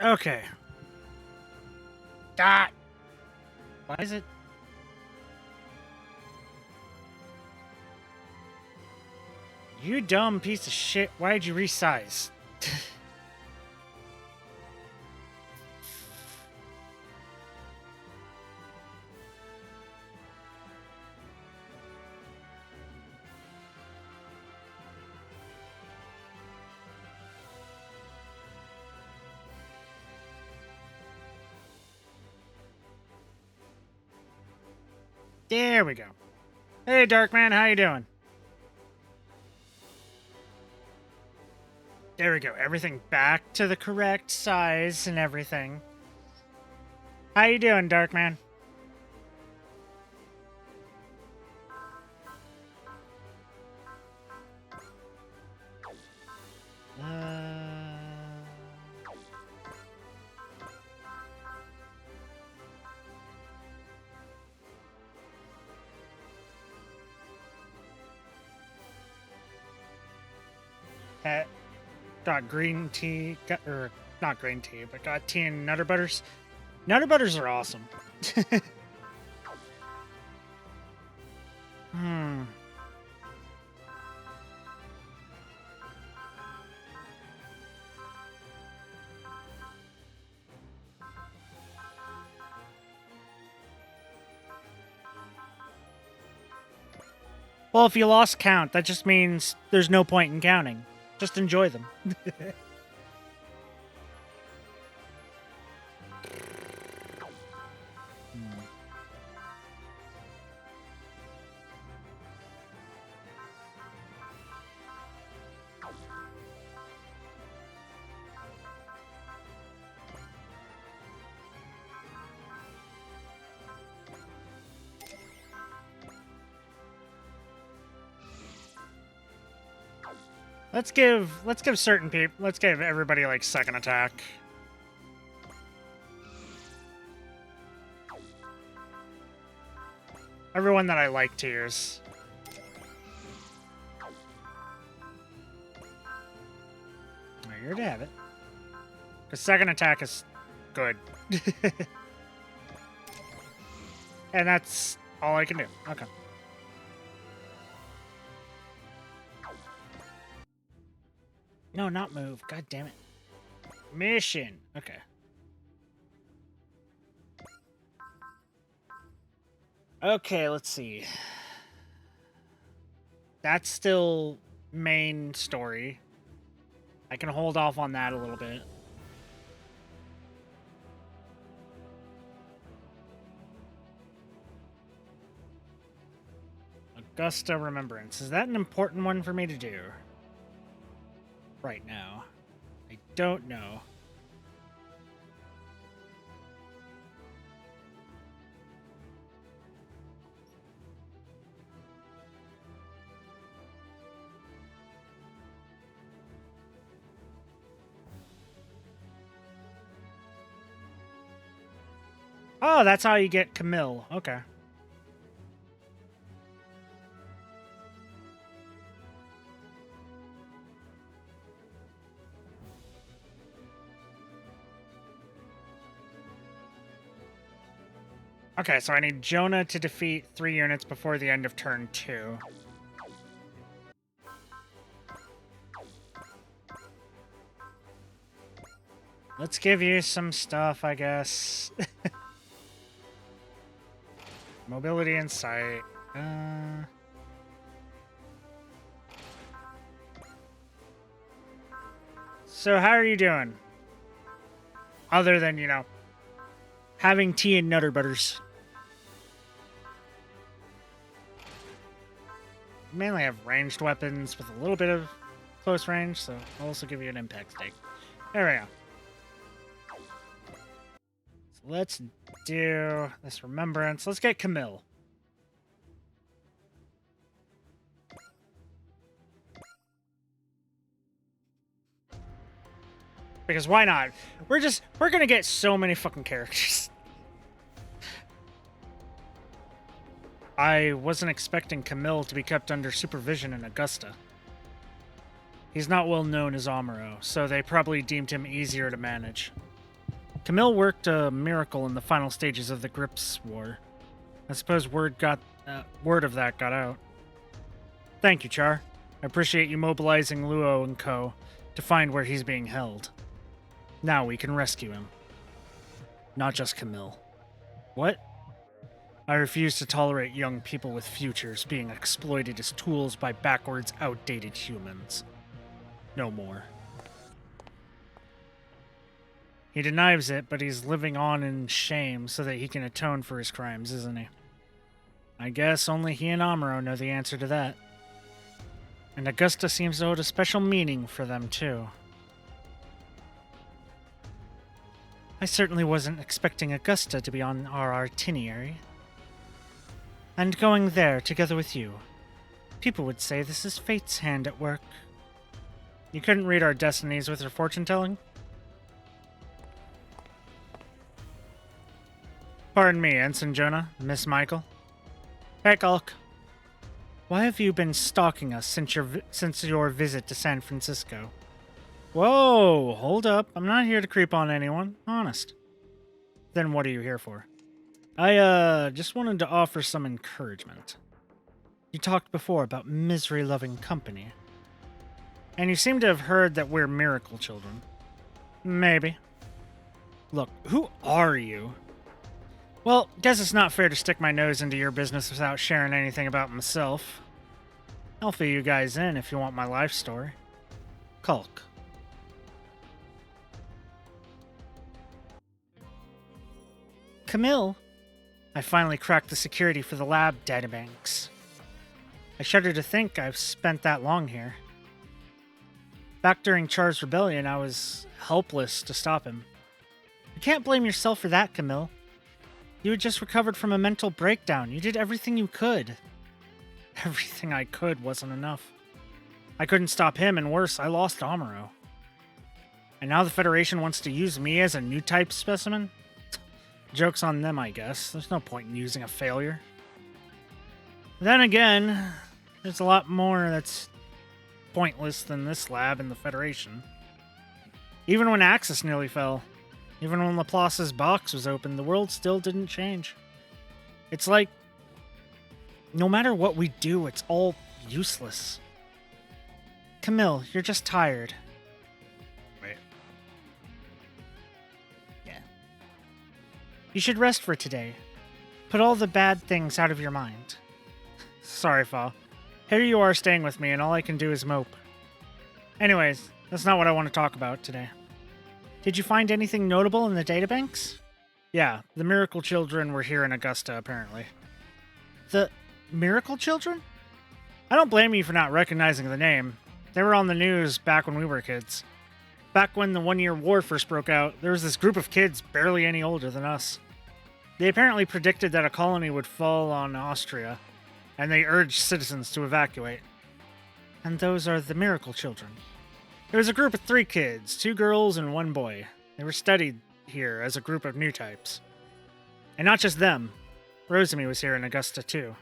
Okay. Ah! Why is it? You dumb piece of shit. Why'd you resize? There we go. Hey, Darkman, how you doing? There we go. Everything back to the correct size and everything. How you doing, Darkman? Got green tea, or not green tea, but got tea and Nutter Butters. Nutter Butters are awesome. Hmm. Well, if you lost count, that just means there's no point in counting. Just enjoy them. Let's give certain people, let's give everybody like second attack. Everyone that I like to use. Here to have it. Because second attack is good. And that's all I can do. Okay. No, not move. God damn it. Mission. Okay. Okay, let's see. That's still main story. I can hold off on that a little bit. Augusta Remembrance. Is that an important one for me to do? Right now. I don't know. Oh, that's how you get Camille. Okay. Okay, so I need Jonah to defeat 3 units before the end of turn 2. Let's give you some stuff, I guess. Mobility and sight. So how are you doing? Other than, you know, having tea and Nutter Butters. Mainly have ranged weapons with a little bit of close range, so I'll also give you an impact stake. There we go. So let's do this remembrance. Let's get Camille. Because why not? We're gonna get so many fucking characters. I wasn't expecting Camille to be kept under supervision in Augusta. He's not well known as Amuro, so they probably deemed him easier to manage. Camille worked a miracle in the final stages of the Grips War. I suppose word of that got out. Thank you, Char. I appreciate you mobilizing Luo and Co. to find where he's being held. Now we can rescue him. Not just Camille. What? I refuse to tolerate young people with futures being exploited as tools by backwards, outdated humans. No more. He denies it, but he's living on in shame so that he can atone for his crimes, isn't he? I guess only he and Amuro know the answer to that. And Augusta seems to hold a special meaning for them, too. I certainly wasn't expecting Augusta to be on our itinerary. And going there together with you. People would say this is fate's hand at work. You couldn't read our destinies with your fortune-telling? Pardon me, Ensign Jonah, Miss Michael. Hey, Gulk. Why have you been stalking us since your visit to San Francisco? Whoa, hold up. I'm not here to creep on anyone. Honest. Then what are you here for? I, just wanted to offer some encouragement. You talked before about misery-loving company. And you seem to have heard that we're miracle children. Maybe. Look, who are you? Well, guess it's not fair to stick my nose into your business without sharing anything about myself. I'll fill you guys in if you want my life story. Kulk. Camille. I finally cracked the security for the lab databanks. I shudder to think I've spent that long here. Back during Char's rebellion, I was helpless to stop him. You can't blame yourself for that, Camille. You had just recovered from a mental breakdown. You did everything you could. Everything I could wasn't enough. I couldn't stop him, and worse, I lost Amuro. And now the Federation wants to use me as a new type specimen? Joke's on them, I guess. There's no point in using a failure. Then again, there's a lot more that's pointless than this lab in the Federation. Even when Axis nearly fell, even when Laplace's box was open, the world still didn't change. It's like, no matter what we do, it's all useless. Camille, you're just tired. Wait. Yeah. You should rest for today. Put all the bad things out of your mind. Sorry, Fa. Here you are staying with me, and all I can do is mope. Anyways, that's not what I want to talk about today. Did you find anything notable in the databanks? Yeah, the Miracle Children were here in Augusta, apparently. The Miracle Children? I don't blame you for not recognizing the name. They were on the news back when we were kids. Back when the one-year war first broke out, there was this group of kids barely any older than us. They apparently predicted that a colony would fall on Austria, and they urged citizens to evacuate. And those are the Miracle Children. There was a group of 3 kids, 2 girls and 1 boy. They were studied here as a group of new types. And not just them. Rosemi was here in Augusta, too.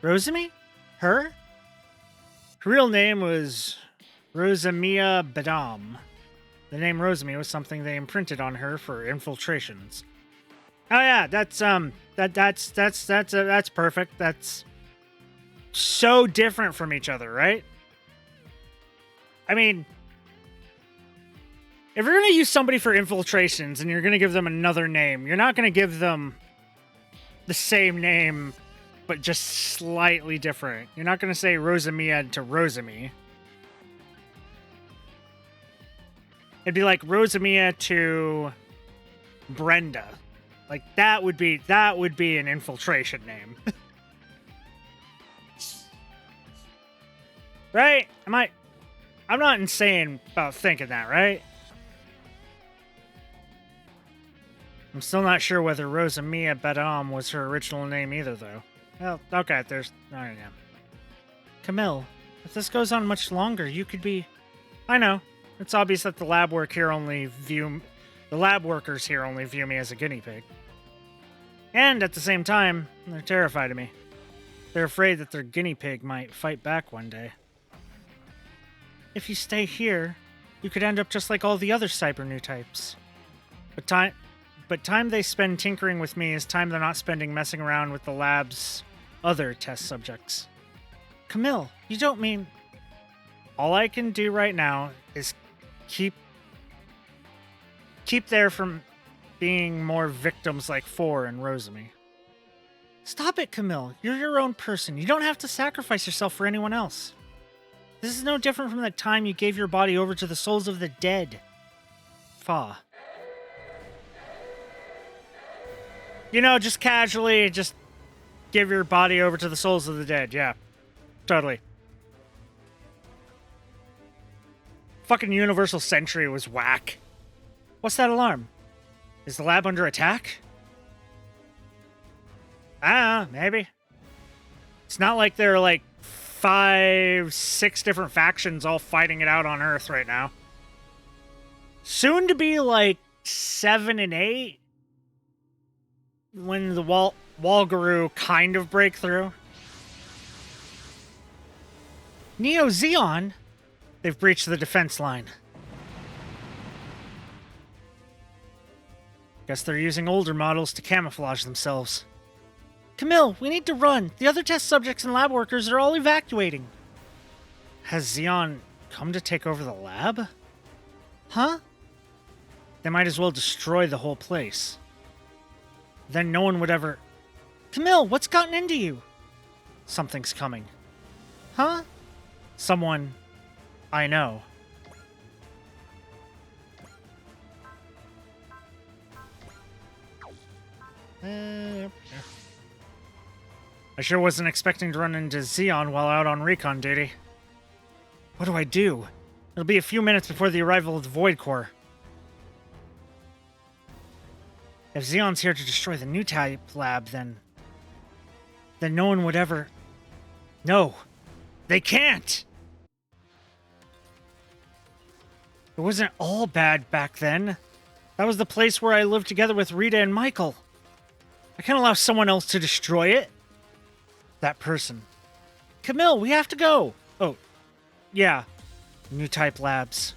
Rosemi? Her? Her real name was Rosamia Badam. The name Rosemi was something they imprinted on her for infiltrations. Oh yeah, that's perfect. That's so different from each other, right? I mean, if you're going to use somebody for infiltrations and you're going to give them another name, you're not going to give them the same name, but just slightly different. You're not going to say Rosamia to Rosemi. It'd be like Rosamia to Brenda. Like, that would be an infiltration name. Right? I'm not insane about thinking that, right? I'm still not sure whether Rosamia Badam was her original name either, though. Well, okay, there's... Alright, yeah. Camille, if this goes on much longer, you could be... I know. It's obvious that the lab workers here only view me as a guinea pig. And at the same time, they're terrified of me. They're afraid that their guinea pig might fight back one day. If you stay here, you could end up just like all the other cyber new types. but time they spend tinkering with me is time they're not spending messing around with the lab's other test subjects. Camille, you don't mean... All I can do right now is keep there from being more victims like Four and Rosemi. Stop it, Camille. You're your own person. You don't have to sacrifice yourself for anyone else. This is no different from the time you gave your body over to the souls of the dead. Fa. You know, just casually, just give your body over to the souls of the dead. Yeah, totally. Fucking Universal Century was whack. What's that alarm? Is the lab under attack? Ah, maybe. It's not like there are like 5, 6 different factions all fighting it out on Earth right now. Soon to be like 7 and 8 when the Walguru kind of break through. Neo Zeon? They've breached the defense line. Guess they're using older models to camouflage themselves. Camille, we need to run. The other test subjects and lab workers are all evacuating. Has Zeon come to take over the lab? Huh? They might as well destroy the whole place. Then no one would ever... Camille, what's gotten into you? Something's coming. Huh? Someone I know. I sure wasn't expecting to run into Zeon while out on recon duty. What do I do? It'll be a few minutes before the arrival of the Void Core. If Zeon's here to destroy the new type lab, then no one would ever... No! They can't! It wasn't all bad back then. That was the place where I lived together with Rita and Michael. I can't allow someone else to destroy it. That person. Camille, we have to go! Oh, yeah. New type labs.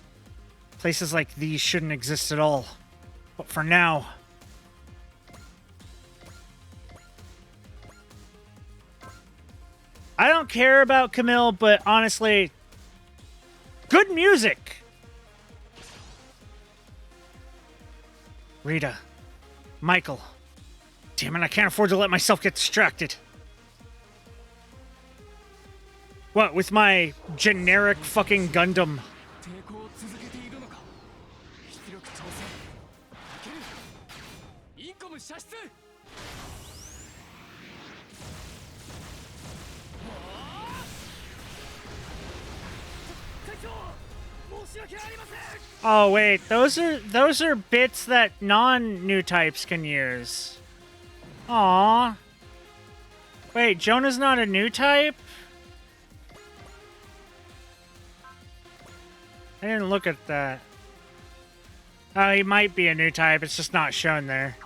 Places like these shouldn't exist at all. But for now... I don't care about Camille, but honestly... Good music! Rita. Michael. Damn it, I can't afford to let myself get distracted. What, with my generic fucking Gundam? Oh wait, those are bits that non-new types can use. Aww. Wait, Jonah's not a new type? I didn't look at that. Oh, he might be a new type, it's just not shown there.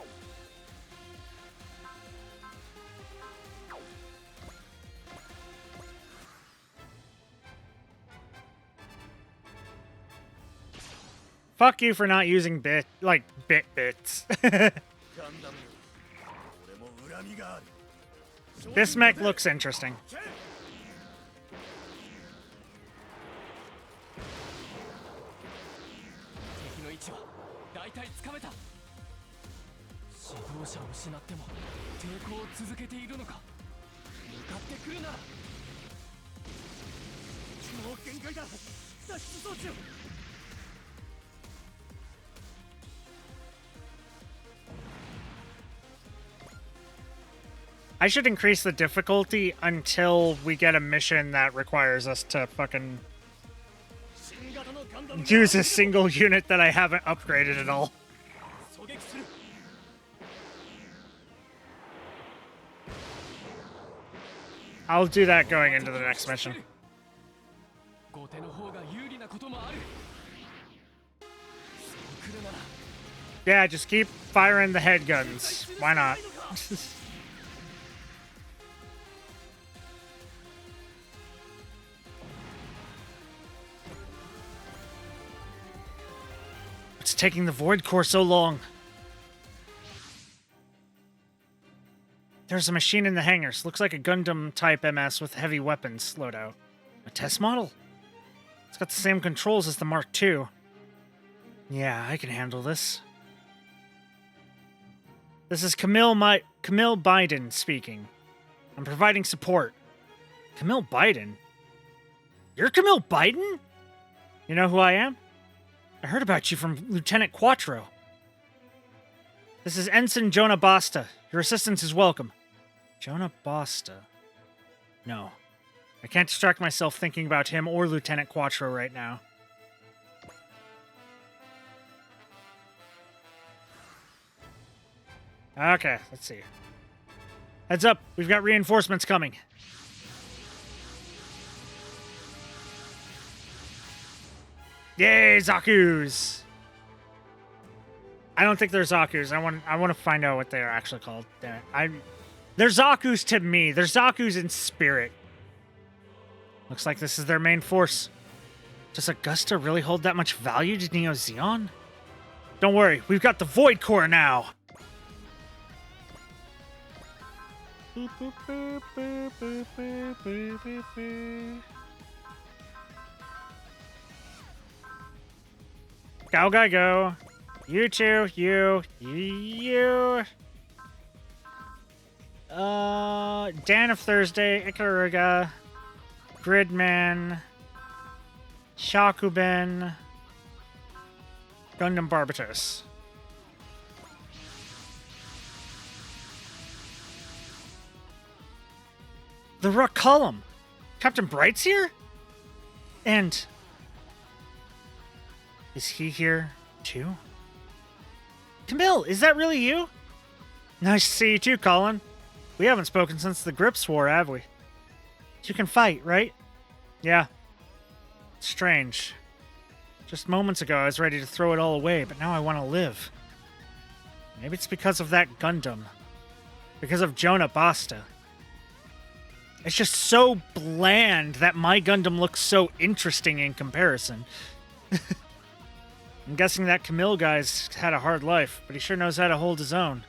Fuck you for not using bits. This mech looks interesting. I should increase the difficulty until we get a mission that requires us to fucking use a single unit that I haven't upgraded at all. I'll do that going into the next mission. Yeah, just keep firing the head guns. Why not? What's taking the Void Core so long? There's a machine in the hangars. Looks like a Gundam-type MS with heavy weapons loadout. A test model? It's got the same controls as the Mark II. Yeah, I can handle this. This is Camille Biden speaking. I'm providing support. Camille Biden? You're Camille Biden? You know who I am? I heard about you from Lieutenant Quattro. This is Ensign Jonah Basta. Your assistance is welcome. Jonah Basta? No. I can't distract myself thinking about him or Lieutenant Quattro right now. Okay, let's see. Heads up, we've got reinforcements coming. Yay, Zaku's! I don't think they're Zaku's. I want to find out what they're actually called. Damn it. They're Zaku's to me. They're Zaku's in spirit. Looks like this is their main force. Does Augusta really hold that much value to Neo Zeon? Don't worry, we've got the Void Core now. Boop, boop, boop, boop, boop, boop, boop, boop, boop. Go, go, go. You two, you. Dan of Thursday, Ikaruga, Gridman, Shakuben, Gundam Barbatos. The Rock Column! Captain Bright's here? And... is he here, too? Camille, is that really you? Nice to see you too, Colin. We haven't spoken since the Grips War, have we? You can fight, right? Yeah. Strange. Just moments ago, I was ready to throw it all away, but now I want to live. Maybe it's because of that Gundam. Because of Jonah Basta. It's just so bland that my Gundam looks so interesting in comparison. I'm guessing that Camille guy's had a hard life, but he sure knows how to hold his own.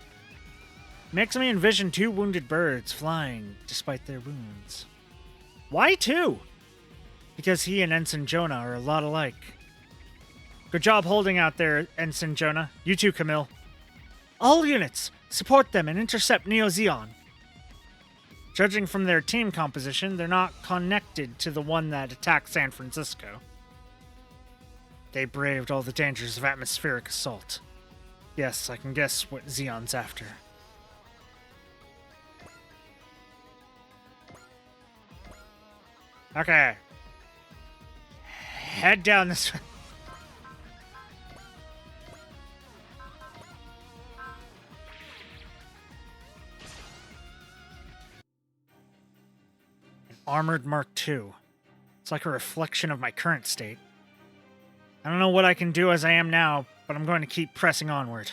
Makes me envision two wounded birds flying despite their wounds. Why two? Because he and Ensign Jonah are a lot alike. Good job holding out there, Ensign Jonah. You too, Camille. All units, support them and intercept Neo Zeon. Judging from their team composition, they're not connected to the one that attacked San Francisco. They braved all the dangers of atmospheric assault. Yes, I can guess what Zeon's after. Okay. Head down this way. An armored Mark II. It's like a reflection of my current state. I don't know what I can do as I am now, but I'm going to keep pressing onward.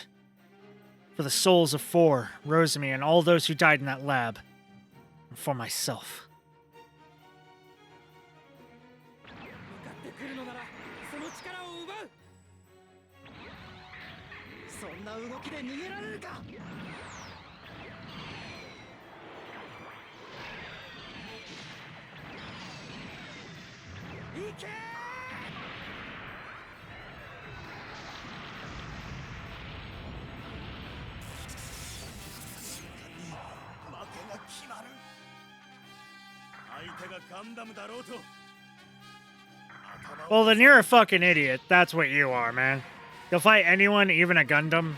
For the souls of 4, Rosemi, and all those who died in that lab. And for myself. Well, then you're a fucking idiot. That's what you are, man. You'll fight anyone, even a Gundam.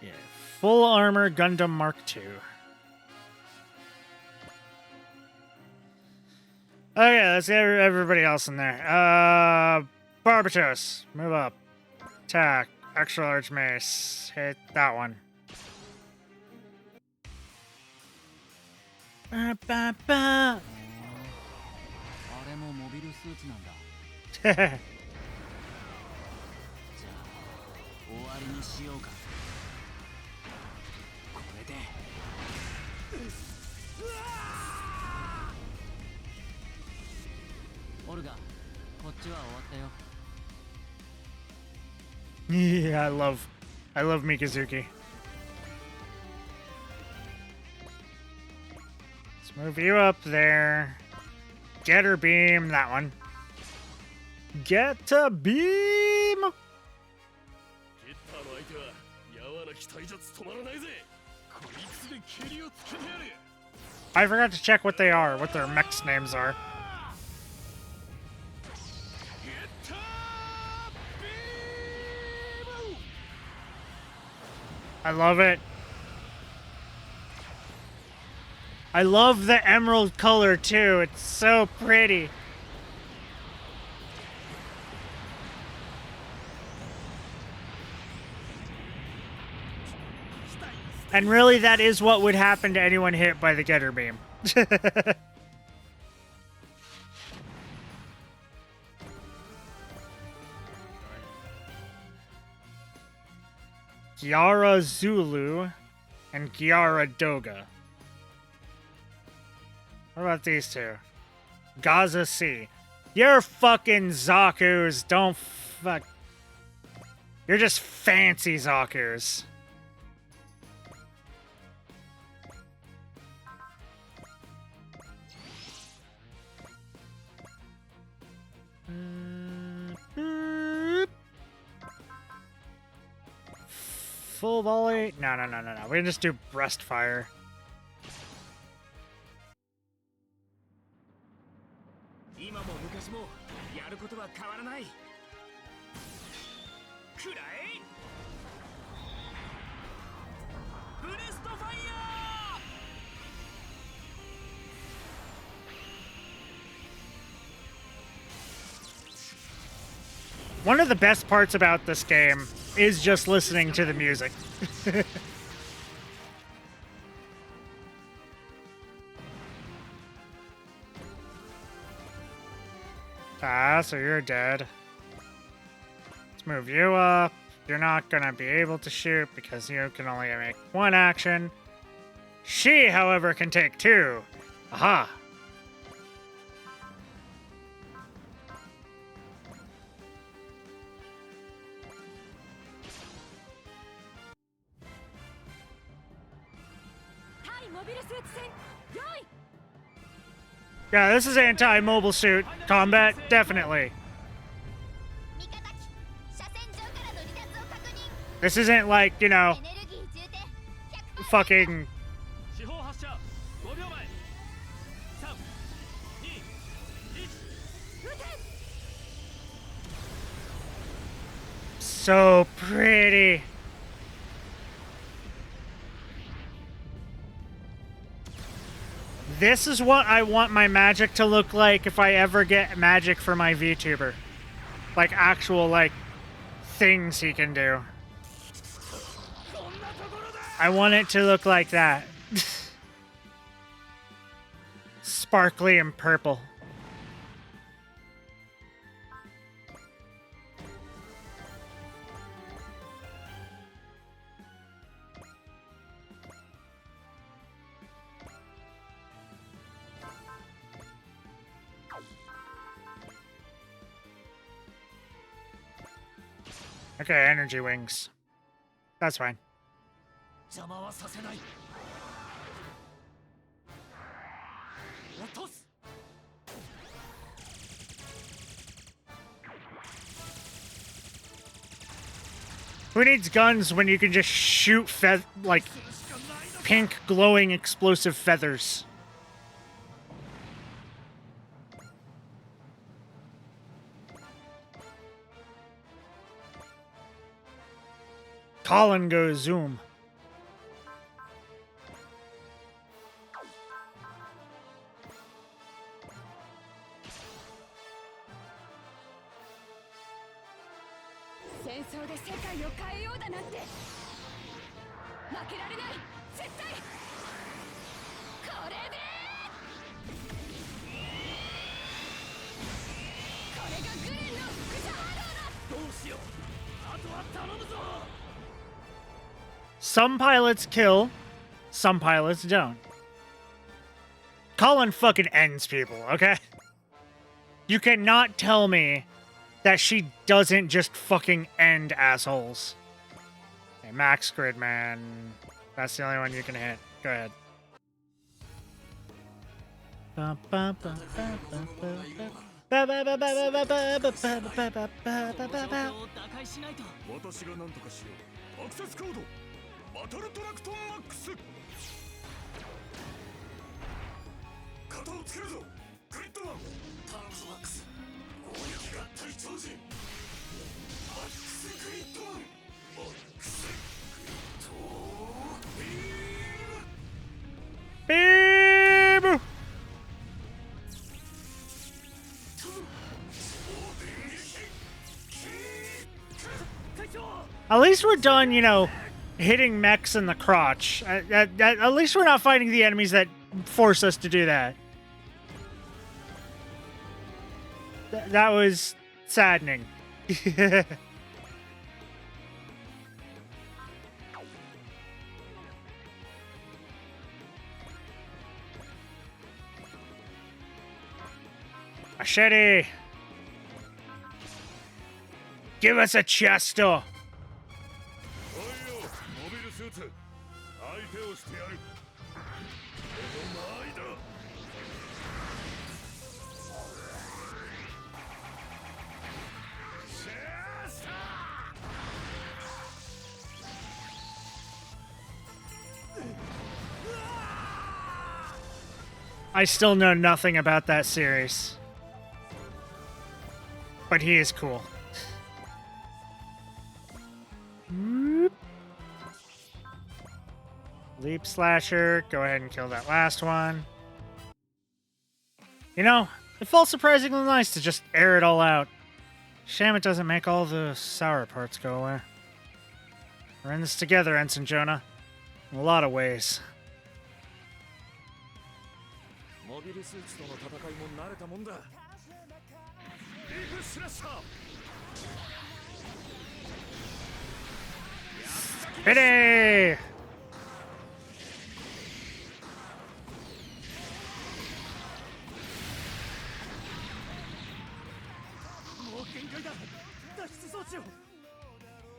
Yeah, full armor Gundam Mark II. Okay, let's get everybody else in there. Barbatos, move up. Attack, extra large mace. Hit that one. Ba, ba, ba. Yeah, I love Mikazuki. Let's move you up there. Get her beam, that one. Get a beam! I forgot to check what they are, what their mechs names are. I love it. I love the emerald color too. It's so pretty. And really, that is what would happen to anyone hit by the getter beam. Gyara Zulu and Gyara Doga. What about these two? Gaza C. You're fucking Zaku's. Don't fuck. You're just fancy Zaku's. Full volley? No. We can just do breast fire. One of the best parts about this game is just listening to the music. So you're dead. Let's move you up. You're not gonna be able to shoot because you can only make one action. She, however, can take two. Aha! Yeah, this is anti-mobile suit combat, definitely. This isn't like, you know, fucking... So pretty. This is what I want my magic to look like if I ever get magic for my VTuber. Like actual, like, things he can do. I want it to look like that. Sparkly and purple. Okay, energy wings. That's fine. Who needs guns when you can just shoot like pink glowing explosive feathers? Colin goes zoom. Some pilots kill, some pilots don't. Colin fucking ends people, okay? You cannot tell me that she doesn't just fucking end assholes. Okay, Max Gridman. That's the only one you can hit. Go ahead. Beep! At least we're done, you know, hitting mechs in the crotch. At least we're not fighting the enemies that force us to do that. That was saddening. Machete! Give us a chesto! I still know nothing about that series. But he is cool. Leap Slasher. Go ahead and kill that last one. You know, it felt surprisingly nice to just air it all out. Shame it doesn't make all the sour parts go away. We're in this together, Ensign Jonah. In a lot of ways. Pity!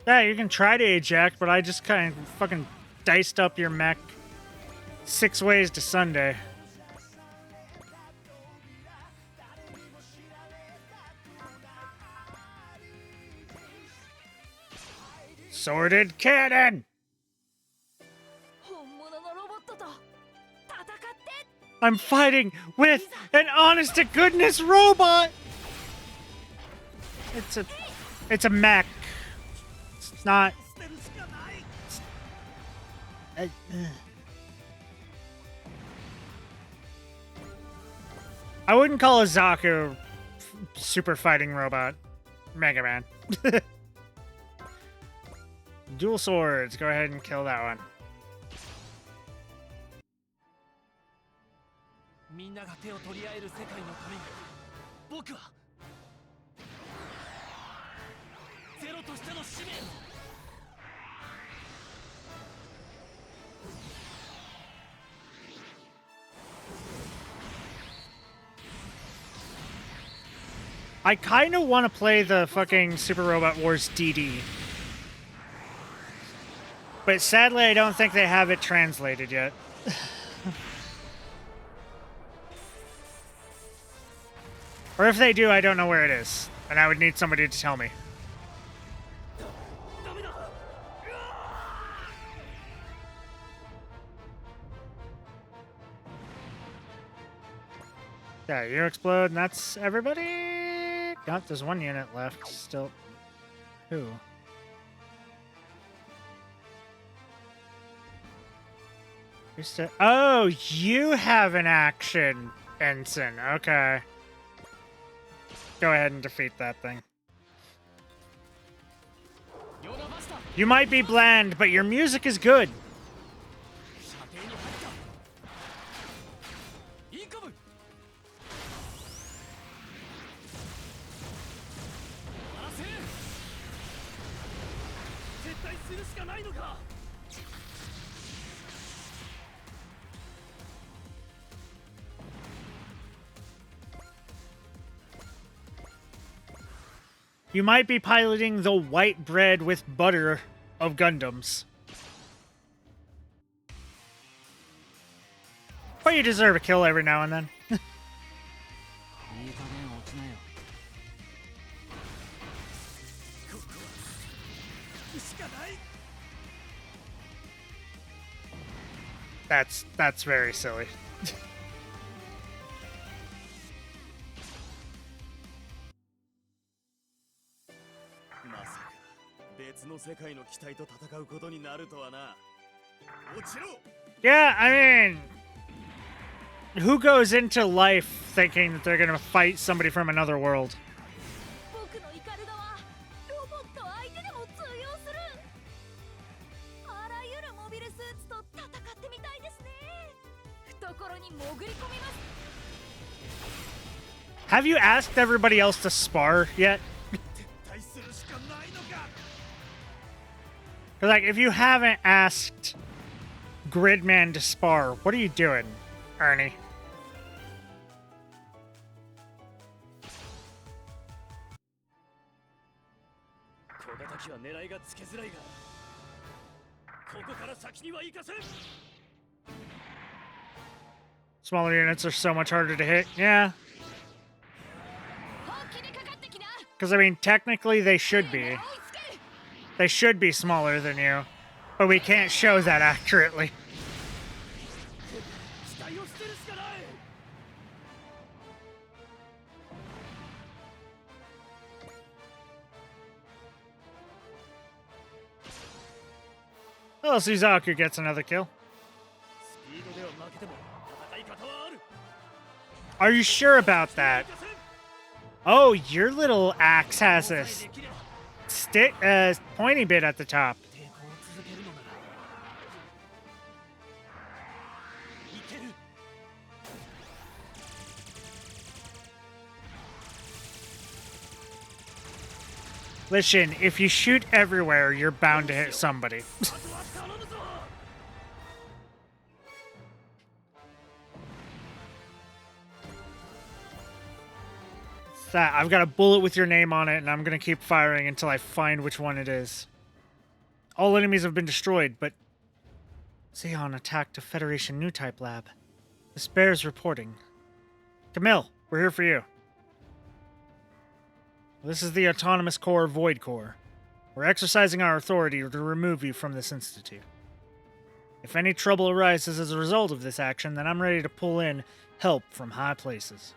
Yeah, you can try to eject, but I just kind of fucking diced up your mech 6 ways to Sunday. Sworded cannon! I'm fighting with an honest-to-goodness robot! It's a mech. It's not... I wouldn't call a Zaku super fighting robot. Mega Man. Dual swords. Go ahead and kill that one. I kind of want to play the fucking Super Robot Wars DD. But sadly, I don't think they have it translated yet. Or if they do, I don't know where it is. And I would need somebody to tell me. Yeah, you explode, and that's everybody? God, there's one unit left still. Who? Oh, you have an action, Ensign. Okay. Go ahead and defeat that thing. You might be bland, but your music is good. You might be piloting the white bread with butter of Gundams. But you deserve a kill every now and then. That's very silly. Yeah, I mean, who goes into life thinking that they're gonna fight somebody from another world? Have you asked everybody else to spar yet? Like, if you haven't asked Gridman to spar, what are you doing, Ernie? Smaller units are so much harder to hit. Yeah. Because, I mean, technically they should be. They should be smaller than you. But we can't show that accurately. Well, Suzaku gets another kill. Are you sure about that? Oh, your little axe has a pointy bit at the top. Listen, if you shoot everywhere, you're bound to hit somebody. That I've got a bullet with your name on it, and I'm going to keep firing until I find which one it is. All enemies have been destroyed, but Zeon attacked a Federation new type lab. This bears reporting. Camille, we're here for you. This is the Autonomous Core Void Core. We're exercising our authority to remove you from this institute. If any trouble arises as a result of this action, then I'm ready to pull in help from high places.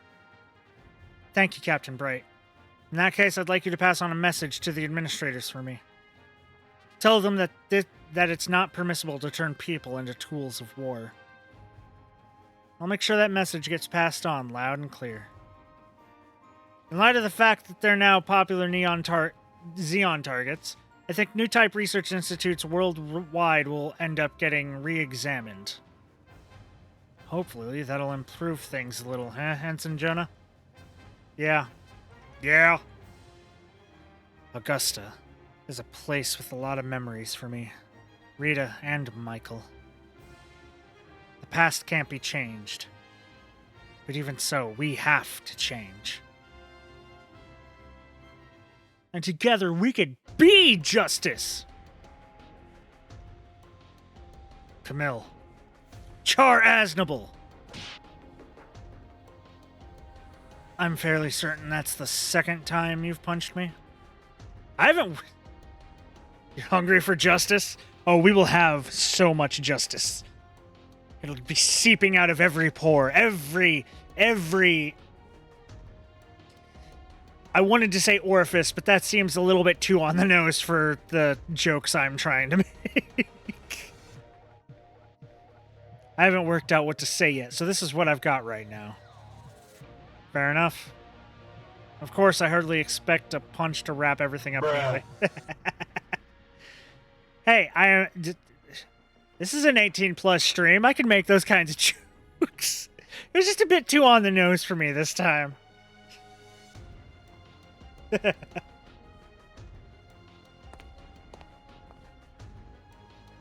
Thank you, Captain Bright. In that case, I'd like you to pass on a message to the administrators for me. Tell them that it's not permissible to turn people into tools of war. I'll make sure that message gets passed on loud and clear. In light of the fact that they're now popular Xeon targets, I think new type research institutes worldwide will end up getting re-examined. Hopefully, that'll improve things a little, huh, Ensign Jonah? Yeah. Yeah. Augusta is a place with a lot of memories for me. Rita and Michael. The past can't be changed. But even so, we have to change. And together we could be justice! Camille. Char Aznable! I'm fairly certain that's the second time you've punched me. I haven't... You're hungry for justice? Oh, we will have so much justice. It'll be seeping out of every pore. Every... I wanted to say orifice, but that seems a little bit too on the nose for the jokes I'm trying to make. I haven't worked out what to say yet, so this is what I've got right now. Fair enough. Of course, I hardly expect a punch to wrap everything up quickly. Hey, this is an 18-plus stream. I can make those kinds of jokes. It was just a bit too on the nose for me this time.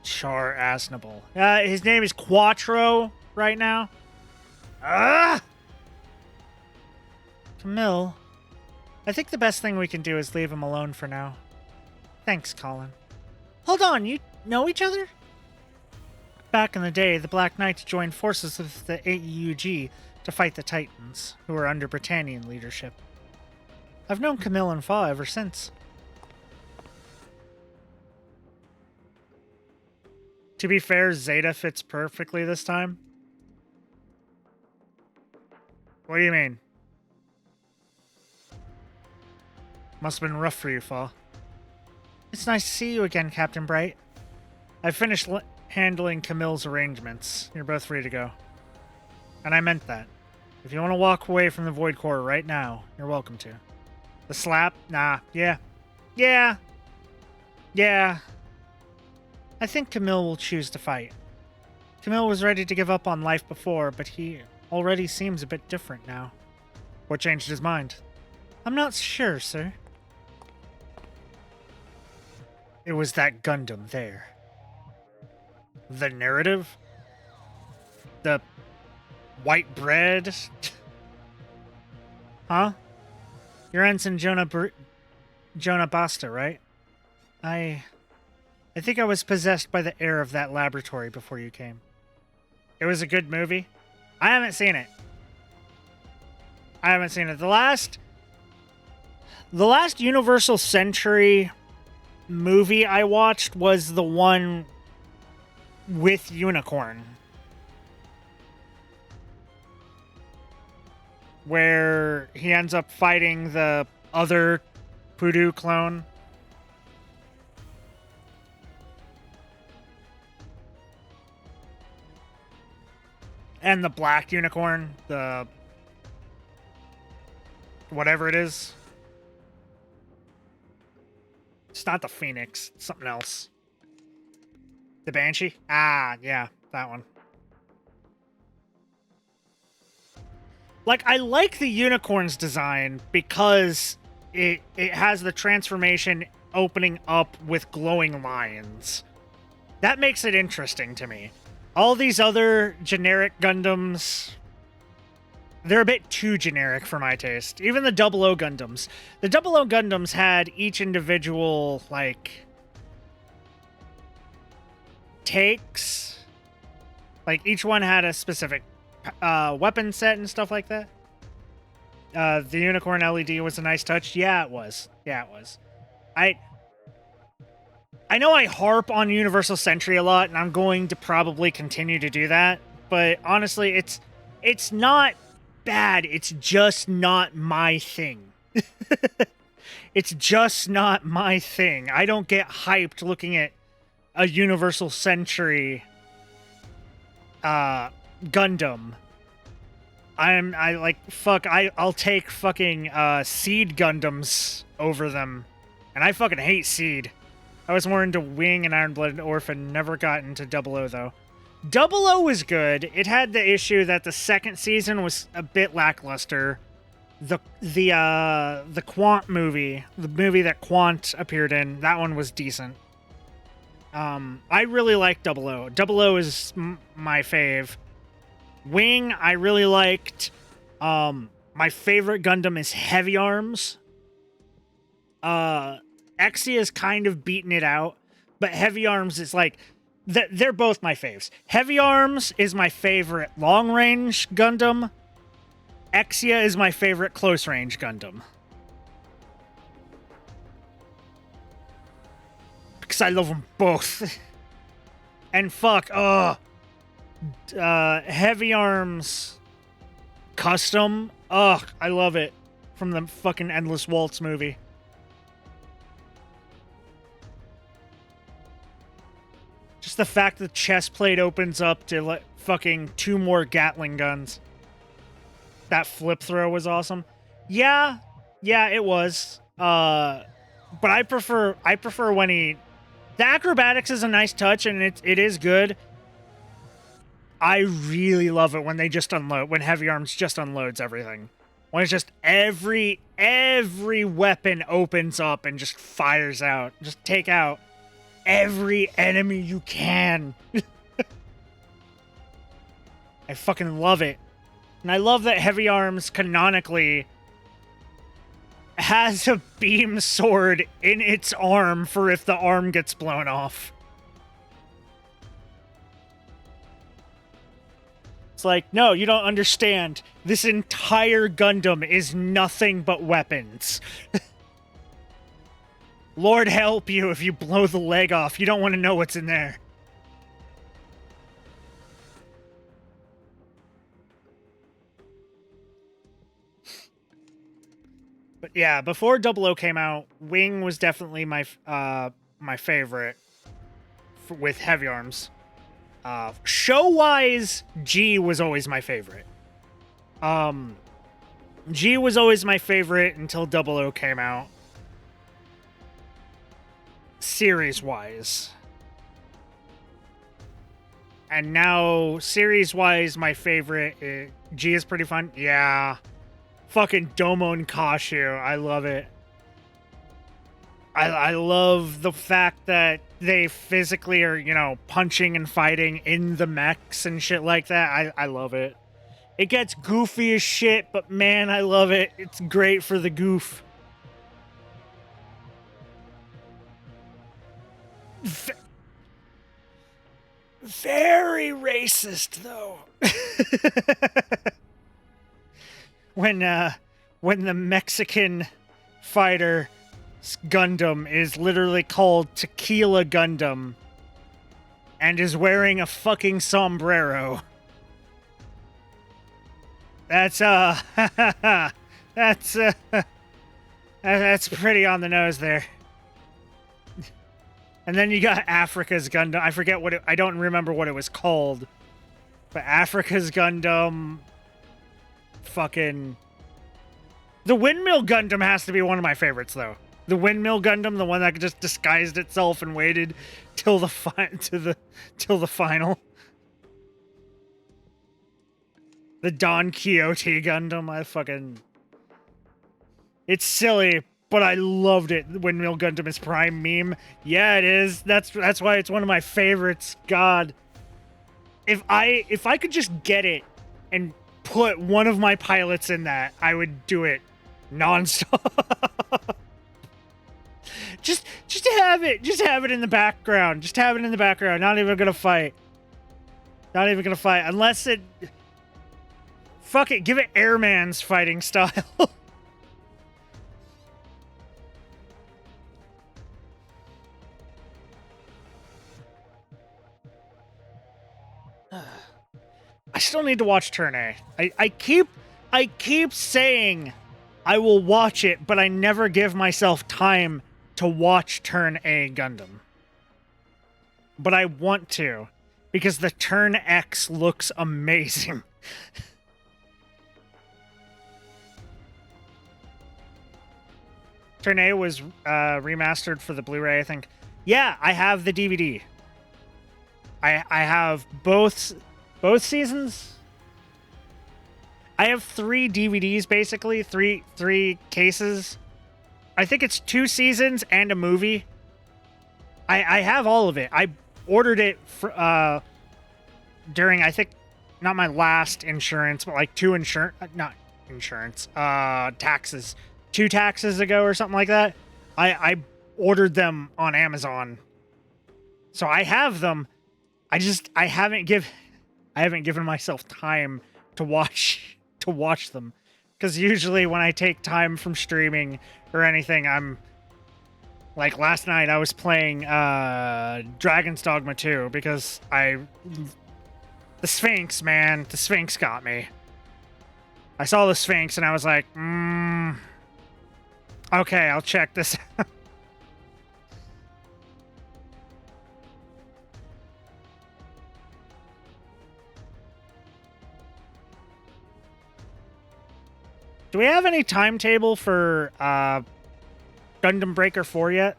Char Aznable. His name is Quattro right now. Ah! Camille, I think the best thing we can do is leave him alone for now. Thanks, Colin. Hold on, you know each other? Back in the day, the Black Knights joined forces with the AEUG to fight the Titans, who were under Britannian leadership. I've known Camille and Fa ever since. To be fair, Zeta fits perfectly this time. What do you mean? Must have been rough for you, Fa. It's nice to see you again, Captain Bright. I've finished handling Camille's arrangements. You're both free to go. And I meant that. If you want to walk away from the Void Core right now, you're welcome to. The slap? Nah. Yeah. Yeah. Yeah. I think Camille will choose to fight. Camille was ready to give up on life before, but he already seems a bit different now. What changed his mind? I'm not sure, sir. It was that Gundam there. The narrative? The white bread? Huh? You're Ensign Jonah Basta, right? I think I was possessed by the air of that laboratory before you came. It was a good movie. I haven't seen it. The last Universal Century movie I watched was the one with Unicorn, where he ends up fighting the other Voodoo clone. And the black unicorn, the whatever it is. It's not the Phoenix, it's something else. The Banshee? Ah, yeah, that one. Like, I like the unicorn's design because it has the transformation opening up with glowing lines. That makes it interesting to me. All these other generic Gundams, they're a bit too generic for my taste. Even the 00 Gundams. The 00 Gundams had each individual, like, takes. Like, each one had a specific weapon set and stuff like that. The Unicorn LED was a nice touch. Yeah, it was. I know I harp on Universal Century a lot, and I'm going to probably continue to do that, but honestly, it's not bad. It's just not my thing. It's just not my thing. I don't get hyped looking at a Universal Century Gundam. I'll take fucking Seed Gundams over them, and I fucking hate Seed. I was more into Wing and Iron Blooded Orphan, never got into 00 though. 00 was good. It had the issue that the second season was a bit lackluster. The Quant movie, the movie that Quant appeared in, that one was decent. I really like 00. 00 is my fave. Wing, I really liked. My favorite Gundam is Heavy Arms. Exia is kind of beating it out, but Heavy Arms is like, they're both my faves. Heavy Arms is my favorite long-range Gundam. Exia is my favorite close-range Gundam. Because I love them both. And fuck, Heavy Arms Custom, I love it. From the fucking Endless Waltz movie. Just the fact that the chest plate opens up to let fucking 2 more Gatling guns. That flip throw was awesome. Yeah, it was. But I prefer when he... The acrobatics is a nice touch, and it is good. I really love it when they just unload, when Heavy Arms just unloads everything. When it's just every weapon opens up and just fires out. Just take out every enemy you can. I fucking love it. And I love that Heavy Arms canonically has a beam sword in its arm for if the arm gets blown off. It's like, no, you don't understand. This entire Gundam is nothing but weapons. Lord help you if you blow the leg off. You don't want to know what's in there. But yeah, before 00 came out, Wing was definitely my favorite with heavy arms. Show-wise, G was always my favorite. G was always my favorite until 00 came out. Series-wise. And now, series-wise, my favorite... G is pretty fun. Yeah. Fucking Domon Kashu. I love it. I love the fact that they physically are, you know, punching and fighting in the mechs and shit like that. I love it. It gets goofy as shit, but man, I love it. It's great for the goof. Very racist, though. When the Mexican fighter Gundam is literally called Tequila Gundam and is wearing a fucking sombrero. That's that's pretty on the nose there. And then you got Africa's Gundam. I forget what I don't remember what it was called. But Africa's Gundam, fucking... The Windmill Gundam has to be one of my favorites, though. The Windmill Gundam, the one that just disguised itself and waited till the final. The Don Quixote Gundam, I fucking... It's silly, but I loved it. The Windmill Gundam is prime meme. Yeah, it is. That's why it's one of my favorites. God. If I could just get it and put one of my pilots in that, I would do it nonstop. just have it. Just have it in the background. Just have it in the background. Not even gonna fight. Not even gonna fight. Unless it... Fuck it. Give it Airman's fighting style. I still need to watch Turn A. I keep saying I will watch it, but I never give myself time to watch Turn A Gundam. But I want to, because the Turn X looks amazing. Turn A was remastered for the Blu-ray, I think. Yeah, I have the DVD. I have both seasons. I have 3 DVDs, basically. Three cases. I think it's 2 seasons and a movie. I have all of it. I ordered it for, during, I think, not my last insurance, but like 2 not insurance, taxes. 2 taxes ago or something like that. I ordered them on Amazon. So I have them. I haven't given myself time to watch them, because usually when I take time from streaming or anything, I'm like last night I was playing Dragon's Dogma 2 because the Sphinx, man, the Sphinx got me. I saw the Sphinx and I was like, okay, I'll check this out. Do we have any timetable for Gundam Breaker 4 yet?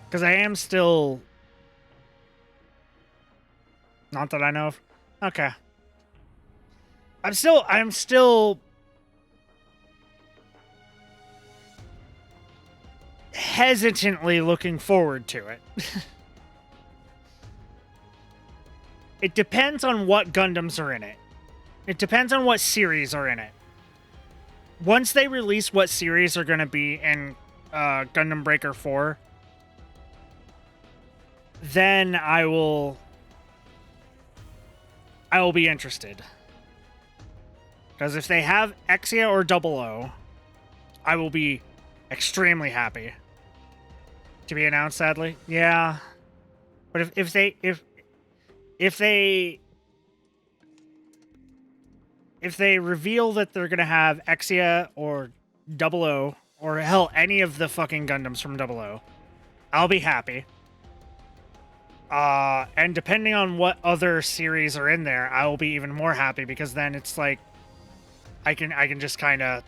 Because I am still... Not that I know of. Okay. I'm still... hesitantly looking forward to it. It depends on what Gundams are in it. It depends on what series are in it. Once they release what series are going to be in Gundam Breaker 4, then I will be interested. Because if they have Exia or Double O, I will be extremely happy. To be announced, sadly. Yeah. But if they reveal that they're gonna have Exia or Double O, or hell, any of the fucking Gundams from Double O, I'll be happy. And depending on what other series are in there, I will be even more happy, because then it's like I can just kind of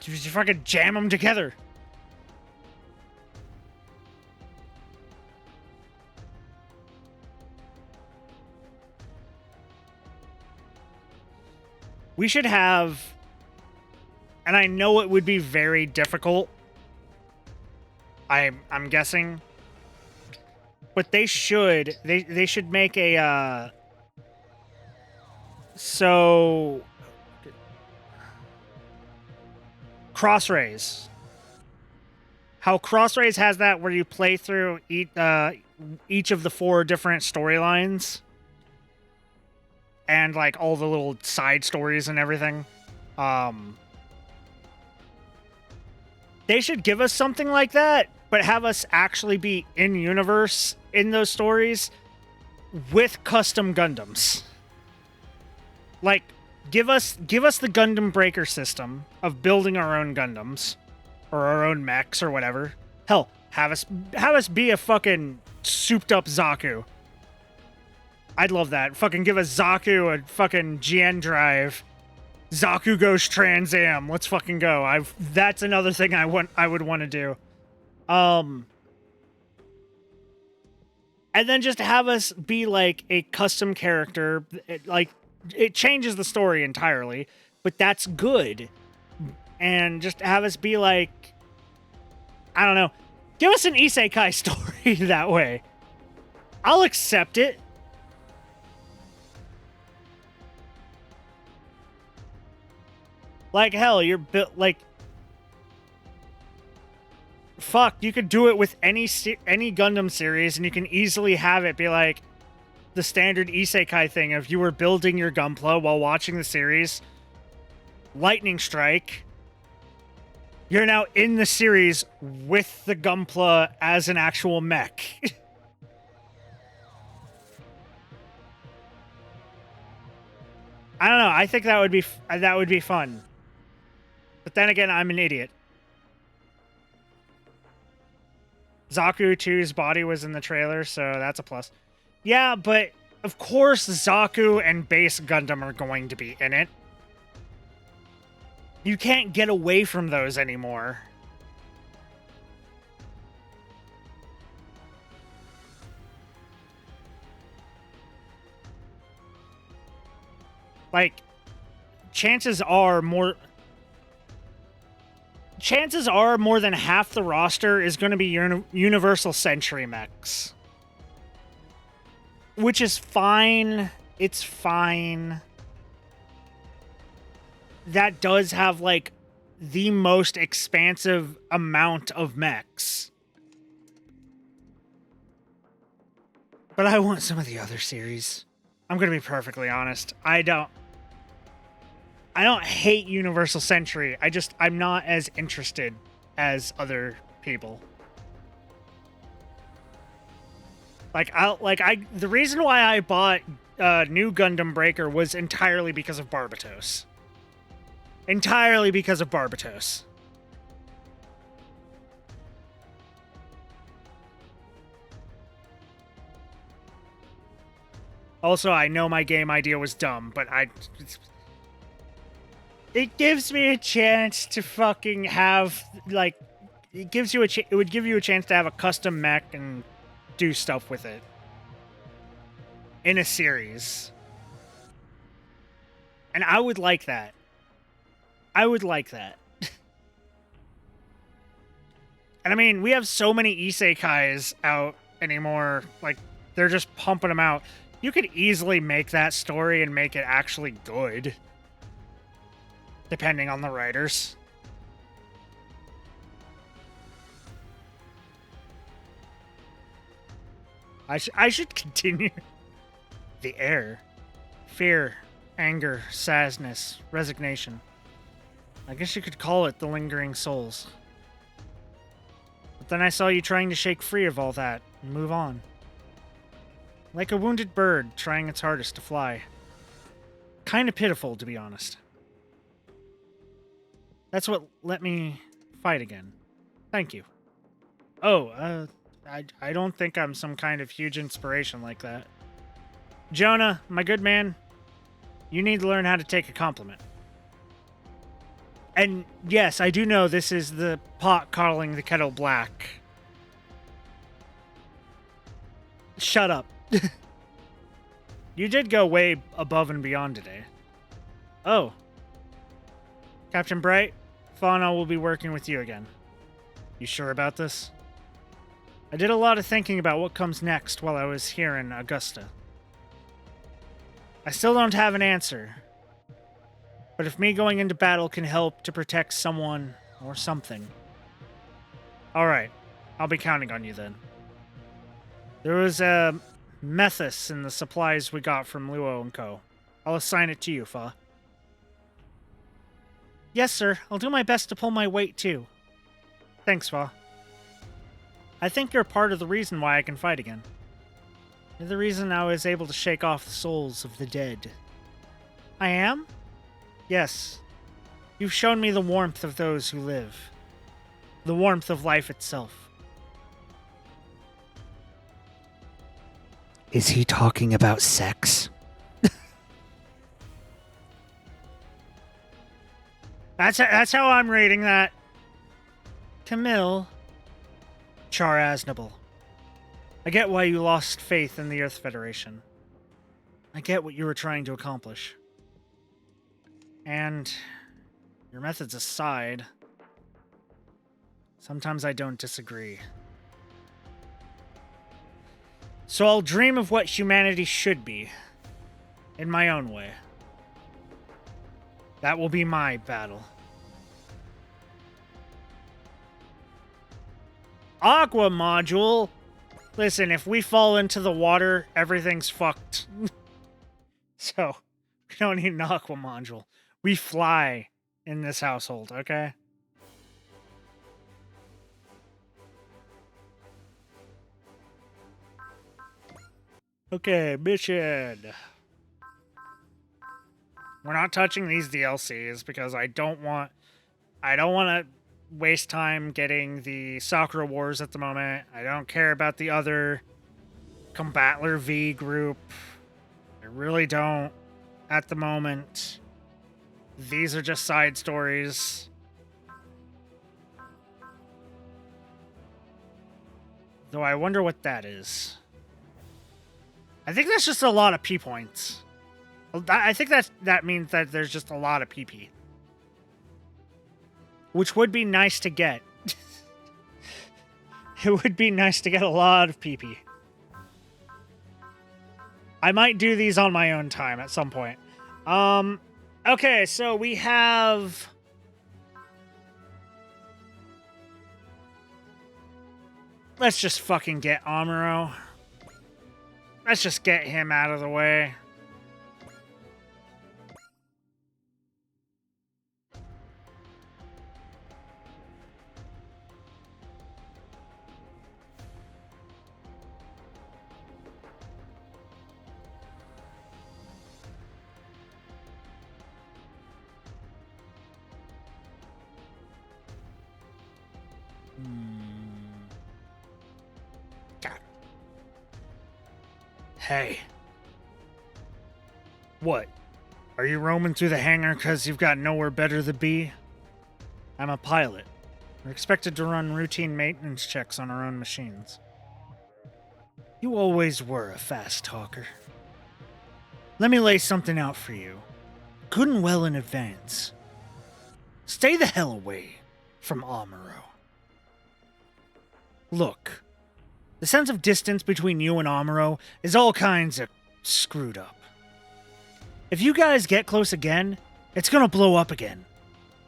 fucking jam them together. We should have, and I know it would be very difficult, I'm guessing, but they should make a so Crossrays. How Crossrays has that where you play through each of the 4 different storylines and like all the little side stories and everything. They should give us something like that, but have us actually be in universe in those stories with custom Gundams. Like, give us the Gundam Breaker system of building our own Gundams or our own mechs or whatever. Hell, have us be a fucking souped up Zaku. I'd love that. Fucking give us Zaku a fucking GN drive. Zaku goes Trans Am. Let's fucking go. That's another thing I would want to do. And then just have us be like a custom character. It changes the story entirely, but that's good. And just have us be like, I don't know, give us an isekai story that way. I'll accept it. Like, hell, you're built like, fuck, you could do it with any Gundam series, and you can easily have it be like the standard isekai thing of you were building your Gunpla while watching the series. Lightning strike. You're now in the series with the Gunpla as an actual mech. I don't know. I think that would be fun. But then again, I'm an idiot. Zaku 2's body was in the trailer, so that's a plus. Yeah, but of course Zaku and Base Gundam are going to be in it. You can't get away from those anymore. Like, chances are more than half the roster is going to be Universal Century mechs. Which is fine. It's fine. That does have, like, the most expansive amount of mechs. But I want some of the other series. I'm going to be perfectly honest. I don't hate Universal Century. I'm not as interested as other people. The reason why I bought New Gundam Breaker was entirely because of Barbatos. Entirely because of Barbatos. Also, I know my game idea was dumb, but it gives me a chance to fucking have, like, it would give you a chance to have a custom mech and do stuff with it in a series. And I would like that. I would like that. And I mean, we have so many isekais out anymore. Like, they're just pumping them out. You could easily make that story and make it actually good. Depending on the writers. I should continue. The air. Fear, anger, sadness, resignation. I guess you could call it the lingering souls. But then I saw you trying to shake free of all that and move on. Like a wounded bird trying its hardest to fly. Kinda pitiful, to be honest. That's what let me fight again. Thank you. Oh, I don't think I'm some kind of huge inspiration like that. Jonah, my good man, you need to learn how to take a compliment. And yes, I do know this is the pot calling the kettle black. Shut up. You did go way above and beyond today. Oh. Captain Bright, Fauna will be working with you again. You sure about this? I did a lot of thinking about what comes next while I was here in Augusta. I still don't have an answer. But if me going into battle can help to protect someone or something. Alright, I'll be counting on you then. There was a Methus in the supplies we got from Luo and Co. I'll assign it to you, Fa. Yes, sir. I'll do my best to pull my weight, too. Thanks, Fa. I think you're part of the reason why I can fight again. You're the reason I was able to shake off the souls of the dead. I am? Yes. You've shown me the warmth of those who live. The warmth of life itself. Is he talking about sex? That's how I'm reading that. Camille. Char Aznable. I get why you lost faith in the Earth Federation. I get what you were trying to accomplish. And your methods aside, sometimes I don't disagree. So I'll dream of what humanity should be, in my own way. That will be my battle. Aqua module? Listen, if we fall into the water, everything's fucked. So, we don't need an aqua module. We fly in this household, okay? Okay, mission. We're not touching these DLCs because I don't want to waste time getting the Sakura Wars at the moment. I don't care about the other Combatler V group. I really don't at the moment. These are just side stories. Though I wonder what that is. I think that's just a lot of P points. I think that means that there's just a lot of PP. Which would be nice to get. It would be nice to get a lot of PP. I might do these on my own time at some point. Okay, so we have... Let's just fucking get Amuro. Let's just get him out of the way. God. Hey. What? Are you roaming through the hangar because you've got nowhere better to be? I'm a pilot. We're expected to run routine maintenance checks on our own machines. You always were a fast talker. Let me lay something out for you. Good and well in advance. Stay the hell away from Amuro. Look, the sense of distance between you and Amuro is all kinds of screwed up. If you guys get close again, it's gonna blow up again.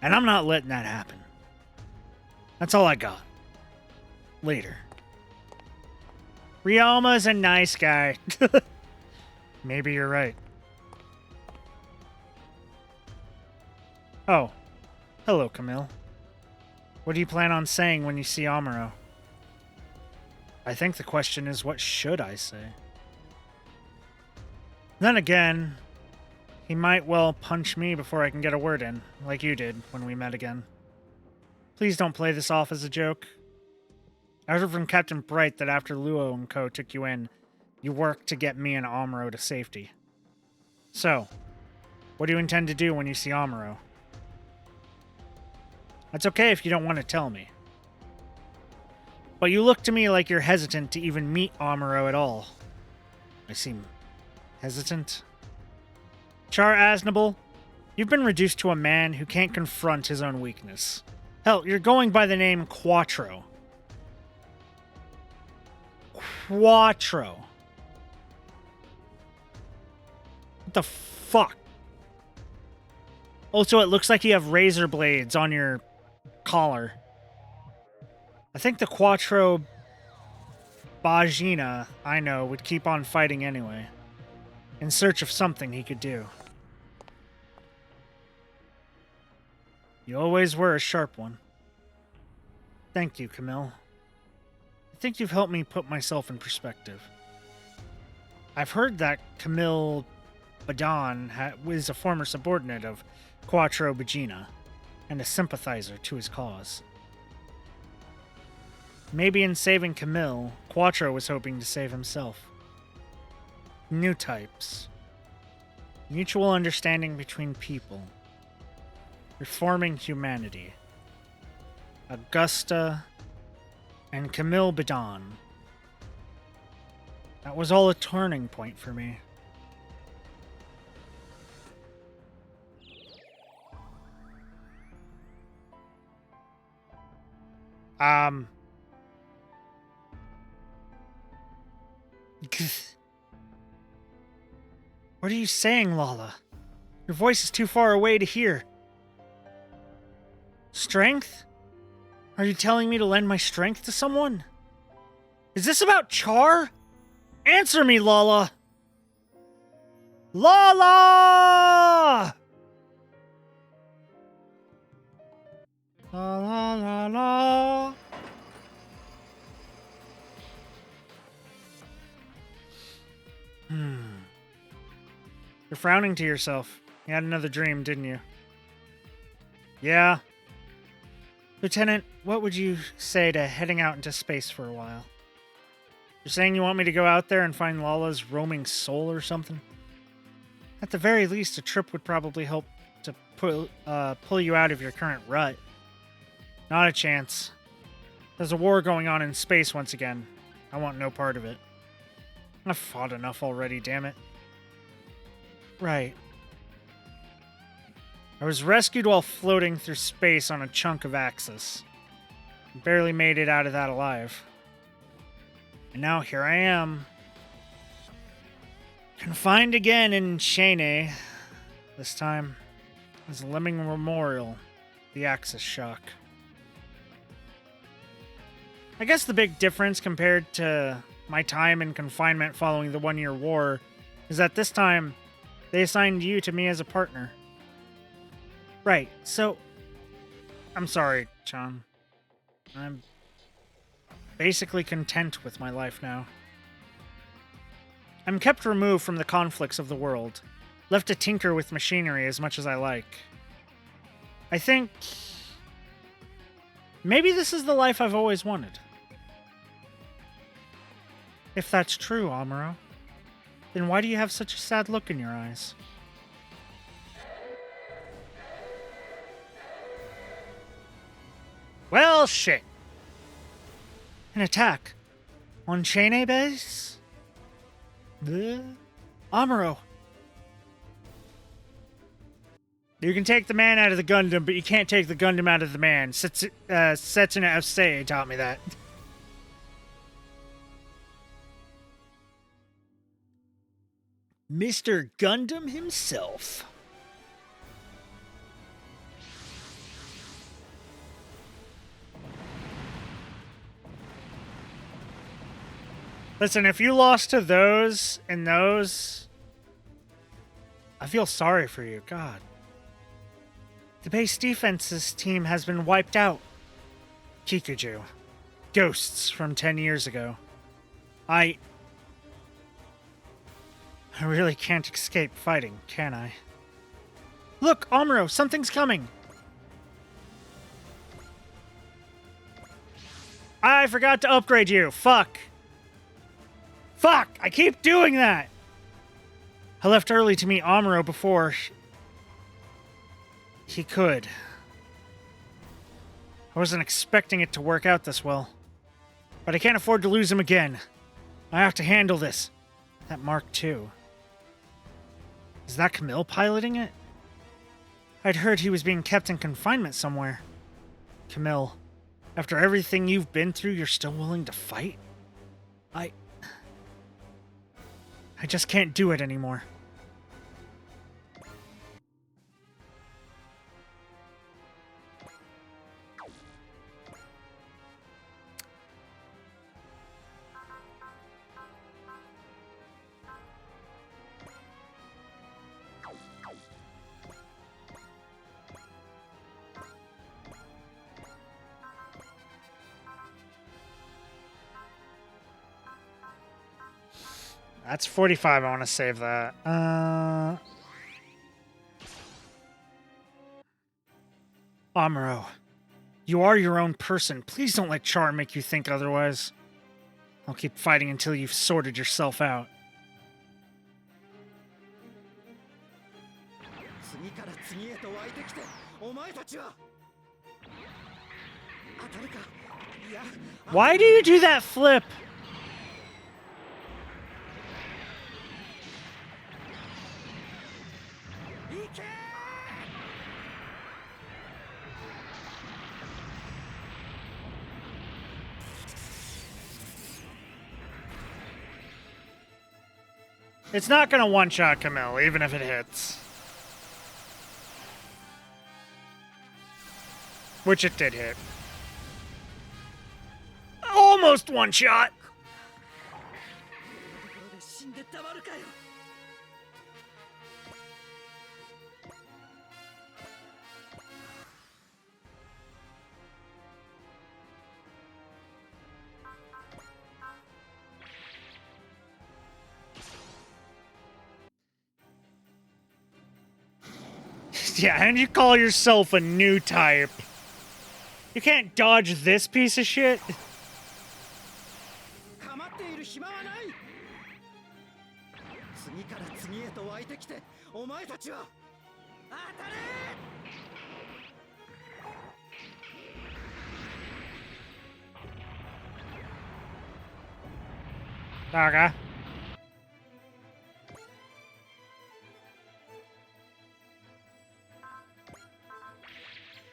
And I'm not letting that happen. That's all I got. Later. Ryama's a nice guy. Maybe you're right. Oh. Hello, Camille. What do you plan on saying when you see Amuro? I think the question is, what should I say? Then again, he might well punch me before I can get a word in, like you did when we met again. Please don't play this off as a joke. I heard from Captain Bright that after Luo and Co. took you in, you worked to get me and Amuro to safety. So, what do you intend to do when you see Amuro? That's okay if you don't want to tell me. But you look to me like you're hesitant to even meet Amuro at all. I seem hesitant? Char Aznable, you've been reduced to a man who can't confront his own weakness. Hell, you're going by the name Quattro. Quattro. What the fuck? Also, it looks like you have razor blades on your collar. I think the Quattro Bajina I know would keep on fighting anyway, in search of something he could do. You always were a sharp one. Thank you, Camille. I think you've helped me put myself in perspective. I've heard that Camille Badon is a former subordinate of Quattro Bajina, and a sympathizer to his cause. Maybe in saving Camille, Quattro was hoping to save himself. New types. Mutual understanding between people. Reforming humanity. Augusta and Camille Badon. That was all a turning point for me. What are you saying, Lala? Your voice is too far away to hear. Strength? Are you telling me to lend my strength to someone? Is this about Char? Answer me, Lala! Lala! La la la la. You're frowning to yourself. You had another dream, didn't you? Yeah. Lieutenant, what would you say to heading out into space for a while? You're saying you want me to go out there and find Lala's roaming soul or something? At the very least, a trip would probably help to pull you out of your current rut. Not a chance. There's a war going on in space once again. I want no part of it. I've fought enough already, damn it. Right. I was rescued while floating through space on a chunk of Axis. Barely made it out of that alive. And now here I am. Confined again in Shane. This time as a living memorial. The Axis shock. I guess the big difference compared to my time in confinement following the 1-year war is that this time they assigned you to me as a partner. Right, so I'm sorry, Chan. I'm basically content with my life now. I'm kept removed from the conflicts of the world, left to tinker with machinery as much as I like. I think maybe this is the life I've always wanted. If that's true, Amuro, then why do you have such a sad look in your eyes? Well, shit. An attack on Shane base? Amuro. You can take the man out of the Gundam, but you can't take the Gundam out of the man. Setsuna F. taught me that. Mr. Gundam himself. Listen, if you lost to those and those, I feel sorry for you. God. The base defenses team has been wiped out. Kikuju. Ghosts from 10 years ago. I really can't escape fighting, can I? Look, Amuro, something's coming. I forgot to upgrade you. Fuck. Fuck! I keep doing that! I left early to meet Amuro before he could. I wasn't expecting it to work out this well. But I can't afford to lose him again. I have to handle this. That Mark II. Is that Camille piloting it? I'd heard he was being kept in confinement somewhere. Camille, after everything you've been through, you're still willing to fight? I just can't do it anymore. That's 45. I want to save that. Amuro, you are your own person. Please don't let Char make you think otherwise. I'll keep fighting until you've sorted yourself out. Why do you do that flip? It's not gonna one-shot Camille, even if it hits. Which it did hit. Almost one-shot! Yeah, and you call yourself a new type. You can't dodge this piece of shit. Okay.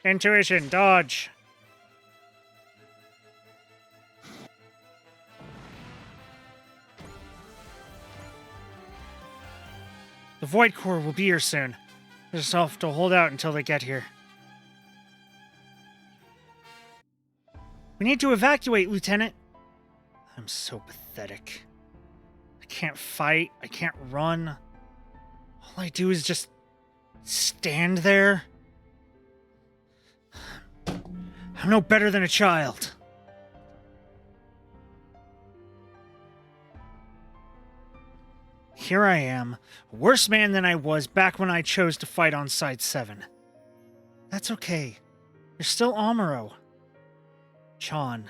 Intuition, dodge. The Void Core will be here soon. I just have to hold out until they get here. We need to evacuate, Lieutenant. I'm so pathetic. I can't fight. I can't run. All I do is just stand there. I'm no better than a child. Here I am, a worse man than I was back when I chose to fight on Side 7. That's okay. You're still Amuro. Chan.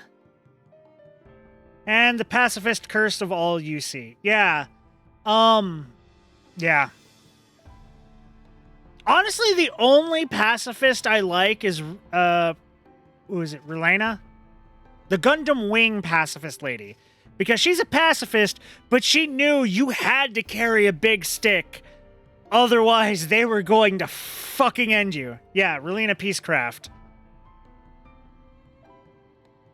And the pacifist curse of all you see. Yeah. Yeah. Honestly, the only pacifist I like is, who is it, Relena? The Gundam Wing pacifist lady. Because she's a pacifist, but she knew you had to carry a big stick. Otherwise, they were going to fucking end you. Yeah, Relena Peacecraft.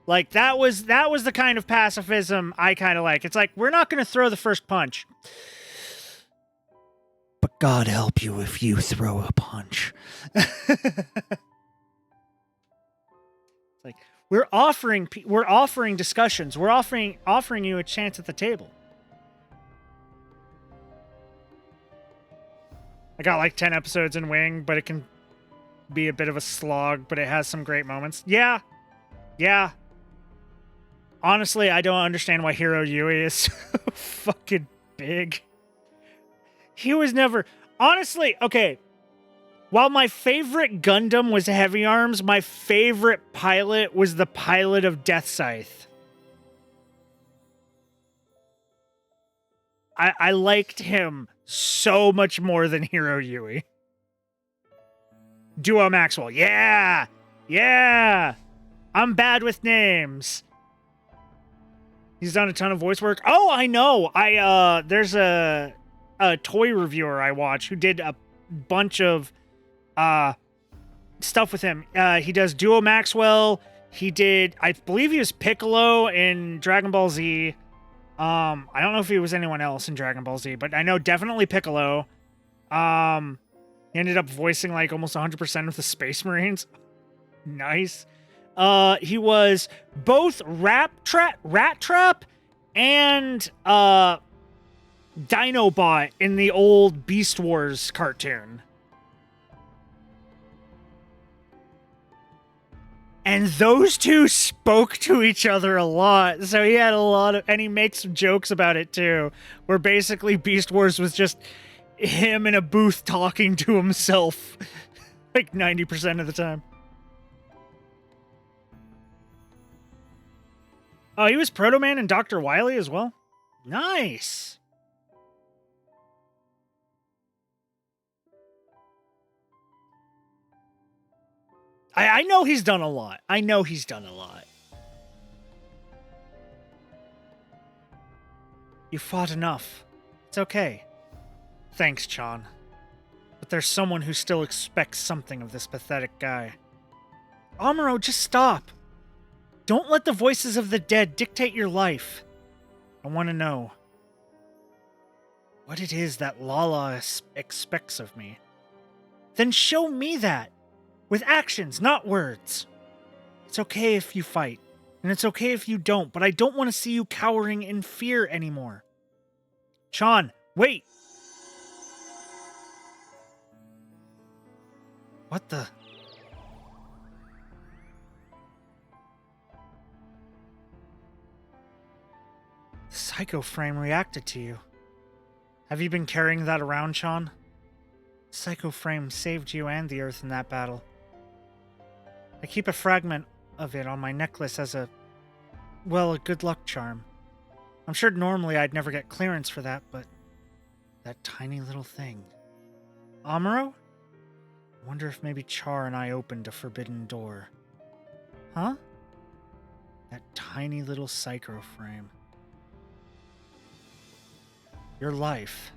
Like, that was the kind of pacifism I kind of like. It's like, we're not going to throw the first punch. God help you if you throw a punch. Like, we're offering discussions. We're offering you a chance at the table. I got like 10 episodes in Wing, but it can be a bit of a slog, but it has some great moments. Yeah. Honestly, I don't understand why Hiro Yui is so fucking big. He was never... Honestly, okay. While my favorite Gundam was Heavy Arms, my favorite pilot was the pilot of Death Scythe. I liked him so much more than Hiro Yui. Duo Maxwell. Yeah! I'm bad with names. He's done a ton of voice work. Oh, I know. There's a toy reviewer I watch who did a bunch of stuff with him. He does Duo Maxwell. He did, I believe he was Piccolo in Dragon Ball Z. I don't know if he was anyone else in Dragon Ball Z, but I know definitely Piccolo. He ended up voicing like almost 100% of the Space Marines. Nice. He was both Rat Trap and Dinobot in the old Beast Wars cartoon. And those two spoke to each other a lot. So he had a lot of... And he makes jokes about it, too. Where basically Beast Wars was just him in a booth talking to himself. Like 90% of the time. Oh, he was Proto Man and Dr. Wily as well? Nice! I know he's done a lot. You fought enough. It's okay. Thanks, Chan. But there's someone who still expects something of this pathetic guy. Amuro, just stop. Don't let the voices of the dead dictate your life. I want to know what it is that Lala expects of me. Then show me that. With actions, not words. It's okay if you fight, and it's okay if you don't, but I don't want to see you cowering in fear anymore. Chan, wait! What the... The Psycho Frame reacted to you. Have you been carrying that around, Chan? Psycho Frame saved you and the Earth in that battle. I keep a fragment of it on my necklace as a good luck charm. I'm sure normally I'd never get clearance for that, but that tiny little thing. Amuro? I wonder if maybe Char and I opened a forbidden door. Huh? That tiny little Psycho Frame. Your life.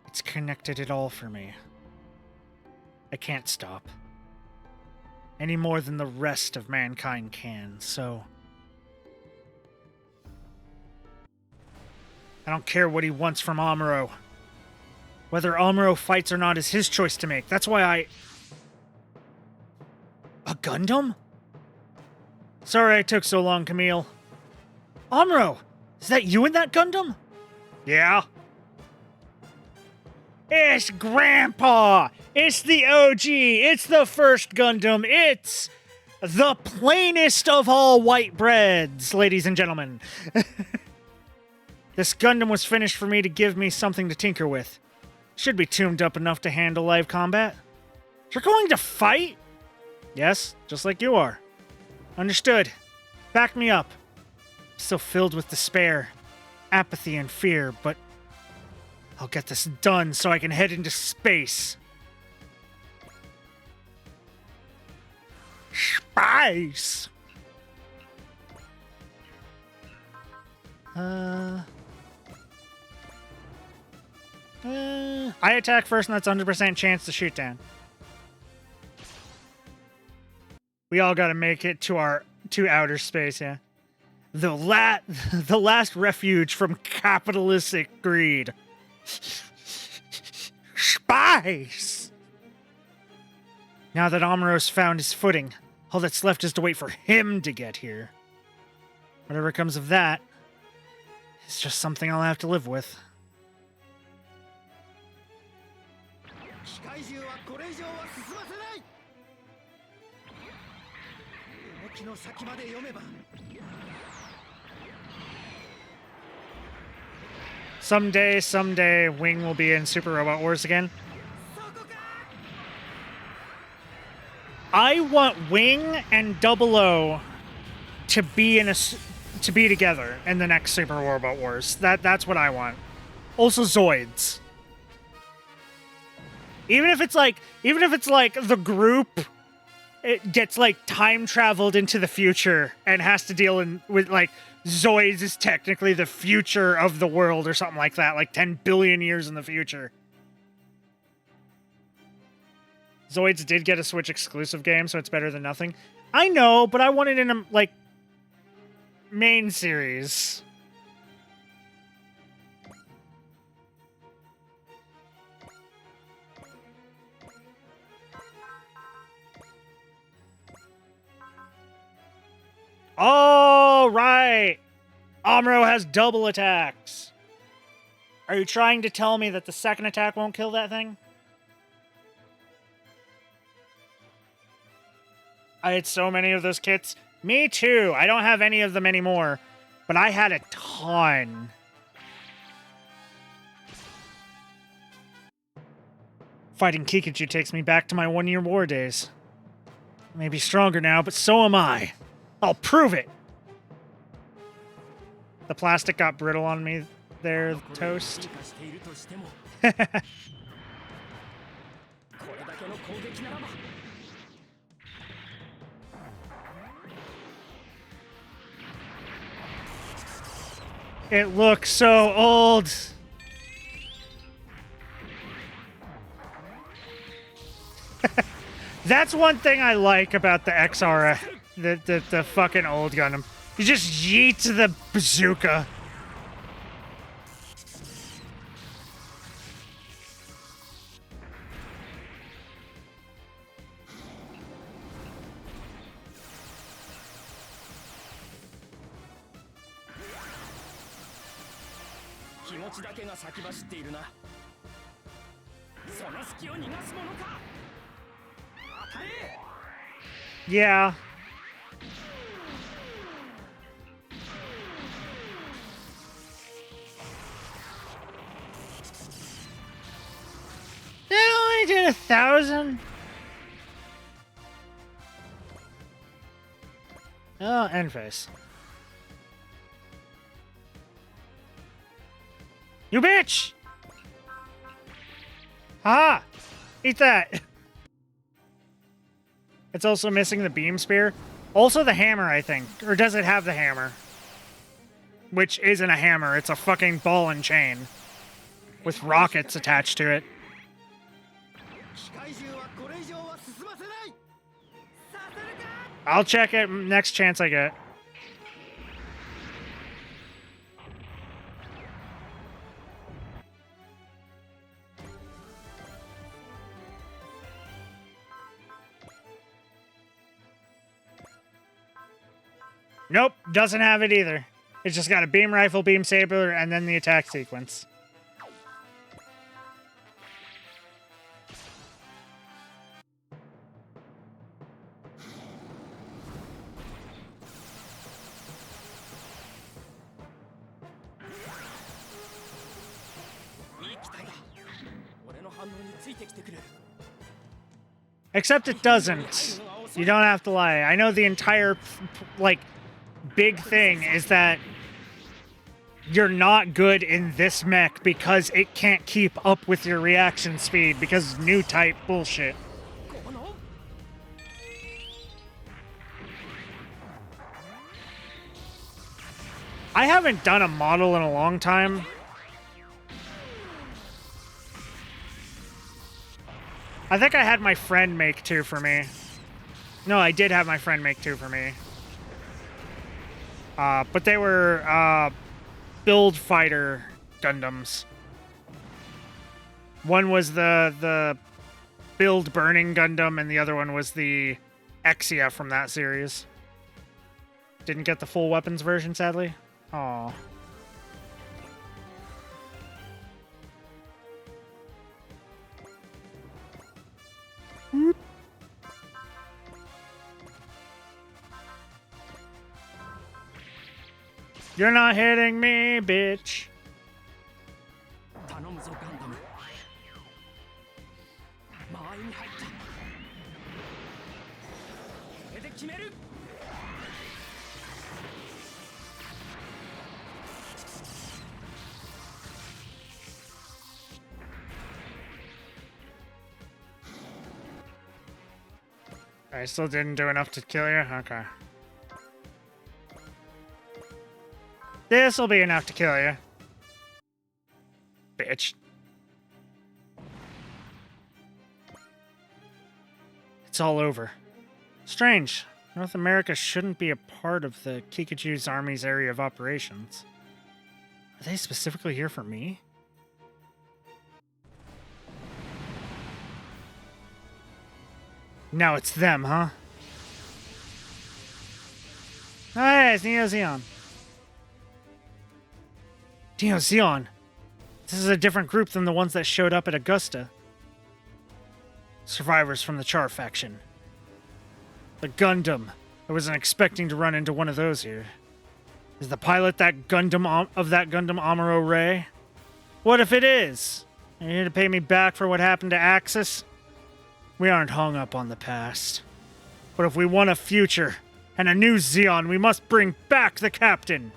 It's connected it all for me. I can't stop. Any more than the rest of mankind can, so... I don't care what he wants from Amuro. Whether Amuro fights or not is his choice to make. That's why I... A Gundam? Sorry I took so long, Camille. Amuro! Is that you in that Gundam? Yeah. It's Grandpa! It's the OG! It's the first Gundam! It's the plainest of all white breads, ladies and gentlemen. This Gundam was finished for me to give me something to tinker with. Should be tuned up enough to handle live combat. You're going to fight? Yes, just like you are. Understood. Back me up. Still filled with despair, apathy, and fear, but I'll get this done so I can head into space. Space! I attack first, and that's 100% chance to shoot down. We all gotta make it to outer space, yeah. The last refuge from capitalistic greed. Spies! Now that Amuro's found his footing, all that's left is to wait for him to get here. Whatever comes of that, it's just something I'll have to live with. Someday, Wing will be in Super Robot Wars again. I want Wing and Double O to be together in the next Super Robot Wars. That's what I want. Also Zoids. Even if it's like the group, it gets like time traveled into the future and has to deal with like Zoids is technically the future of the world or something like that, like 10 billion years in the future. Zoids did get a Switch exclusive game, so it's better than nothing. I know, but I want it in a, like, main series. All right. Amuro has double attacks. Are you trying to tell me that the second attack won't kill that thing? I had so many of those kits. Me too. I don't have any of them anymore, but I had a ton. Fighting Kikachu takes me back to my one-year war days. I may be stronger now, but so am I. I'll prove it. The plastic got brittle on me there, Toast. It looks so old. That's one thing I like about the XR, the fucking old Gundam. You just yeet the bazooka. Yeah. They only did 1,000. Oh, end face. You bitch! Ha! Eat that! It's also missing the beam spear. Also the hammer, I think. Or does it have the hammer? Which isn't a hammer, it's a fucking ball and chain. With rockets attached to it. I'll check it next chance I get. Nope, doesn't have it either. It's just got a beam rifle, beam saber, and then the attack sequence. Except it doesn't. You don't have to lie. I know the entire, like, big thing is that you're not good in this mech because it can't keep up with your reaction speed because new type bullshit. I haven't done a model in a long time. I think I had my friend make two for me. No, I did have my friend make two for me. But they were, build fighter Gundams. One was the build burning Gundam, and the other one was the Exia from that series. Didn't get the full weapons version, sadly. Aw. You're not hitting me, bitch. I still didn't do enough to kill you? Okay. This'll be enough to kill you. Bitch. It's all over. Strange. North America shouldn't be a part of the Kikachu's army's area of operations. Are they specifically here for me? Now it's them, huh? Hey, it's Neo Zeon. Neo Zeon. This is a different group than the ones that showed up at Augusta. Survivors from the Char faction. The Gundam. I wasn't expecting to run into one of those here. Is the pilot that Gundam of that Gundam Amuro Ray? What if it is? Are you here to pay me back for what happened to Axis? We aren't hung up on the past. But if we want a future and a new Zeon, we must bring back the captain.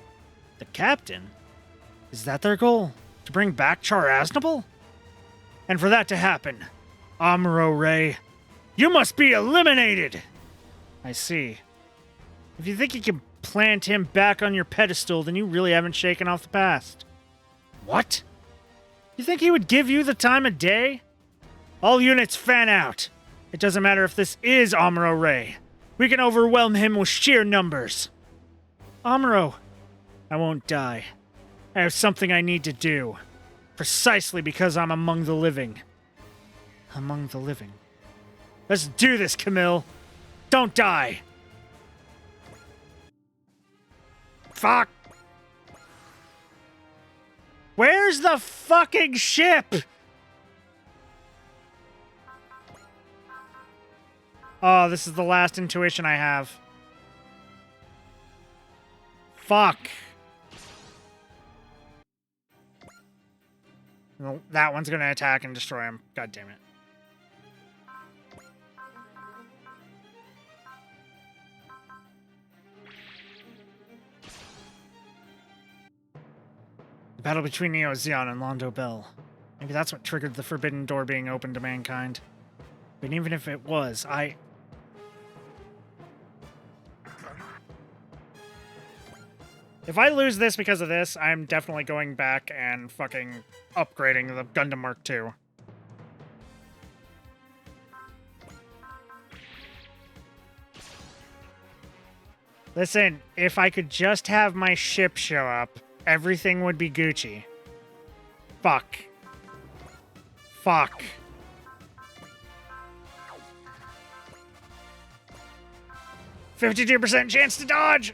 The captain? Is that their goal? To bring back Char Aznable? And for that to happen, Amuro Ray, you must be eliminated! I see. If you think you can plant him back on your pedestal, then you really haven't shaken off the past. What? You think he would give you the time of day? All units fan out. It doesn't matter if this is Amuro Ray. We can overwhelm him with sheer numbers. Amuro, I won't die. I have something I need to do. Precisely because I'm among the living. Among the living. Let's do this, Camille. Don't die. Fuck. Where's the fucking ship? Oh, this is the last intuition I have. Fuck. Well, that one's gonna attack and destroy him. God damn it. The battle between Neo Zeon and Londo Bell. Maybe that's what triggered the forbidden door being opened to mankind. But even if it was, If I lose this because of this, I'm definitely going back and fucking upgrading the Gundam Mark II. Listen, if I could just have my ship show up, everything would be Gucci. Fuck. Fuck. %52% chance to dodge!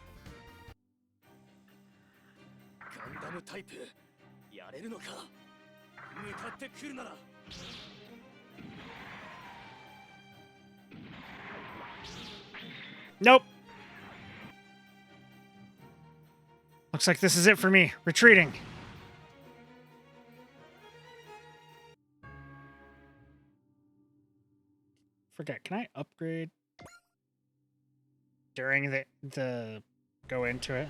Nope. Looks like this is it for me. Retreating. Forget, can I upgrade during the go into it?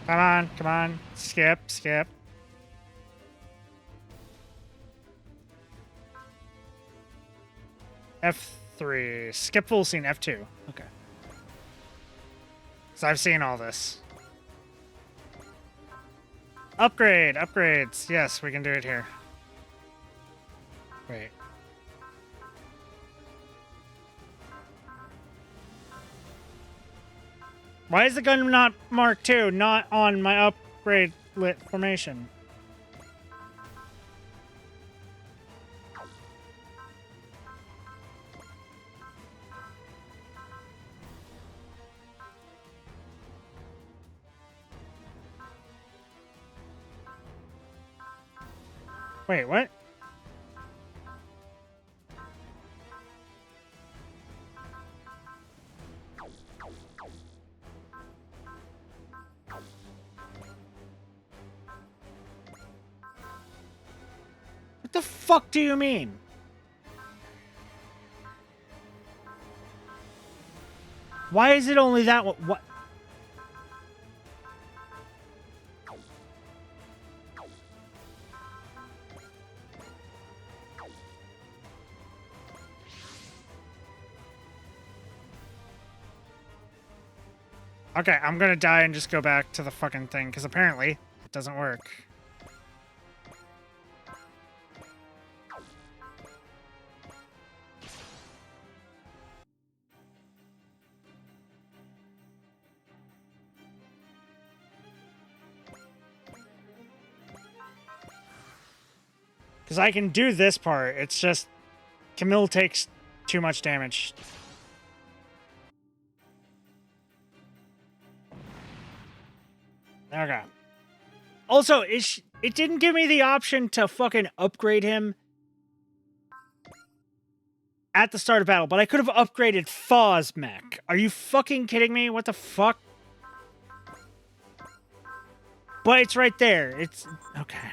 Come on, come on. Skip, skip. F3. Skip full scene, F2. Okay. So I've seen all this. Upgrade, upgrades. Yes, we can do it here. Wait. Why is the gun not Mark II, not on my upgrade lit formation? Wait, what? What the fuck do you mean? Why is it only that one? What? Okay, I'm gonna die and just go back to the fucking thing, because apparently it doesn't work. Because I can do this part, it's just Camille takes too much damage. Okay. Also, it didn't give me the option to fucking upgrade him at the start of battle, but I could have upgraded Faw's mech. Are you fucking kidding me? What the fuck? But it's right there. It's... okay.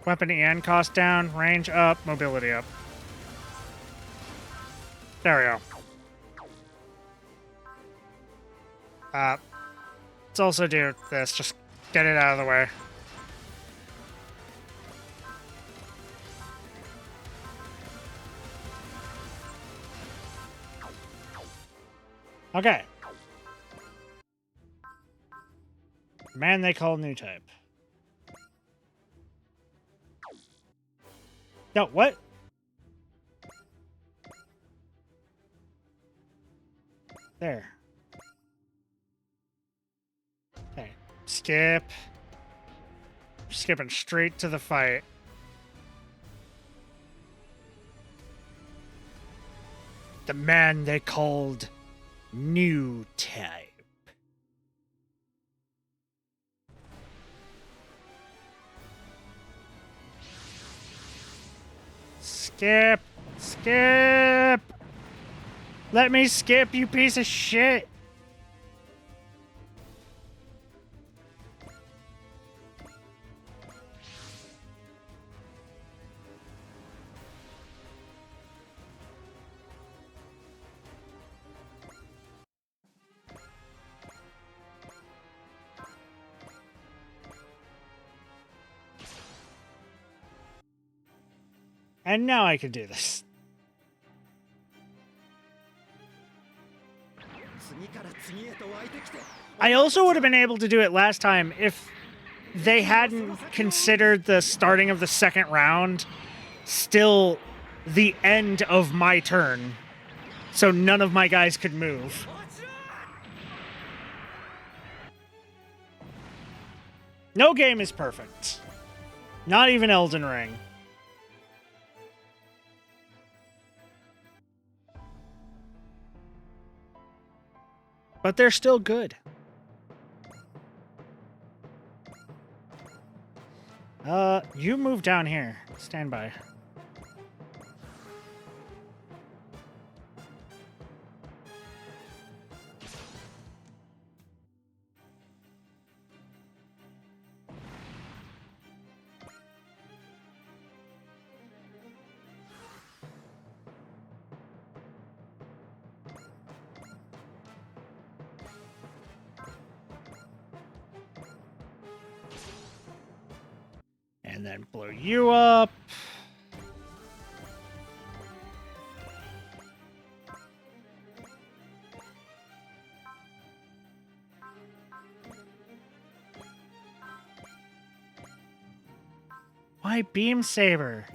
Weapon EN cost down, range up, mobility up. There we go. Let's also do this. Just get it out of the way. Okay. Man they call new type. No, what? There. Okay. Skip. Skipping straight to the fight. The man they called new type. Skip. Skip. Let me skip, you piece of shit. And now I can do this. I also would have been able to do it last time if they hadn't considered the starting of the second round still the end of my turn. So none of my guys could move. No game is perfect. Not even Elden Ring. But they're still good. You move down here. Stand by. And then blow you up. Why Beam Saber?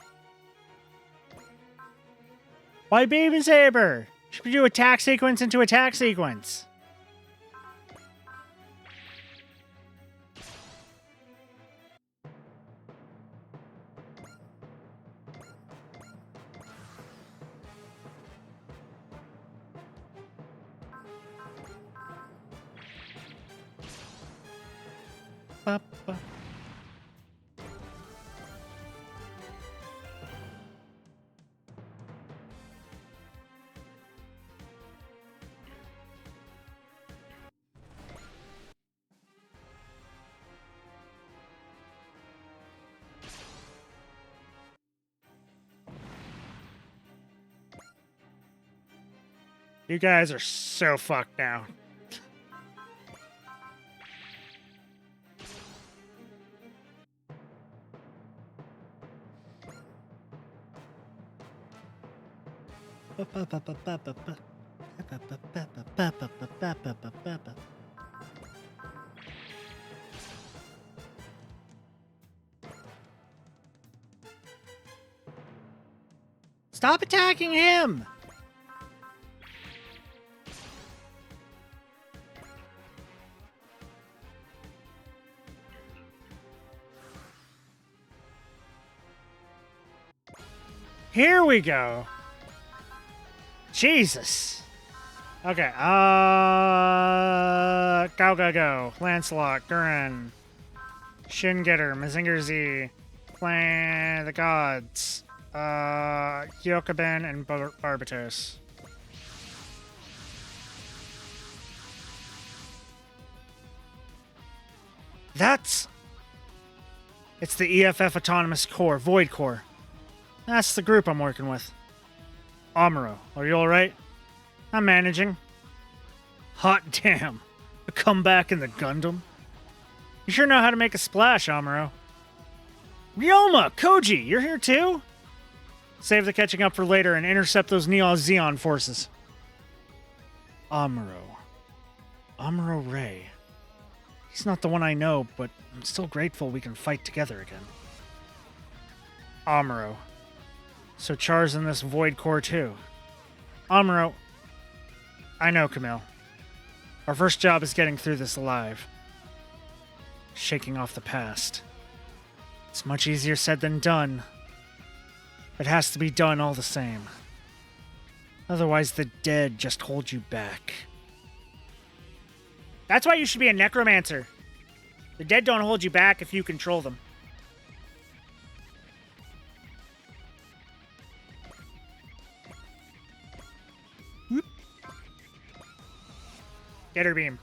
Why Baby Saber? Should we do attack sequence into attack sequence? Ba-ba. You guys are so fucked now. Stop attacking him! Here we go. Jesus. Okay, go. Lancelot, Gurren, Shingetter, Mazinger Z, Clan the Gods, Yokoben, and Barbatos. It's the EFF Autonomous Core, Void Core. That's the group I'm working with. Amuro, are you alright? I'm managing. Hot damn. A comeback in the Gundam? You sure know how to make a splash, Amuro. Ryoma, Koji, you're here too? Save the catching up for later and intercept those Neo Zeon forces. Amuro Ray. He's not the one I know, but I'm still grateful we can fight together again. Amuro. So Char's in this Void Core too. Amuro. I know, Camille. Our first job is getting through this alive. Shaking off the past. It's much easier said than done. It has to be done all the same. Otherwise, the dead just hold you back. That's why you should be a necromancer. The dead don't hold you back if you control them. Whoop. Get her beam.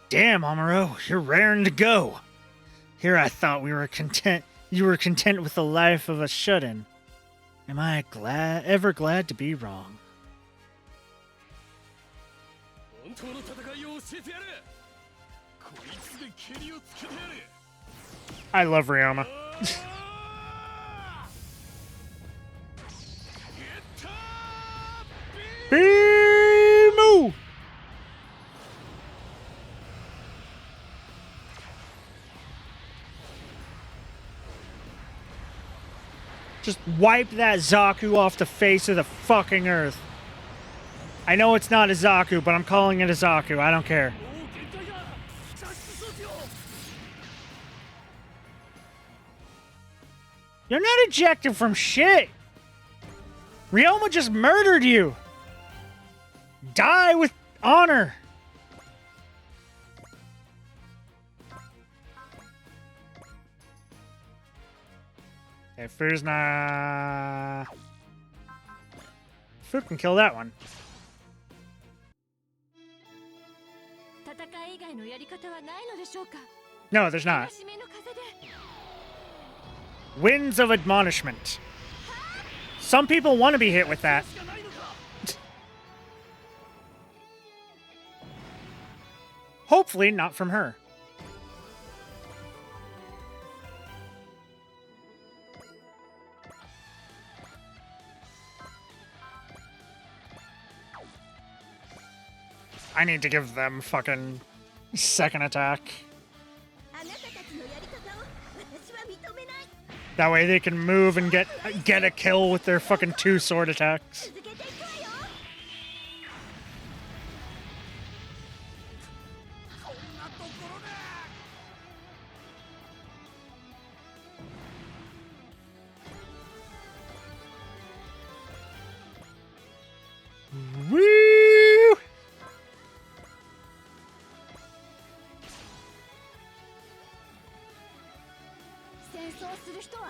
Damn, Amuro, you're raring to go. Here I thought you were content with the life of a shut-in. Am I ever glad to be wrong? I love Ryoma. Beemu! Just wipe that Zaku off the face of the fucking earth. I know it's not a Zaku, but I'm calling it a Zaku. I don't care. You're not ejected from shit. Ryoma just murdered you. Die with honor. Okay, Fuzna. Fu can kill that one. No, there's not. Winds of admonishment. Some people want to be hit with that. Hopefully not from her. I need to give them fucking second attack. That way they can move and get a kill with their fucking 2 sword attacks. Woo! 戦争する人は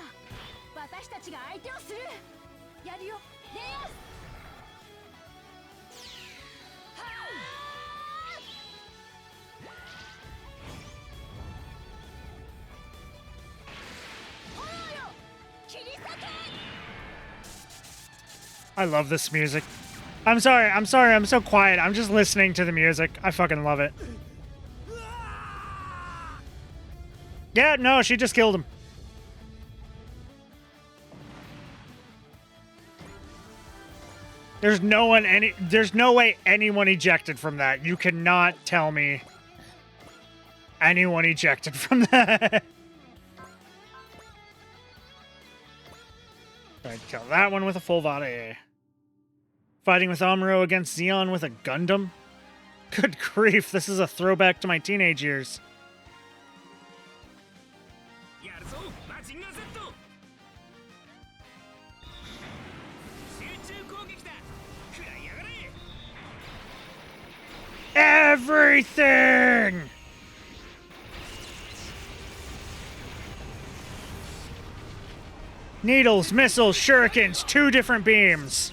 私たちが相手をする。やるよ、レイアス。炎よ、切り裂け。 I love this music. I'm sorry, I'm so quiet. I'm just listening to the music. I fucking love it. Yeah, no, she just killed him. There's no way anyone ejected from that. You cannot tell me anyone ejected from that. I'd kill that one with a full volley. Fighting with Amuro against Xeon with a Gundam? Good grief, this is a throwback to my teenage years. Everything! Needles, missiles, shurikens, 2 different beams.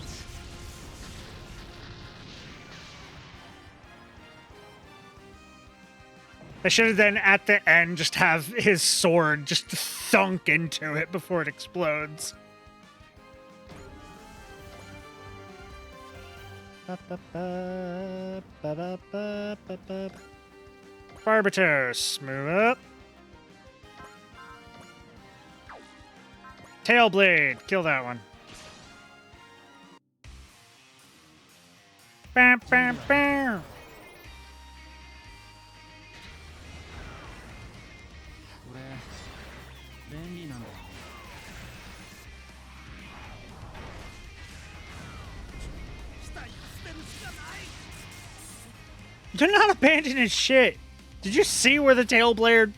I should have then, at the end, just have his sword just thunk into it before it explodes. Barbatos, move up. Tailblade, kill that one. Bam, bam, bam. They're not abandoning shit. Did you see where the tailblade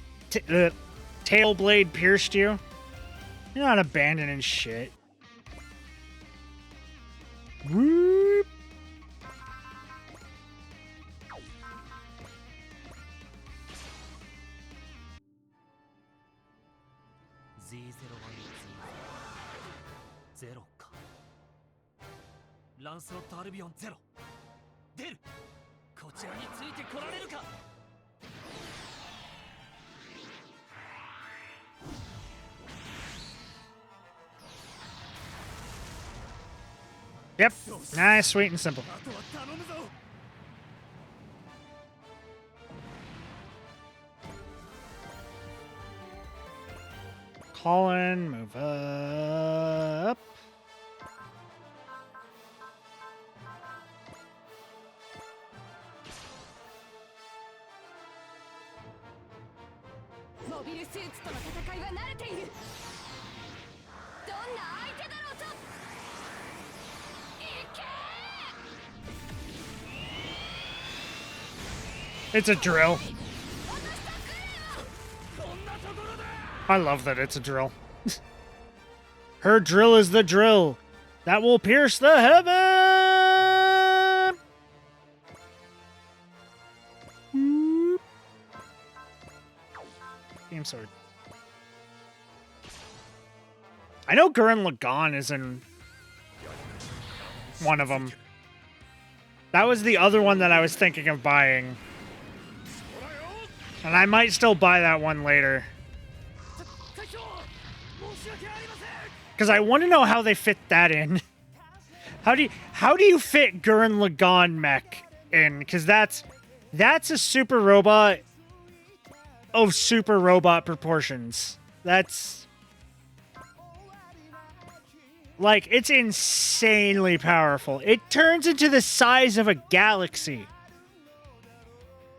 pierced you? You're not abandoning shit. Whoop. Yep. Nice, sweet, and simple. Colin, move up. It's a drill. I love that it's a drill. Her drill is the drill that will pierce the heaven. Game sword. I know Gurren Lagann is in one of them. That was the other one that I was thinking of buying. And I might still buy that one later. Because I want to know how they fit that in. How do you fit Gurren Lagann mech in? Because that's a super robot of super robot proportions. That's like, it's insanely powerful. It turns into the size of a galaxy.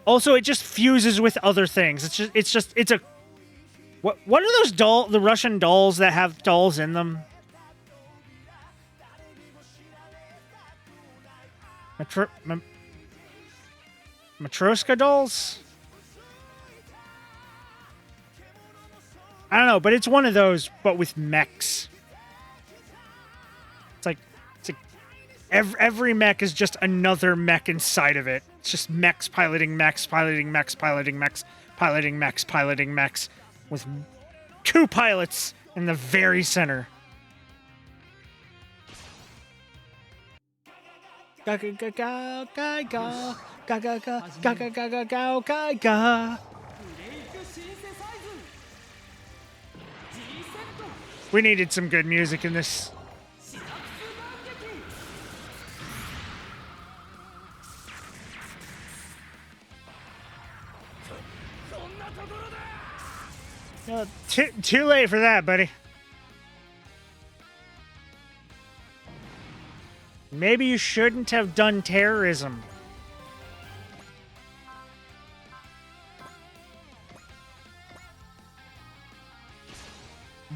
Also, it just fuses with other things. It's What are those the Russian dolls that have dolls in them? Matryoshka dolls? I don't know, but it's one of those, but with mechs. It's like every mech is just another mech inside of it. It's just mechs piloting mechs, piloting mechs, piloting mechs, piloting mechs, piloting mechs, with 2 pilots in the very center. Ga ga ga ga ga ga ga ga ga ga ga ga ga ga ga. We needed some good music in this. No, too late for that, buddy. Maybe you shouldn't have done terrorism.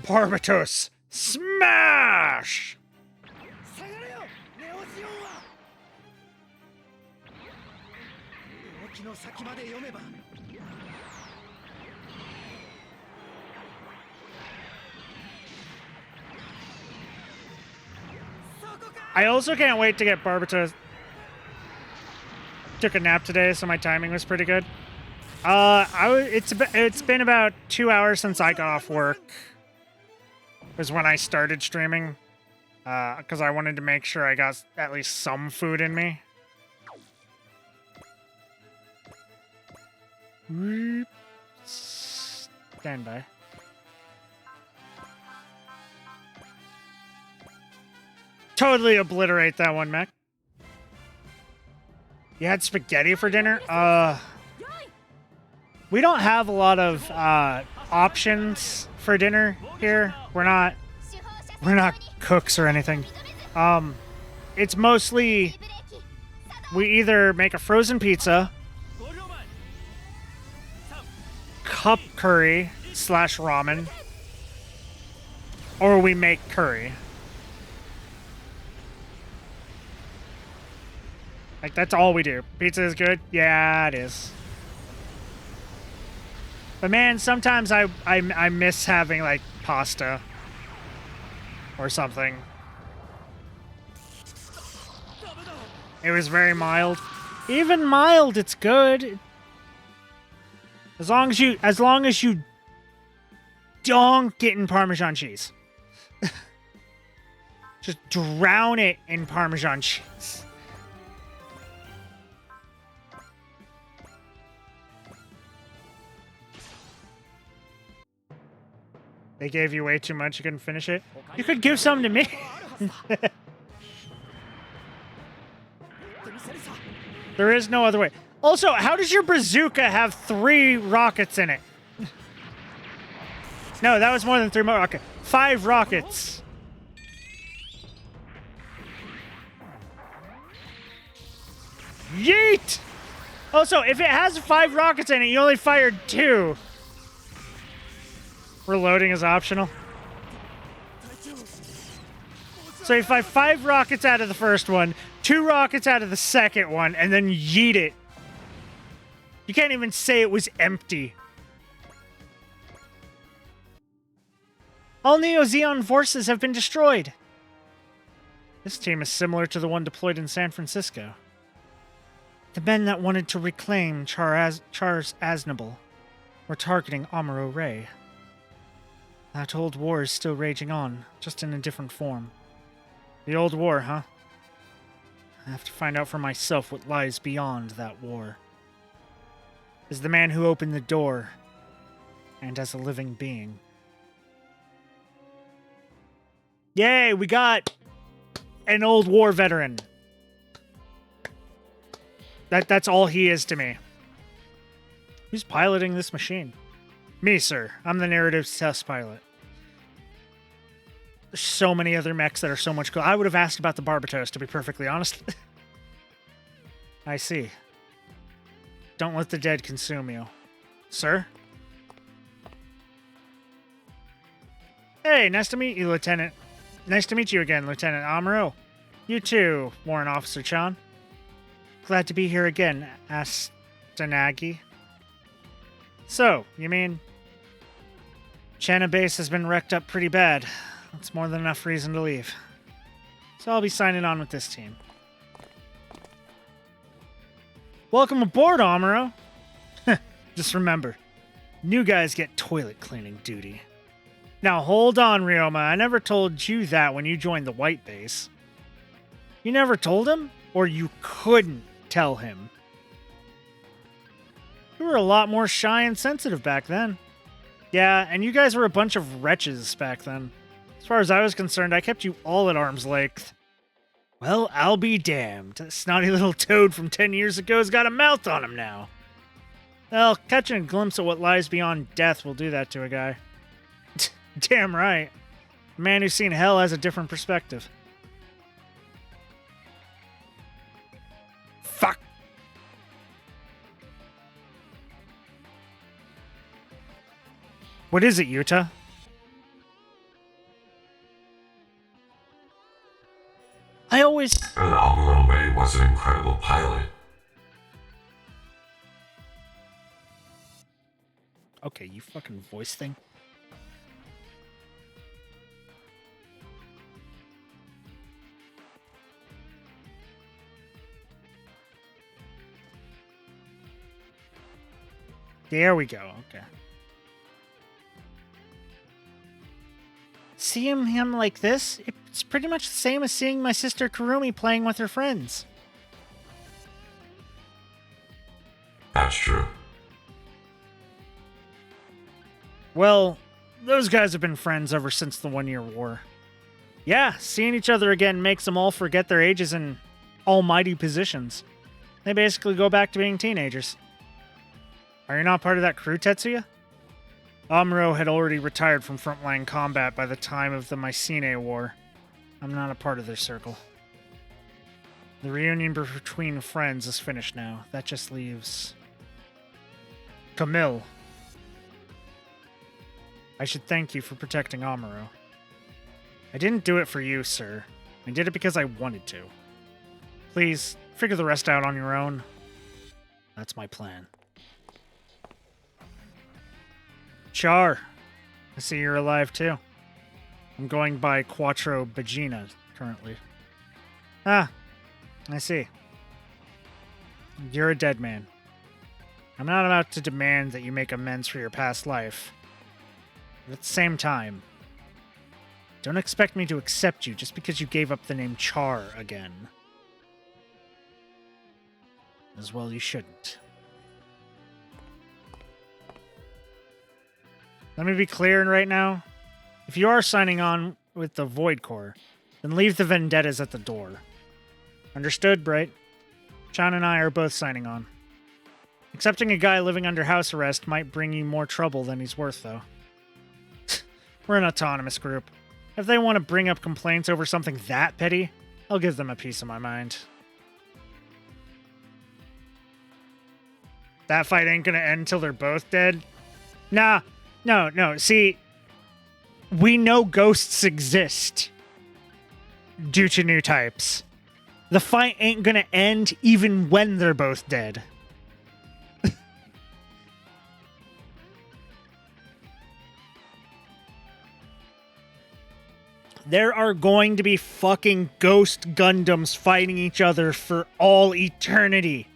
Barbatos, smash! I also can't wait to get Barbatos. Took a nap today, so my timing was pretty good. It's been about 2 hours since I got off work. Was when I started streaming, because I wanted to make sure I got at least some food in me. Stand by. Totally obliterate that one, mech. You had spaghetti for dinner? We don't have a lot of options for dinner here. We're not cooks or anything. It's mostly we either make a frozen pizza, cup curry / ramen, or we make curry. Like, that's all we do. Pizza is good? Yeah, it is. But man, sometimes I miss having, like, pasta or something. It was very mild. Even mild, it's good. As long as you don't get in Parmesan cheese. Just drown it in Parmesan cheese. They gave you way too much, you couldn't finish it? You could give some to me. There is no other way. Also, how does your bazooka have 3 rockets in it? No, that was more than 3 more rockets. 5 rockets. Yeet! Also, if it has 5 rockets in it, you only fired 2. Reloading is optional. So you fire 5 rockets out of the first one, 2 rockets out of the second one, and then yeet it. You can't even say it was empty. All Neo-Zeon forces have been destroyed. This team is similar to the one deployed in San Francisco. The men that wanted to reclaim Charles Aznable were targeting Amuro Ray. That old war is still raging on, just in a different form. The old war, huh? I have to find out for myself what lies beyond that war. As the man who opened the door, and as a living being. Yay, we got an old war veteran. That's all he is to me. Who's piloting this machine? Me, sir. I'm the narrative test pilot. There's so many other mechs that are so much cool. I would have asked about the Barbatos, to be perfectly honest. I see. Don't let the dead consume you. Sir? Hey, nice to meet you, Lieutenant. Nice to meet you again, Lieutenant Amuro. You too, Warrant Officer Chan. Glad to be here again, Astanagi. So, you mean Chana Base has been wrecked up pretty bad. That's more than enough reason to leave. So I'll be signing on with this team. Welcome aboard, Amuro. Just remember, new guys get toilet cleaning duty. Now hold on, Ryoma. I never told you that when you joined the White Base. You never told him? Or you couldn't tell him? You were a lot more shy and sensitive back then. Yeah, and you guys were a bunch of wretches back then. As far as I was concerned, I kept you all at arm's length. Well, I'll be damned. A snotty little toad from 10 years ago's got a mouth on him now. Well, catching a glimpse of what lies beyond death will do that to a guy. Damn right. A man who's seen hell has a different perspective. Fuck. What is it, Yuta? I always... And Amuro was an incredible pilot. Okay, you fucking voice thing. There we go, okay. Seeing him like this, it's pretty much the same as seeing my sister Kurumi playing with her friends. That's true. Well, those guys have been friends ever since the 1 Year War. Yeah, seeing each other again makes them all forget their ages in almighty positions. They basically go back to being teenagers. Are you not part of that crew, Tetsuya? Amuro had already retired from frontline combat by the time of the Mycenae War. I'm not a part of their circle. The reunion between friends is finished now. That just leaves... Camille. I should thank you for protecting Amuro. I didn't do it for you, sir. I did it because I wanted to. Please, figure the rest out on your own. That's my plan. Char, I see you're alive too. I'm going by Quattro Bagina currently. Ah, I see. You're a dead man. I'm not about to demand that you make amends for your past life. But at the same time, don't expect me to accept you just because you gave up the name Char again. As well you shouldn't. Let me be clear right now. If you are signing on with the Void Corps, then leave the vendettas at the door. Understood, Bright? Chan and I are both signing on. Accepting a guy living under house arrest might bring you more trouble than he's worth, though. We're an autonomous group. If they want to bring up complaints over something that petty, I'll give them a piece of my mind. That fight ain't gonna end until they're both dead? Nah. No. See, we know ghosts exist due to new types. The fight ain't gonna end even when they're both dead. There are going to be fucking ghost Gundams fighting each other for all eternity.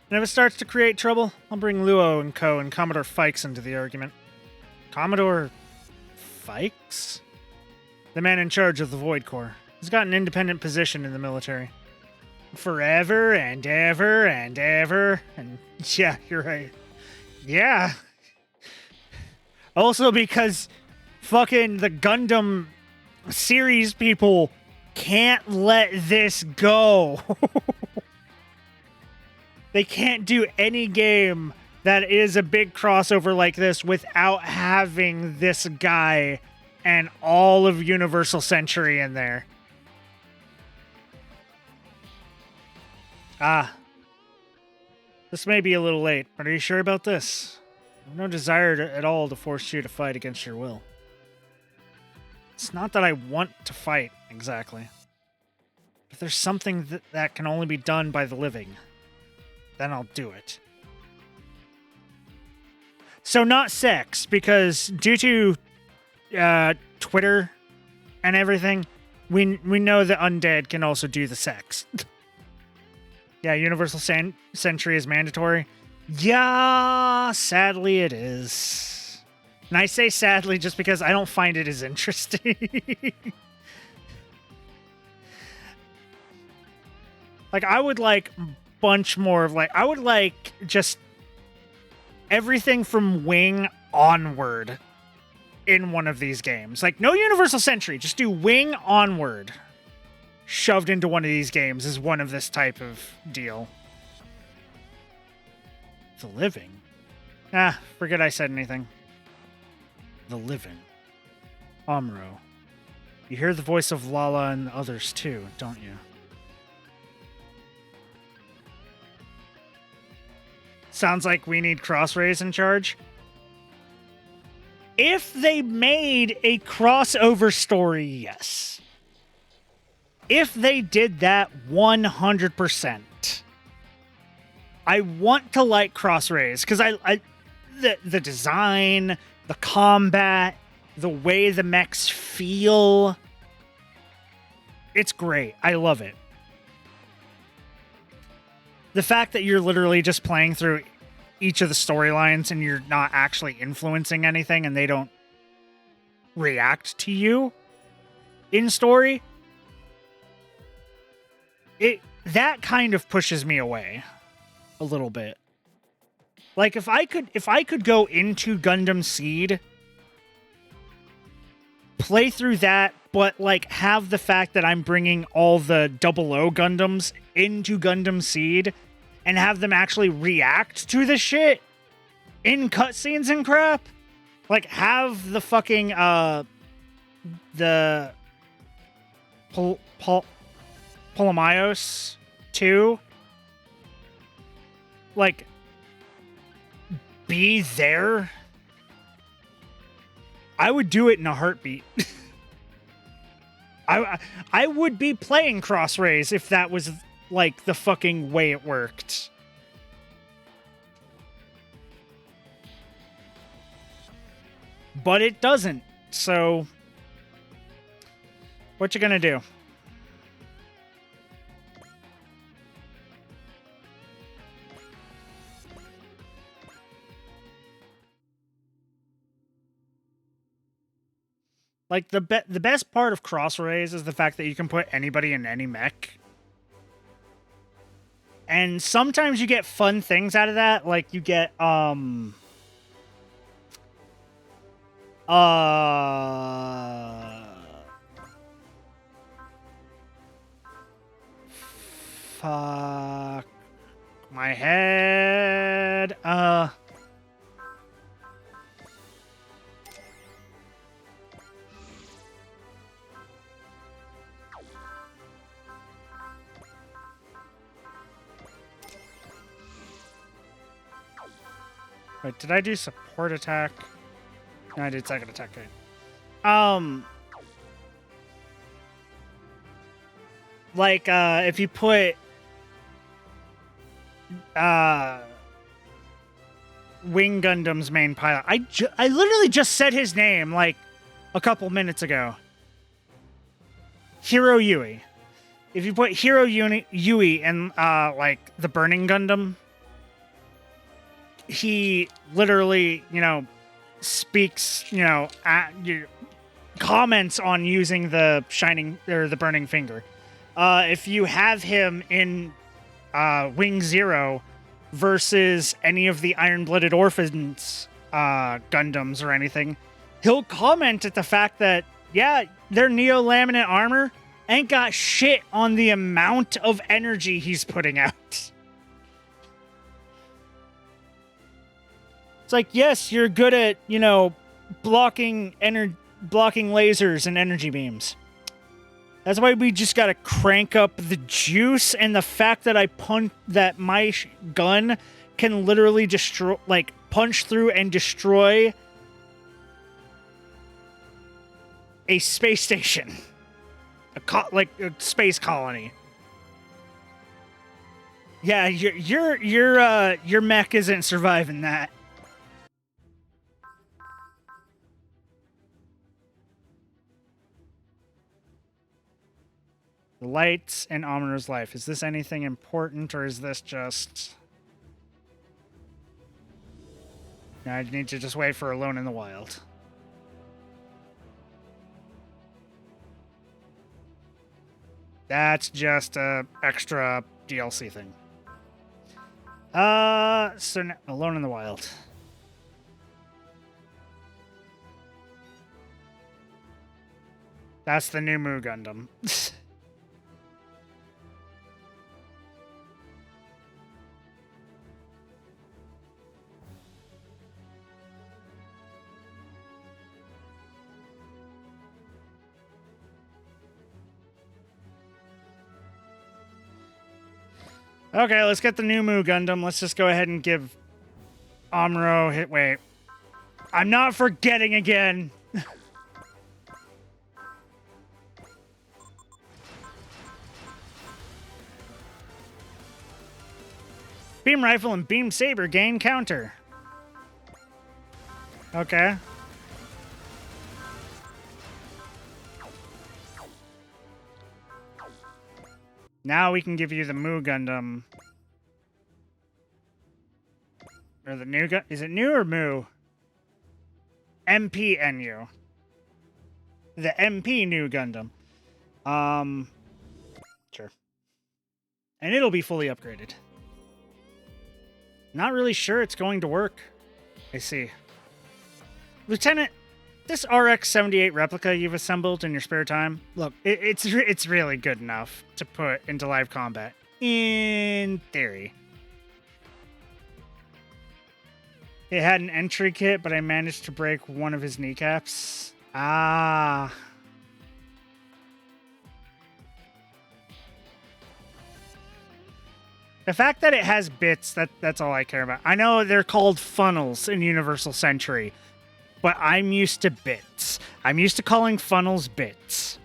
And if it starts to create trouble, I'll bring Luo and Co. and Commodore Fikes into the argument. Commodore Fikes? The man in charge of the Void Corps. He's got an independent position in the military. Forever and ever and ever. And yeah, you're right. Yeah. Also because fucking the Gundam series people can't let this go. They can't do any game that is a big crossover like this without having this guy and all of Universal Century in there. This may be a little late, but are you sure about this? No desire at all to force you to fight against your will. It's not that I want to fight, exactly. If there's something that can only be done by the living, then I'll do it. So not sex, because due to Twitter and everything, we know the undead can also do the sex. Yeah, Universal Century is mandatory. Yeah, sadly it is. And I say sadly just because I don't find it as interesting. Like, I would like a bunch more of, like, I would like just everything from Wing onward in one of these games. Like, no Universal Century, just do Wing onward. Shoved into one of these games is one of this type of deal. The living? Ah, forget I said anything. The living. Amuro. You hear the voice of Lala and the others too, don't you? Sounds like we need Crossrays in charge. If they made a crossover story, yes. If they did that 100%. I want to like Crossrays because the design, the combat, the way the mechs feel, it's great. I love it. The fact that you're literally just playing through each of the storylines and you're not actually influencing anything and they don't react to you in story, that kind of pushes me away a little bit. Like, if I could go into Gundam Seed, play through that, but like have the fact that I'm bringing all the 00 Gundams into Gundam Seed and have them actually react to the shit in cutscenes and crap. Like, have the fucking the Polymaios 2 like be there. I would do it in a heartbeat. I would be playing Crossrays if that was like the fucking way it worked. But it doesn't. So what you gonna do? Like, the best part of Crossrays is the fact that you can put anybody in any mech. And sometimes you get fun things out of that. Like, you get, fuck my head. Wait, did I do support attack? No, I did second attack. Okay. Like, if you put Wing Gundam's main pilot, I literally just said his name like a couple minutes ago. Hiro Yui. If you put Hiro Yui in like the Burning Gundam, he literally, speaks, comments on using the shining or the burning finger. If you have him in Wing Zero versus any of the Iron-Blooded Orphans Gundams or anything, he'll comment at the fact that, yeah, their neo-laminate armor ain't got shit on the amount of energy he's putting out. It's like, yes, you're good at, blocking lasers and energy beams. That's why we just gotta crank up the juice, and the fact that my gun can literally destroy, like, punch through and destroy a space station. Like a space colony. Yeah, your mech isn't surviving that. The lights and Amuro's life. Is this anything important, or is this just... No, I need to just wait for Alone in the Wild. That's just a extra DLC thing. So Alone in the Wild. That's the new Mu Gundam. Okay, let's get the new Mu Gundam. Let's just go ahead and give Amuro hit. Wait. I'm not forgetting again. Beam Rifle and Beam Saber gain counter. Okay. Now we can give you the Mu Gundam. Or the new gun. Is it new or Mu? MPNU. The MP new Gundam. Sure. And it'll be fully upgraded. Not really sure it's going to work. I see. Lieutenant, this RX-78 replica you've assembled in your spare time, look, it's really good enough to put into live combat. In theory. It had an entry kit, but I managed to break one of his kneecaps. Ah. The fact that it has bits, that's all I care about. I know they're called funnels in Universal Century, but I'm used to bits. I'm used to calling funnels bits.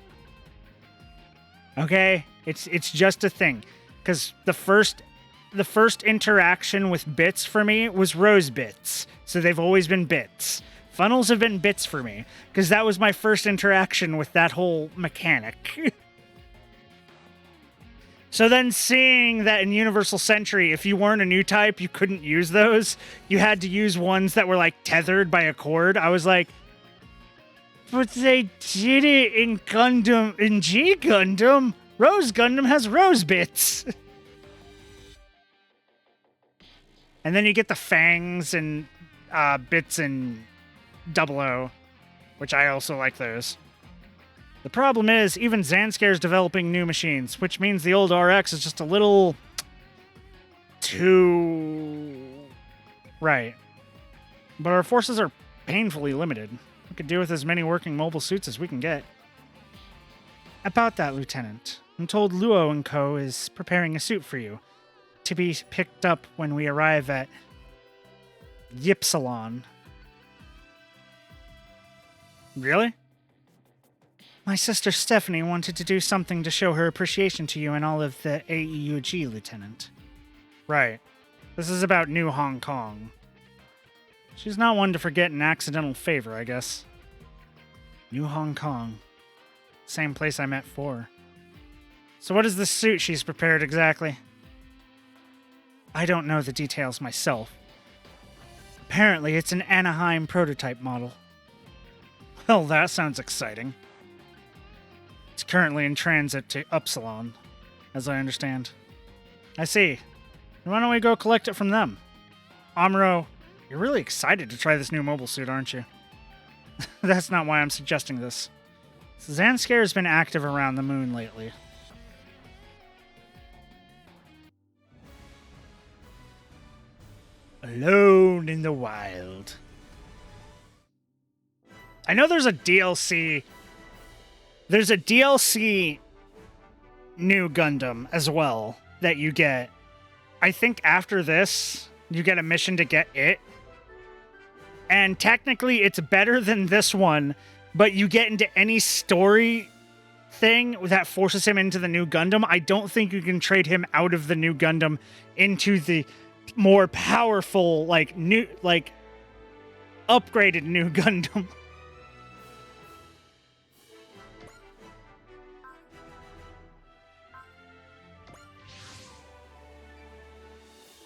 Okay? It's just a thing. Because the first interaction with bits for me was rose bits. So they've always been bits. Funnels have been bits for me. Because that was my first interaction with that whole mechanic. So then seeing that in Universal Century, if you weren't a new type, you couldn't use those. You had to use ones that were like tethered by a cord. I was like, but they did it in Gundam, in G Gundam. Rose Gundam has rose bits. And then you get the fangs and bits in 00, which I also like those. The problem is, even Zanscare's developing new machines, which means the old RX is just a little too... Right. But our forces are painfully limited. We could do with as many working mobile suits as we can get. About that, Lieutenant, I'm told Luo & Co. is preparing a suit for you, to be picked up when we arrive at Ypsilon. Really? My sister Stephanie wanted to do something to show her appreciation to you and all of the AEUG, Lieutenant. Right. This is about New Hong Kong. She's not one to forget an accidental favor, I guess. New Hong Kong. Same place I met for. So what is this suit she's prepared exactly? I don't know the details myself. Apparently it's an Anaheim prototype model. Well, that sounds exciting. It's currently in transit to Upsilon, as I understand. I see. Why don't we go collect it from them? Amuro, you're really excited to try this new mobile suit, aren't you? That's not why I'm suggesting this. Zanskare has been active around the moon lately. Alone in the Wild. I know there's a DLC. There's a DLC new Gundam as well that you get. I think after this, You get a mission to get it. And technically, it's better than this one, but you get into any story thing that forces him into the new Gundam. I don't think you can trade him out of the new Gundam into the more powerful, upgraded new Gundam.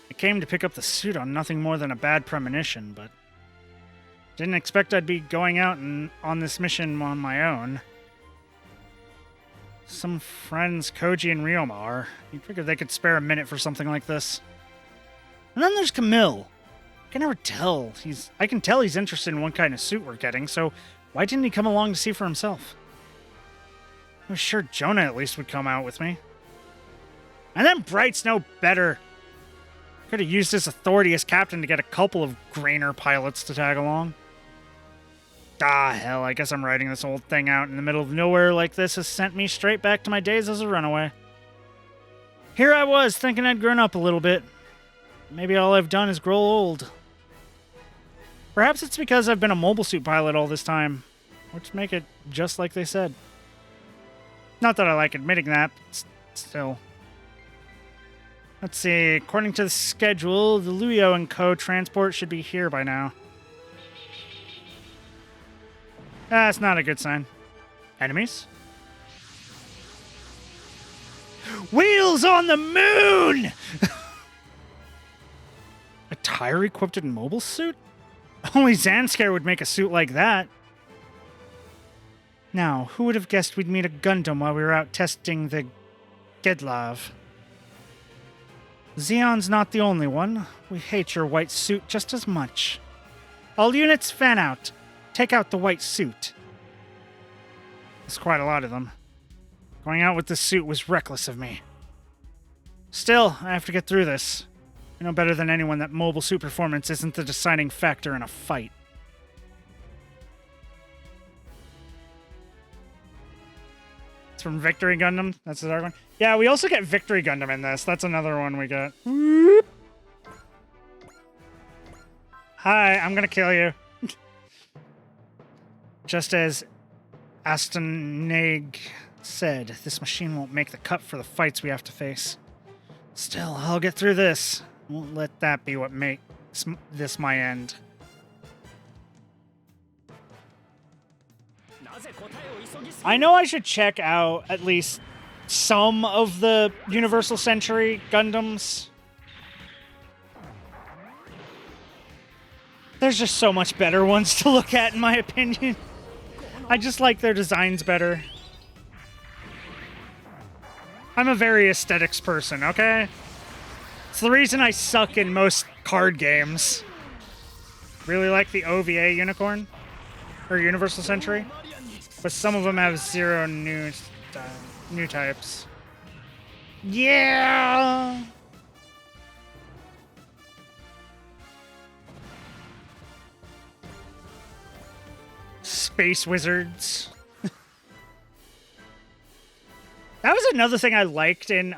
I came to pick up the suit on nothing more than a bad premonition, but didn't expect I'd be going out and on this mission on my own. Some friends, Koji and Ryoma, are. You'd figure they could spare a minute for something like this. And then there's Camille. I can never tell. I can tell he's interested in what kind of suit we're getting, so why didn't he come along to see for himself? I was sure Jonah at least would come out with me. And then Bright's no better. Could have used his authority as captain to get a couple of Grainer pilots to tag along. Ah, hell, I guess I'm writing this old thing out in the middle of nowhere like this has sent me straight back to my days as a runaway. Here I was, thinking I'd grown up a little bit. Maybe all I've done is grow old. Perhaps it's because I've been a mobile suit pilot all this time, which make it just like they said. Not that I like admitting that, but still. Let's see, according to the schedule, the Luyo and Co. transport should be here by now. That's not a good sign. Enemies? Wheels on the moon! A tire-equipped mobile suit? Only Zanscare would make a suit like that. Now, who would have guessed we'd meet a Gundam while we were out testing the Gedlav? Zeon's not the only one. We hate your white suit just as much. All units fan out. Take out the white suit. There's quite a lot of them. Going out with this suit was reckless of me. Still, I have to get through this. I know better than anyone that mobile suit performance isn't the deciding factor in a fight. It's from Victory Gundam. That's the dark one. Yeah, we also get Victory Gundam in this. That's another one we get. Whoop. Hi, I'm gonna kill you. Just as Astaneg said, this machine won't make the cut for the fights we have to face. Still, I'll get through this. Won't let that be what makes this my end. I know I should check out at least some of the Universal Century Gundams. There's just so much better ones to look at, in my opinion. I just like their designs better. I'm a very aesthetics person, okay? It's the reason I suck in most card games. Really like the OVA Unicorn, or Universal Century, but some of them have zero new types. Yeah! Space Wizards. That was another thing I liked in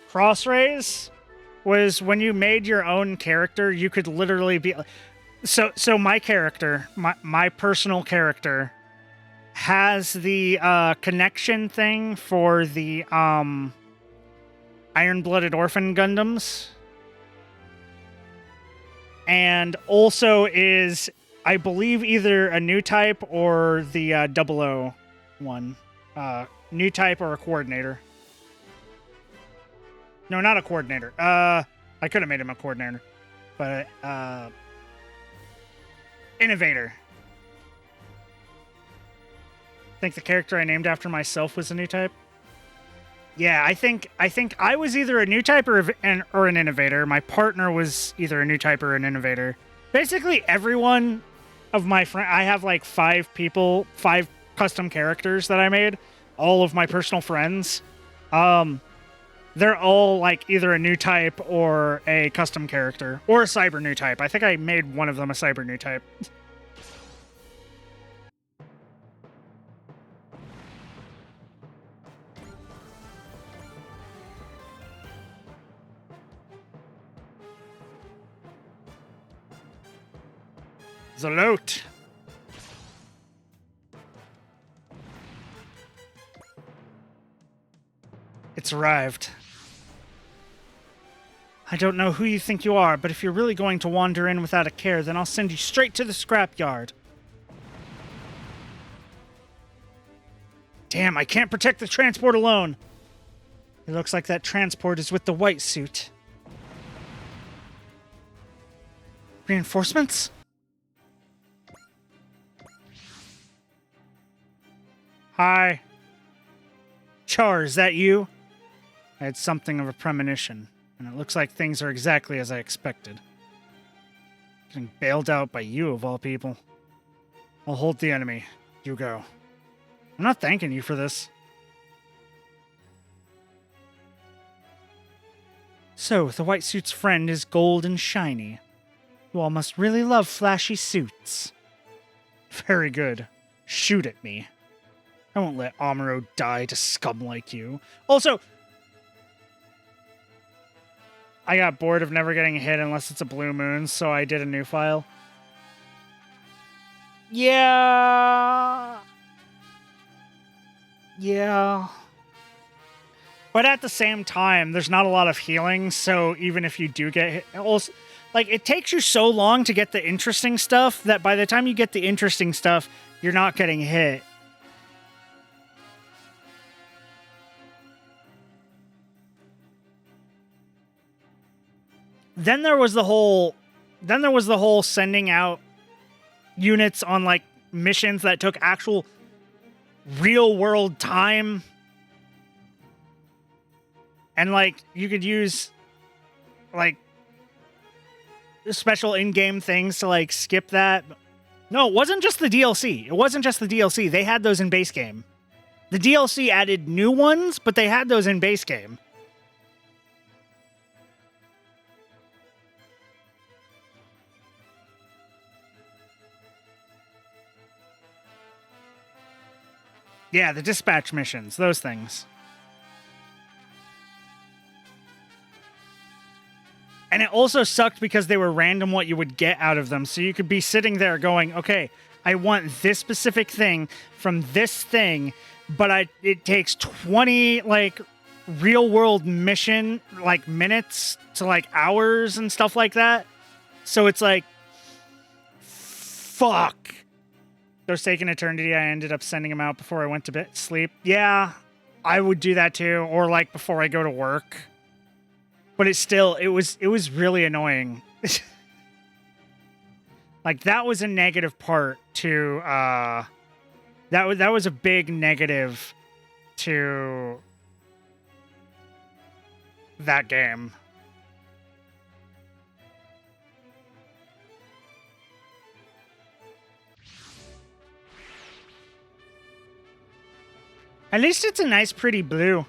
Crossrays, was when you made your own character, you could literally be so my character, my personal character has the connection thing for the Iron-Blooded Orphan Gundams. And also is, I believe, either a new type or the 00 one. New type or a coordinator. No, not a coordinator. I could have made him a coordinator. But, innovator. I think the character I named after myself was a new type. Yeah, I think I was either a new type or an innovator. My partner was either a new type or an innovator. Basically, everyone of my friend, I have like 5 custom characters that I made. All of my personal friends, they're all like either a new type or a custom character or a cyber new type. I think I made one of them a cyber new type. The loot. It's arrived. I don't know who you think you are, but if you're really going to wander in without a care, then I'll send you straight to the scrapyard. Damn, I can't protect the transport alone. It looks like that transport is with the white suit. Reinforcements? Hi. Char, is that you? I had something of a premonition, and it looks like things are exactly as I expected. Getting bailed out by you, of all people. I'll hold the enemy. You go. I'm not thanking you for this. So, the white suit's friend is gold and shiny. You all must really love flashy suits. Very good. Shoot at me. I won't let Amuro die to scum like you. Also, I got bored of never getting hit unless it's a blue moon, so I did a new file. Yeah. But at the same time, there's not a lot of healing, so even if you do get hit, also, like, it takes you so long to get the interesting stuff that by the time you get the interesting stuff, you're not getting hit. Then there was the whole sending out units on, like, missions that took actual real world time. And, like, you could use, like, special in-game things to, like, skip that. No, it wasn't just the DLC. They had those in base game. The DLC added new ones, but they had those in base game. Yeah, the dispatch missions, those things. And it also sucked because they were random what you would get out of them. So you could be sitting there going, okay, I want this specific thing from this thing, but it takes 20, like, real-world mission, like, minutes to, like, hours and stuff like that. So it's like, fuck. Those taking eternity, I ended up sending them out before I went to sleep. Yeah, I would do that too. Or, like, before I go to work. But it was really annoying. Like, that was a negative part to, that was a big negative to that game. At least it's a nice, pretty blue.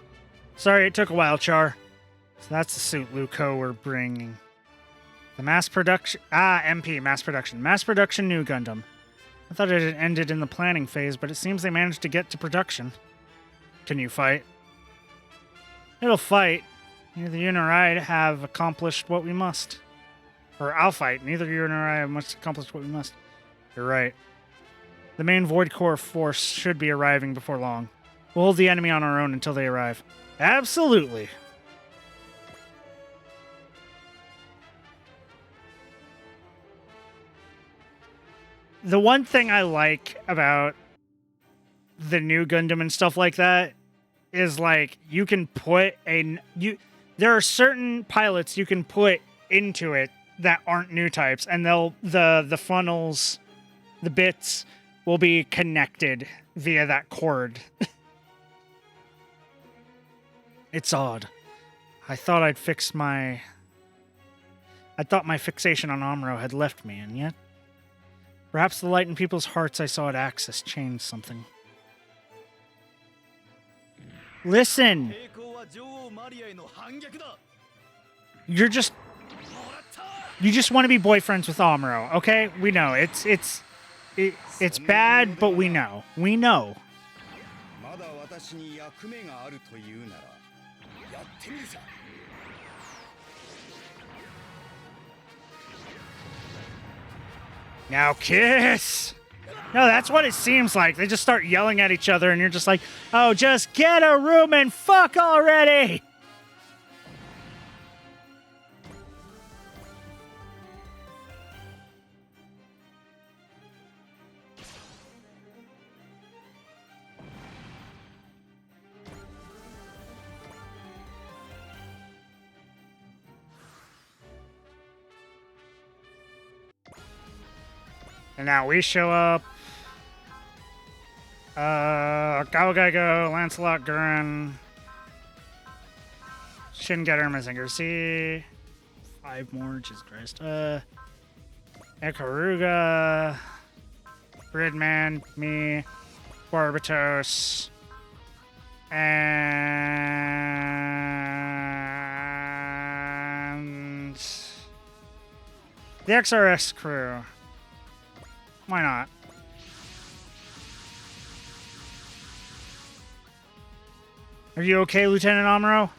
Sorry, it took a while, Char. So that's the suit Luco we're bringing. The mass production... MP, mass production. Mass production new Gundam. I thought it had ended in the planning phase, but it seems they managed to get to production. Can you fight? It'll fight. Neither you nor I have accomplished what we must. Or I'll fight. Neither you nor I have accomplished what we must. You're right. The main Void Core force should be arriving before long. We'll hold the enemy on our own until they arrive. Absolutely. The one thing I like about the new Gundam and stuff like that is, like, you can put there are certain pilots you can put into it that aren't new types, and the funnels, the bits will be connected via that cord. It's odd. I thought my fixation on Amuro had left me, and yet perhaps the light in people's hearts I saw at Axis changed something. Listen! You just want to be boyfriends with Amuro, okay? We know. It's bad, but we know. We know. Now kiss! No, that's what it seems like. They just start yelling at each other and you're just like, oh, just get a room and fuck already! And now we show up. Gaigo, Lancelot, Gurren, Shingetter, Mazinger Z. 5 more, Jesus Christ. Ikaruga, Gridman, me, Barbatos, and the XRS crew. Why not? Are you okay, Lieutenant Amuro?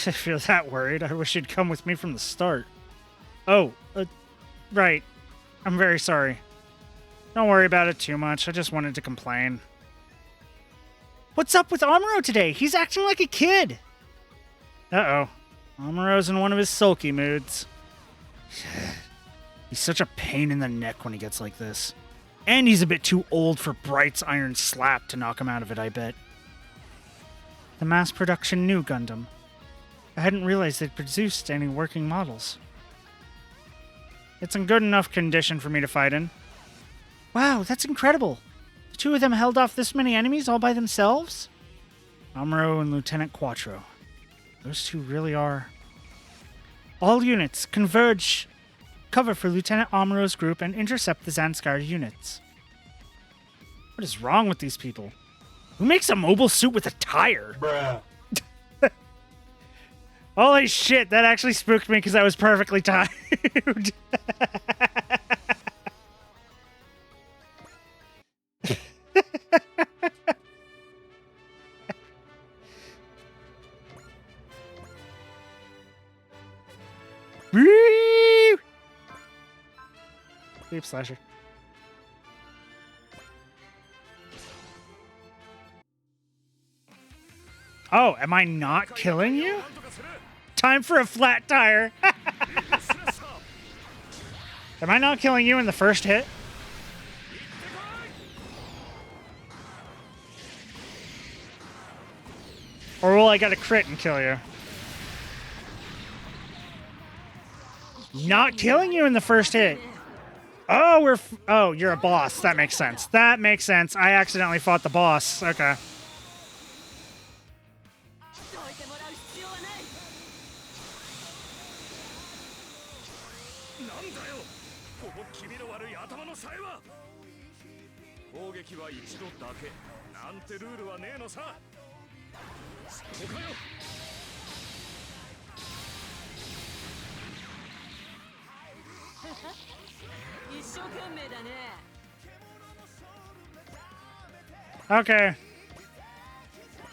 If you're that worried, I wish you'd come with me from the start. Oh, right. I'm very sorry. Don't worry about it too much. I just wanted to complain. What's up with Amuro today? He's acting like a kid. Uh-oh. Amuro's in one of his sulky moods. He's such a pain in the neck when he gets like this. And he's a bit too old for Bright's iron slap to knock him out of it, I bet. The mass production new Gundam. I hadn't realized they'd produced any working models. It's in good enough condition for me to fight in. Wow, that's incredible. The 2 of them held off this many enemies all by themselves? Amuro and Lieutenant Quattro. Those 2 really are... All units, converge... Cover for Lieutenant Amuro's group and intercept the Zanskar units. What is wrong with these people? Who makes a mobile suit with a tire? Bruh. Holy shit, that actually spooked me because I was perfectly tired. Woo! Deep slasher. Oh, am I not killing you? Time for a flat tire. Am I not killing you in the first hit? Or will I get a crit and kill you? Not killing you in the first hit. Oh, oh, you're a boss. That makes sense. That makes sense. I accidentally fought the boss. Okay. Okay.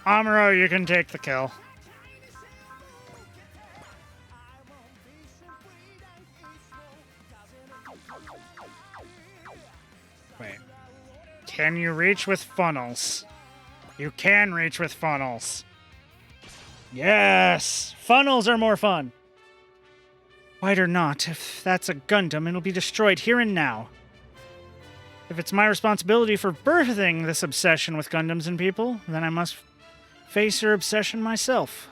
Amuro, you can take the kill. Wait. Can you reach with funnels? You can reach with funnels. Yes! Funnels are more fun. Wide or not, if that's a Gundam, it'll be destroyed here and now. If it's my responsibility for birthing this obsession with Gundams and people, then I must face your obsession myself.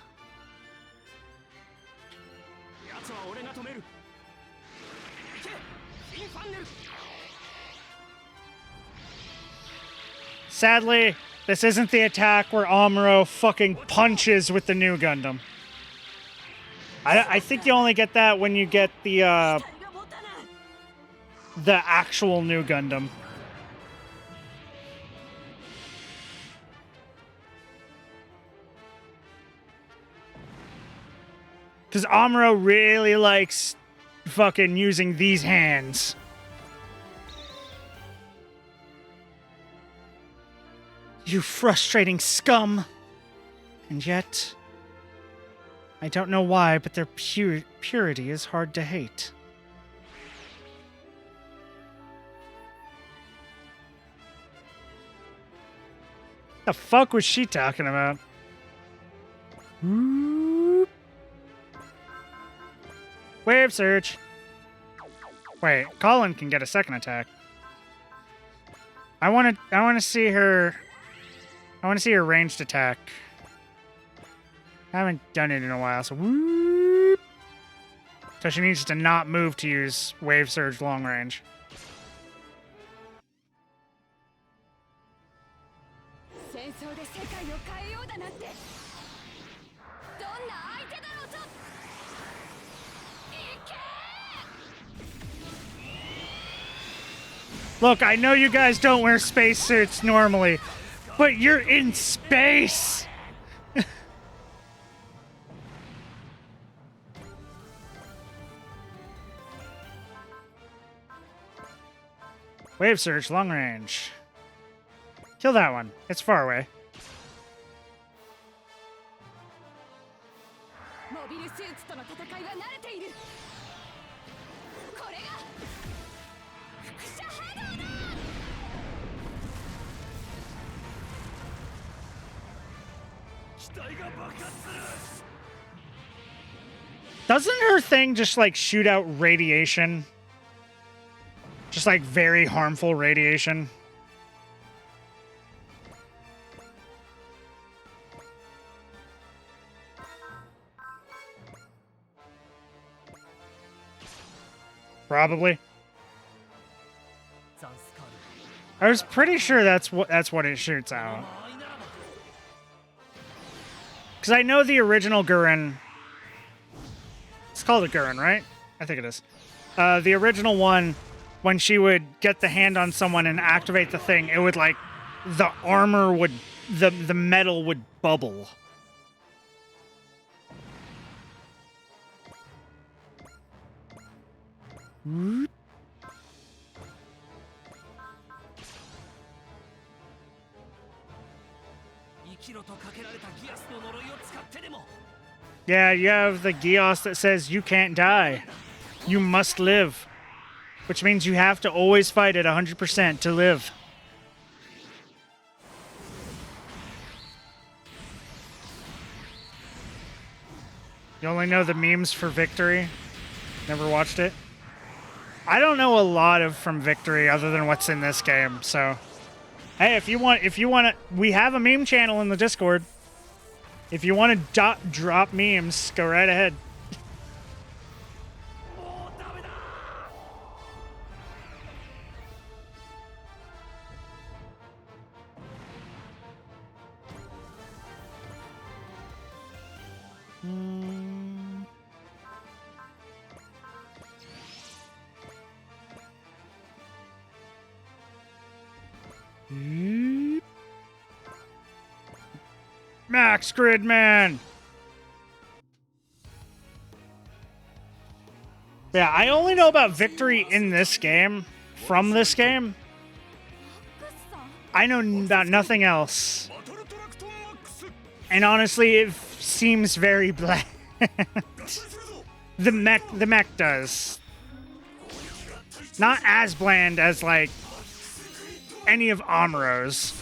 Sadly, this isn't the attack where Amuro fucking punches with the new Gundam. I think you only get that when you get the actual new Gundam. Because Amuro really likes fucking using these hands. You frustrating scum! And yet, I don't know why, but their purity is hard to hate. The fuck was she talking about? Wave surge. Wait, Colin can get a second attack. I want to see her. I want to see her ranged attack. I haven't done it in a while, so whoop. So she needs to not move to use wave surge long range. Look, I know you guys don't wear spacesuits normally, but you're in space! Wave surge, long range. Kill that one. It's far away. Doesn't her thing just like shoot out radiation? Just like very harmful radiation? Probably. I was pretty sure that's what it shoots out. Because I know the original Gurren. It's called a Gurren, right? I think it is. The original one, when she would get the hand on someone and activate the thing, it would like the armor would the metal would bubble. Yeah, you have the Gios that says you can't die. You must live. Which means you have to always fight at 100% to live. You only know the memes for Victory? Never watched it? I don't know a lot of from Victory other than what's in this game, so... Hey, if you want to... We have a meme channel in the Discord. If you want to drop memes, go right ahead. Max Gridman! Yeah, I only know about Victory in this game, from this game. I know about nothing else. And honestly, it seems very bland. The mech does. Not as bland as, like, any of Amuro's.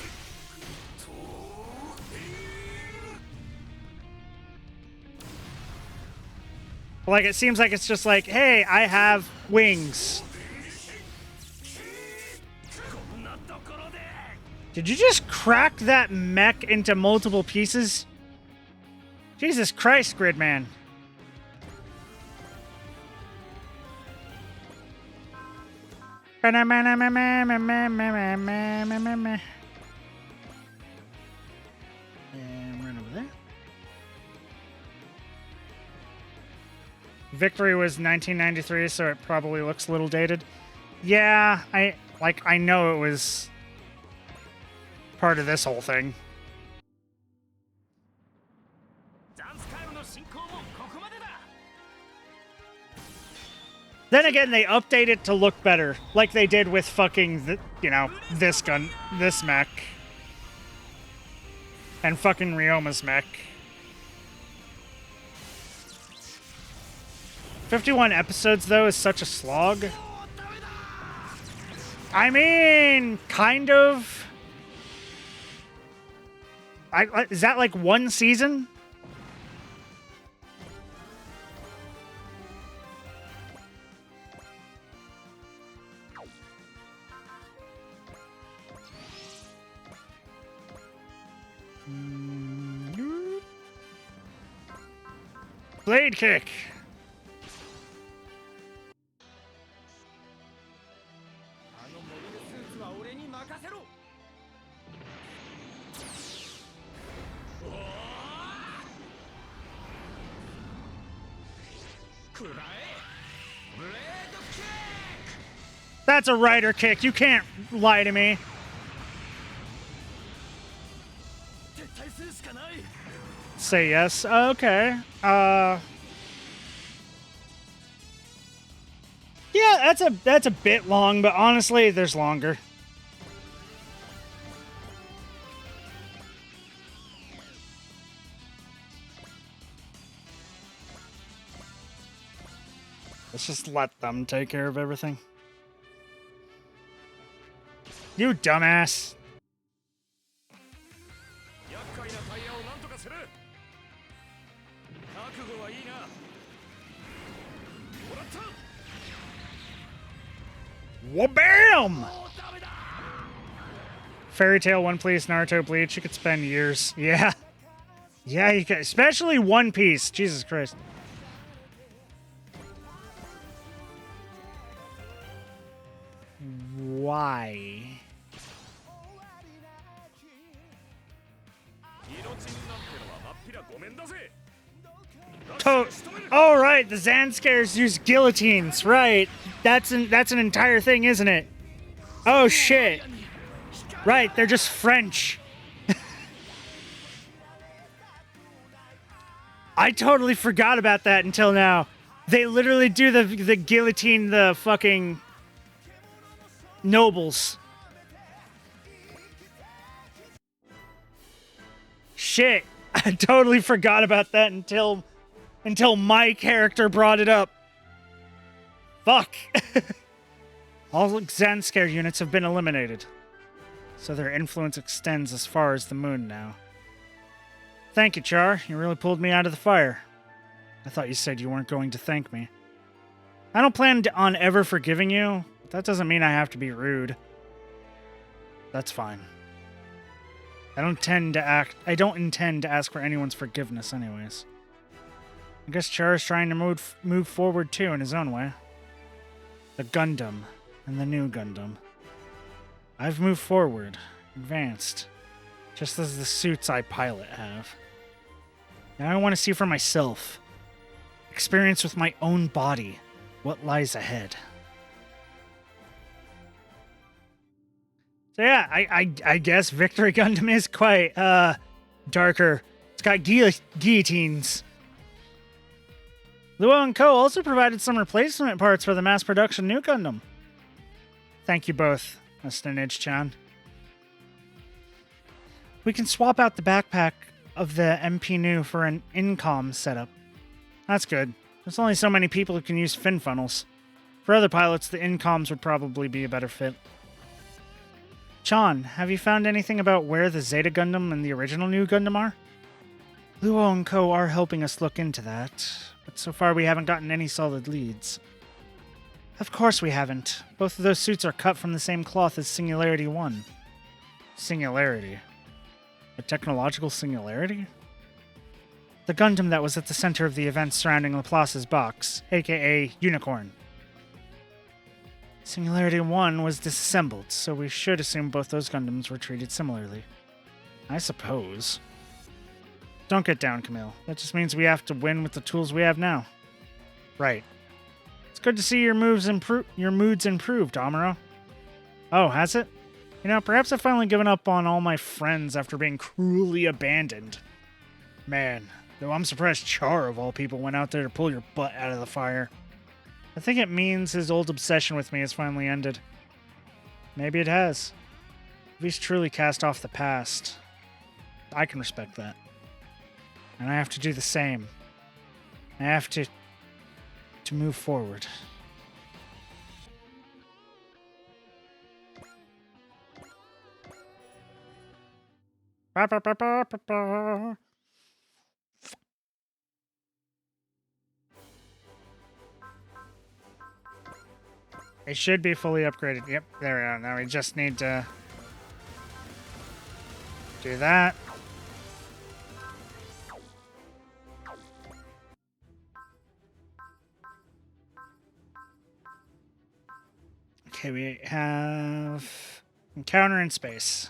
Like, it seems like it's just like, hey, I have wings. Did you just crack that mech into multiple pieces? Jesus Christ, Gridman. And run over there. Victory was 1993, so it probably looks a little dated. Yeah, I know it was part of this whole thing. Then again, they update it to look better, like they did with fucking, this gun, this mech. And fucking Ryoma's mech. 51 episodes, though, is such a slog. I mean, kind of. Is that like one season? Blade kick. That's a rider kick. You can't lie to me. Say yes. Okay. Yeah, that's a bit long, but honestly, there's longer. Let's just let them take care of everything. You dumbass. Wha-bam! Fairy Tail, One Piece, Naruto, Bleach. You could spend years. Yeah. Yeah, you could. Especially One Piece. Jesus Christ. Why? Oh, right. The Zanscares use guillotines. Right. That's an entire thing, isn't it? Oh, shit. Right. They're just French. I totally forgot about that until now. They literally do the guillotine the fucking nobles. Shit. I totally forgot about that until my character brought it up. Fuck. All Zanskare units have been eliminated, so their influence extends as far as the moon now. Thank you, Char. You really pulled me out of the fire. I thought you said you weren't going to thank me. I don't plan on ever forgiving you, but that doesn't mean I have to be rude. That's fine. I don't intend to ask for anyone's forgiveness anyways. I guess Char is trying to move forward too in his own way. The Gundam and the new Gundam. I've moved forward, advanced, just as the suits I pilot have. Now I want to see for myself, experience with my own body what lies ahead. So yeah, I guess Victory Gundam is quite darker. It's got guillotines. Luo & Co. also provided some replacement parts for the mass production new Gundam. Thank you both, Mr. Nidge-chan. We can swap out the backpack of the MP New for an INCOM setup. That's good. There's only so many people who can use fin funnels. For other pilots, the INCOMs would probably be a better fit. Chan, have you found anything about where the Zeta Gundam and the original new Gundam are? Luo & Co. are helping us look into that, but so far we haven't gotten any solid leads. Of course we haven't. Both of those suits are cut from the same cloth as Singularity 1. Singularity? A technological singularity? The Gundam that was at the center of the events surrounding Laplace's box, aka Unicorn. Singularity 1 was disassembled, so we should assume both those Gundams were treated similarly. I suppose. Don't get down, Camille. That just means we have to win with the tools we have now. Right. It's good to see your moods improved, Amuro. Oh, has it? You know, perhaps I've finally given up on all my friends after being cruelly abandoned. Man, though I'm surprised Char, of all people, went out there to pull your butt out of the fire. I think it means his old obsession with me has finally ended. Maybe it has. If he's truly cast off the past, I can respect that. And I have to do the same. I have to move forward. Ba, ba, ba, ba, ba, ba. It should be fully upgraded. Yep, there we are. Now we just need to do that. Okay, we have encounter in space.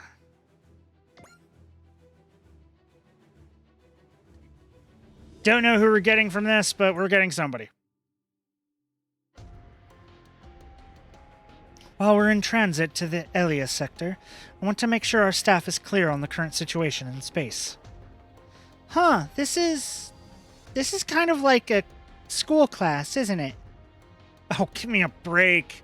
Don't know who we're getting from this, but we're getting somebody. While we're in transit to the Elia sector, I want to make sure our staff is clear on the current situation in space. Huh, this is kind of like a school class, isn't it? Oh, give me a break.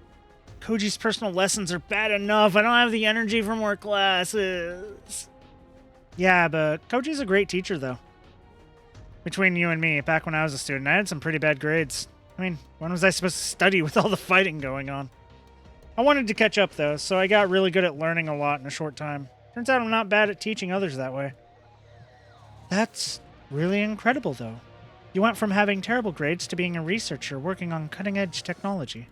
Koji's personal lessons are bad enough. I don't have the energy for more classes. Yeah, but Koji's a great teacher, though. Between you and me, back when I was a student, I had some pretty bad grades. I mean, when was I supposed to study with all the fighting going on? I wanted to catch up, though, so I got really good at learning a lot in a short time. Turns out I'm not bad at teaching others that way. That's really incredible, though. You went from having terrible grades to being a researcher working on cutting-edge technology.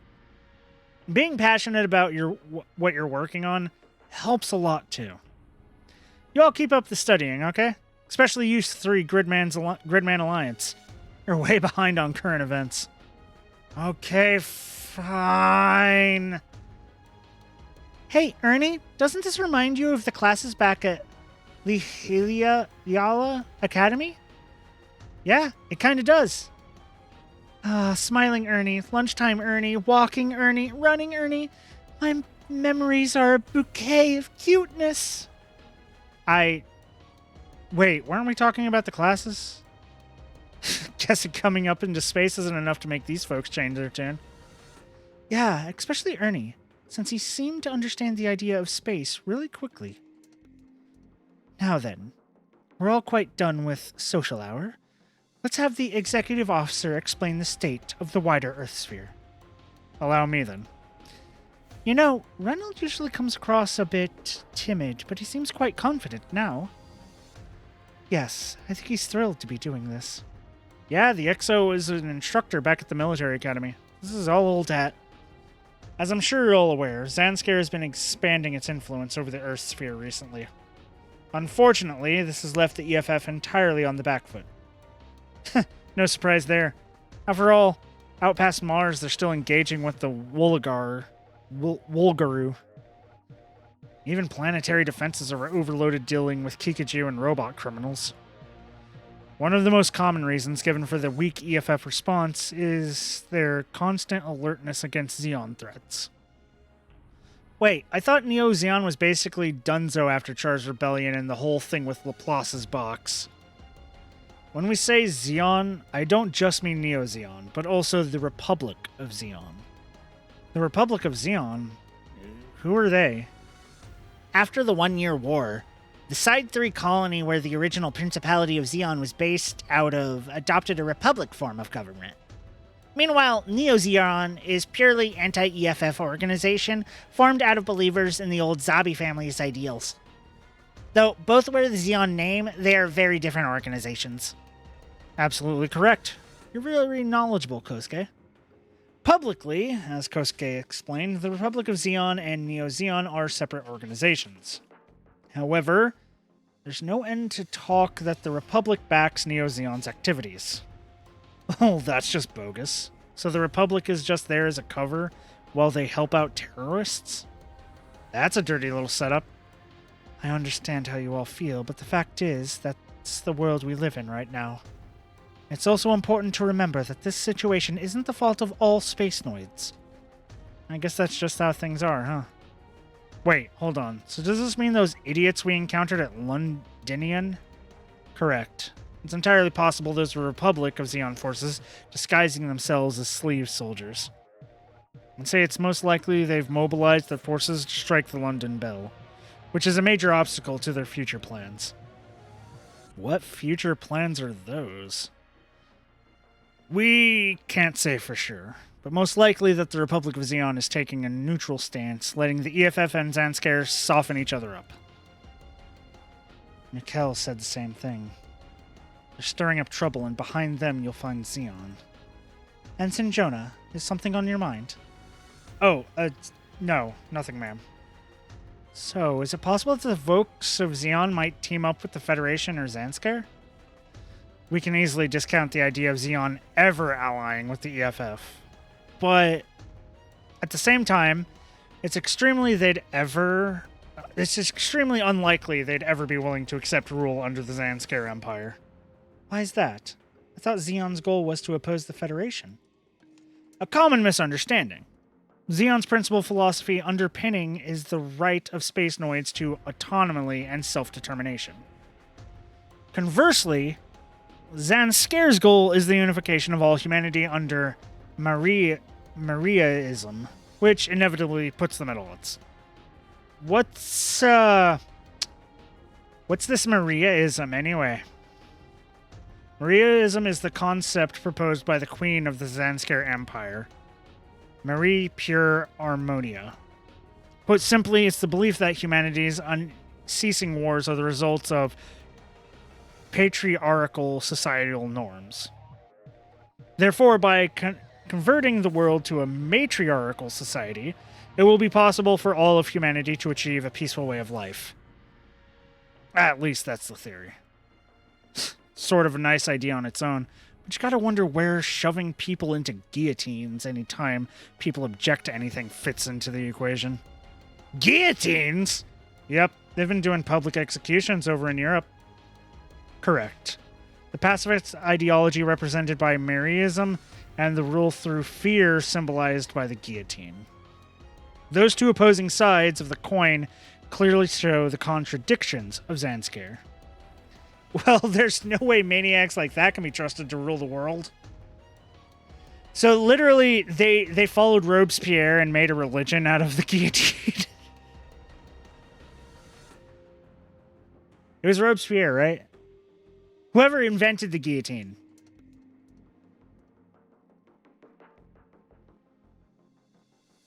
Being passionate about what you're working on helps a lot, too. You all keep up the studying, okay? Especially you three Gridman Alliance. You're way behind on current events. Okay, fine. Hey, Ernie, doesn't this remind you of the classes back at Lihilia Yala Academy? Yeah, it kind of does. Smiling Ernie, lunchtime Ernie, walking Ernie, running Ernie. My memories are a bouquet of cuteness. Wait, weren't we talking about the classes? Guessing coming up into space isn't enough to make these folks change their tune. Yeah, especially Ernie, since he seemed to understand the idea of space really quickly. Now then, we're all quite done with social hour. Let's have the executive officer explain the state of the wider Earth sphere. Allow me then. You know, Reynolds usually comes across a bit timid, but he seems quite confident now. Yes, I think he's thrilled to be doing this. Yeah, the XO is an instructor back at the military academy. This is all old hat. As I'm sure you're all aware, Zanskar has been expanding its influence over the Earth sphere recently. Unfortunately, this has left the EFF entirely on the back foot. No surprise there. After all, out past Mars, they're still engaging with the Wolgaru. Even planetary defenses are overloaded dealing with Kikaju and robot criminals. One of the most common reasons given for the weak EFF response is their constant alertness against Xeon threats. Wait, I thought Neo Xeon was basically Dunzo after Char's Rebellion and the whole thing with Laplace's box. When we say Xeon, I don't just mean Neo Xeon, but also the Republic of Xeon. The Republic of Xeon? Who are they? After the 1-year war, the Side 3 colony where the original Principality of Xeon was based out of adopted a Republic form of government. Meanwhile, Neo Xeon is purely anti-EFF organization formed out of believers in the old Zabi family's ideals. Though both wear the Xeon name, they are very different organizations. Absolutely correct. You're really knowledgeable, Kosuke. Publicly, as Kosuke explained, the Republic of Xeon and Neo Xeon are separate organizations. However, there's no end to talk that the Republic backs Neo Xeon's activities. Oh, that's just bogus. So the Republic is just there as a cover while they help out terrorists? That's a dirty little setup. I understand how you all feel, but the fact is, that's the world we live in right now. It's also important to remember that this situation isn't the fault of all Spacenoids. I guess that's just how things are, huh? Wait, hold on. So does this mean those idiots we encountered at Londinian? Correct. It's entirely possible those were Republic of Xeon forces disguising themselves as slave soldiers. I'd say it's most likely they've mobilized their forces to strike the London Bell, which is a major obstacle to their future plans. What future plans are those? We can't say for sure, but most likely that the Republic of Xeon is taking a neutral stance, letting the EFF and Zanskar soften each other up. Mikkel said the same thing. They're stirring up trouble, and behind them you'll find Xeon. Ensign Jonah, is something on your mind? Oh, no, nothing, ma'am. So, is it possible that the Vokes of Xeon might team up with the Federation or Zanskar? We can easily discount the idea of Xeon ever allying with the EFF. But at the same time, it's extremely unlikely they'd ever be willing to accept rule under the Zanskar Empire. Why is that? I thought Xeon's goal was to oppose the Federation. A common misunderstanding. Xeon's principal philosophy underpinning is the right of space noids to autonomy and self-determination. Conversely, Zanskar's goal is the unification of all humanity under Mariaism, which inevitably puts them at odds. What's this Mariaism anyway? Mariaism is the concept proposed by the Queen of the Zanskar Empire, Marie Pure Harmonia. Put simply, it's the belief that humanity's unceasing wars are the results of patriarchal societal norms. Therefore, by converting the world to a matriarchal society, it will be possible for all of humanity to achieve a peaceful way of life. At least that's the theory. Sort of a nice idea on its own, but you gotta wonder where shoving people into guillotines anytime people object to anything fits into the equation. Guillotines? Yep, they've been doing public executions over in Europe. Correct. The pacifist ideology represented by Mariaism and the rule through fear symbolized by the guillotine. Those two opposing sides of the coin clearly show the contradictions of Zanskar. Well, there's no way maniacs like that can be trusted to rule the world. So literally, they followed Robespierre and made a religion out of the guillotine. It was Robespierre, right? Whoever invented the guillotine.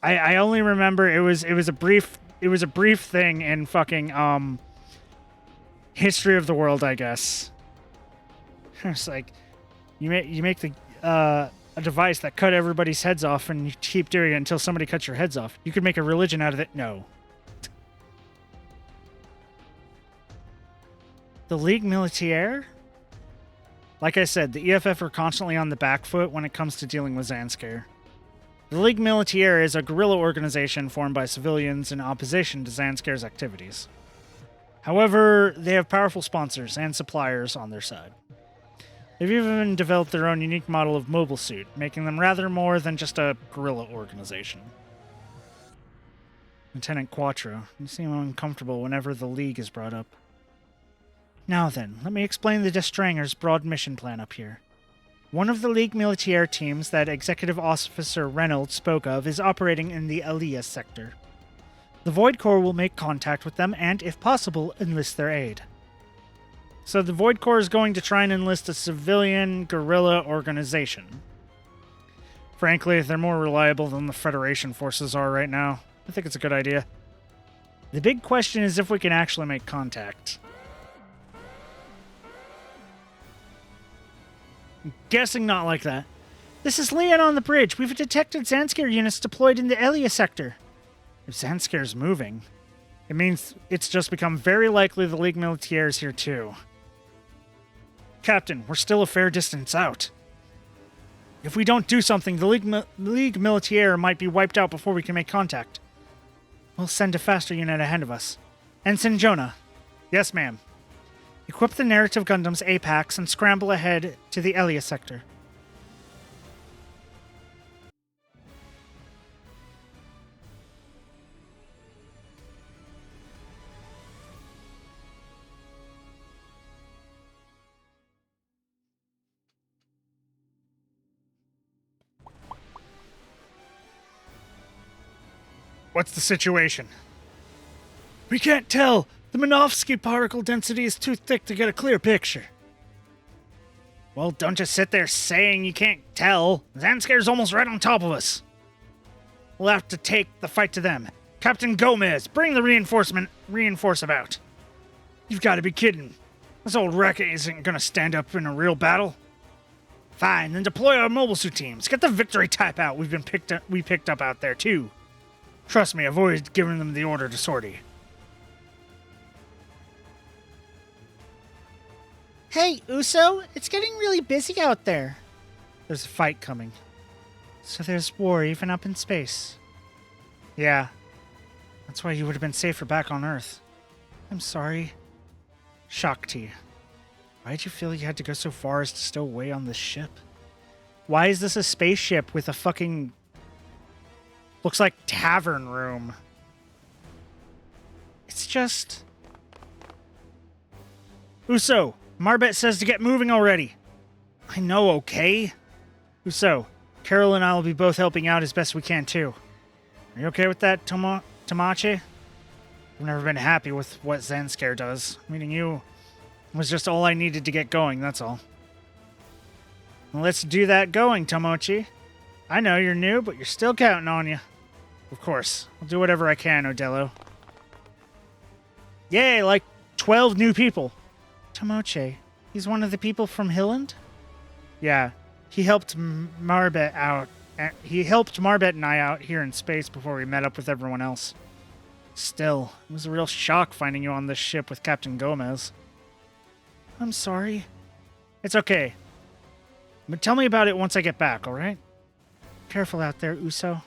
I only remember it was a brief thing in fucking history of the world, I guess. It's like you make a device that cut everybody's heads off, and you keep doing it until somebody cuts your heads off. You could make a religion out of it. No. The Ligue Militaire? Like I said, the EFF are constantly on the back foot when it comes to dealing with Zanskar. The Ligue Militaire is a guerrilla organization formed by civilians in opposition to Zanskar's activities. However, they have powerful sponsors and suppliers on their side. They've even developed their own unique model of mobile suit, making them rather more than just a guerrilla organization. Lieutenant Quattro, you seem uncomfortable whenever the League is brought up. Now then, let me explain the Destranger's broad mission plan up here. One of the Ligue Militaire teams that Executive Officer Reynolds spoke of is operating in the Elias sector. The Void Corps will make contact with them and, if possible, enlist their aid. So the Void Corps is going to try and enlist a civilian guerrilla organization. Frankly, they're more reliable than the Federation forces are right now. I think it's a good idea. The big question is if we can actually make contact. I'm guessing not like that. This is Leon on the bridge. We've detected Zanskar units deployed in the Elia sector. If Zanskar's moving, it means it's just become very likely the Ligue Militaire is here too. Captain, we're still a fair distance out. If we don't do something, the Ligue Militaire might be wiped out before we can make contact. We'll send a faster unit ahead of us. Ensign Jonah. Yes, ma'am. Equip the narrative Gundam's Apex and scramble ahead to the Elia sector. What's the situation? We can't tell. The Minovsky particle density is too thick to get a clear picture. Well, don't just sit there saying you can't tell. Zanskar's almost right on top of us. We'll have to take the fight to them. Captain Gomez, bring the reinforce about. You've got to be kidding. This old wreck isn't gonna stand up in a real battle. Fine, then deploy our mobile suit teams. Get the victory type out we picked up out there, too. Trust me, I've always given them the order to sortie. Hey, Uso, it's getting really busy out there. There's a fight coming. So there's war even up in space. Yeah. That's why you would have been safer back on Earth. I'm sorry. Shakti. Why'd you feel you had to go so far as to stow away on this ship? Why is this a spaceship with a fucking... looks like tavern room? It's just... Uso, Marbet says to get moving already. I know, okay? Uso, Carol and I will be both helping out as best we can, too. Are you okay with that, Tamache? I've never been happy with what Zanskare does. Meeting you was just all I needed to get going, that's all. Well, let's do that going, Tomochi. I know you're new, but you're still counting on you. Of course. I'll do whatever I can, Odello. Yay, like 12 new people. Tomochi, he's one of the people from Hilland? Yeah, he helped Marbet out. He helped Marbet and I out here in space before we met up with everyone else. Still, it was a real shock finding you on this ship with Captain Gomez. I'm sorry. It's okay. But tell me about it once I get back, alright? Careful out there, Uso.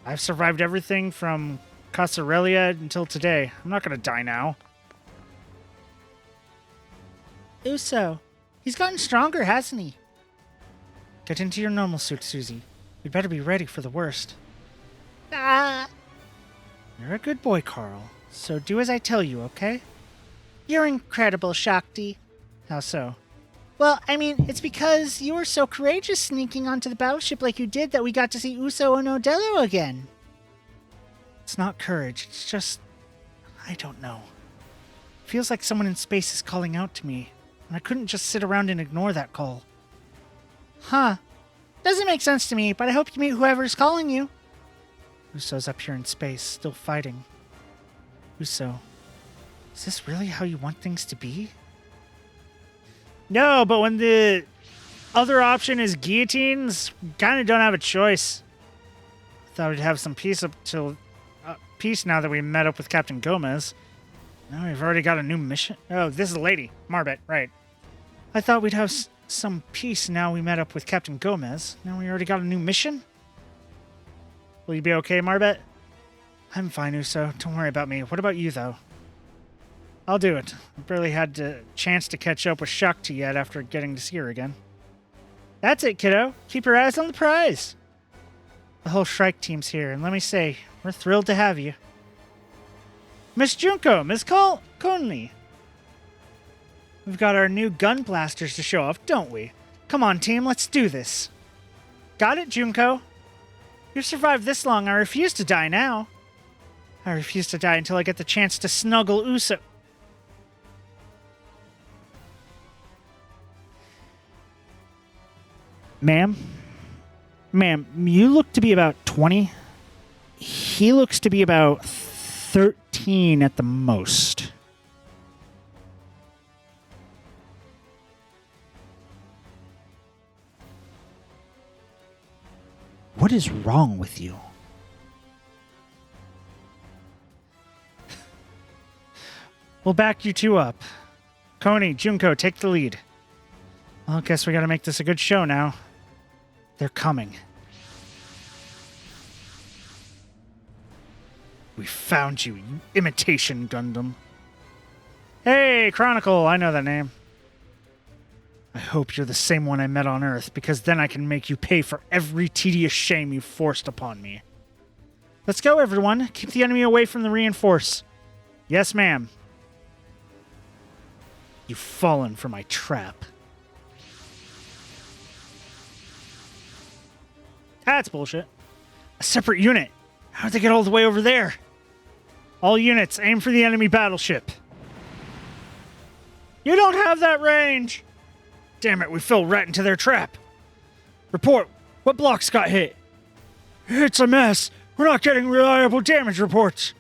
I've survived everything from Casarelia until today. I'm not gonna die now. Uso, he's gotten stronger, hasn't he? Get into your normal suit, Susie. You'd better be ready for the worst. Ah! You're a good boy, Carl. So do as I tell you, okay? You're incredible, Shakti. How so? Well, I mean, it's because you were so courageous sneaking onto the battleship like you did that we got to see Uso and Odello again. It's not courage, it's just... I don't know. It feels like someone in space is calling out to me, and I couldn't just sit around and ignore that call. Huh. Doesn't make sense to me, but I hope you meet whoever's calling you. Uso's up here in space, still fighting. Uso, is this really how you want things to be? No, but when the other option is guillotines, kind of don't have a choice. Thought we'd have some peace peace now that we met up with Captain Gomez. Now we've already got a new mission. Oh, this is a lady, Marbet, right? I thought we'd have some peace now we met up with Captain Gomez. Now we already got a new mission? Will you be okay, Marbet? I'm fine, Uso. Don't worry about me. What about you, though? I'll do it. I barely had a chance to catch up with Shakti yet after getting to see her again. That's it, kiddo. Keep your eyes on the prize. The whole Shrike team's here, and let me say, we're thrilled to have you. Miss Junko, Miss Conley. We've got our new gun blasters to show off, don't we? Come on, team, let's do this. Got it, Junko. You've survived this long, I refuse to die now. I refuse to die until I get the chance to snuggle Uso. Ma'am, you look to be about 20. He looks to be about 13 at the most. What is wrong with you? We'll back you two up. Koni, Junko, take the lead. Well, I guess we gotta make this a good show now. They're coming. We found you, you imitation Gundam. Hey, Chronicle, I know that name. I hope you're the same one I met on Earth, because then I can make you pay for every tedious shame you forced upon me. Let's go, everyone. Keep the enemy away from the reinforce. Yes, ma'am. You've fallen for my trap. That's bullshit. A separate unit. How'd they get all the way over there? All units, aim for the enemy battleship. You don't have that range! Damn it, we fell right into their trap. Report, what blocks got hit? It's a mess. We're not getting reliable damage reports.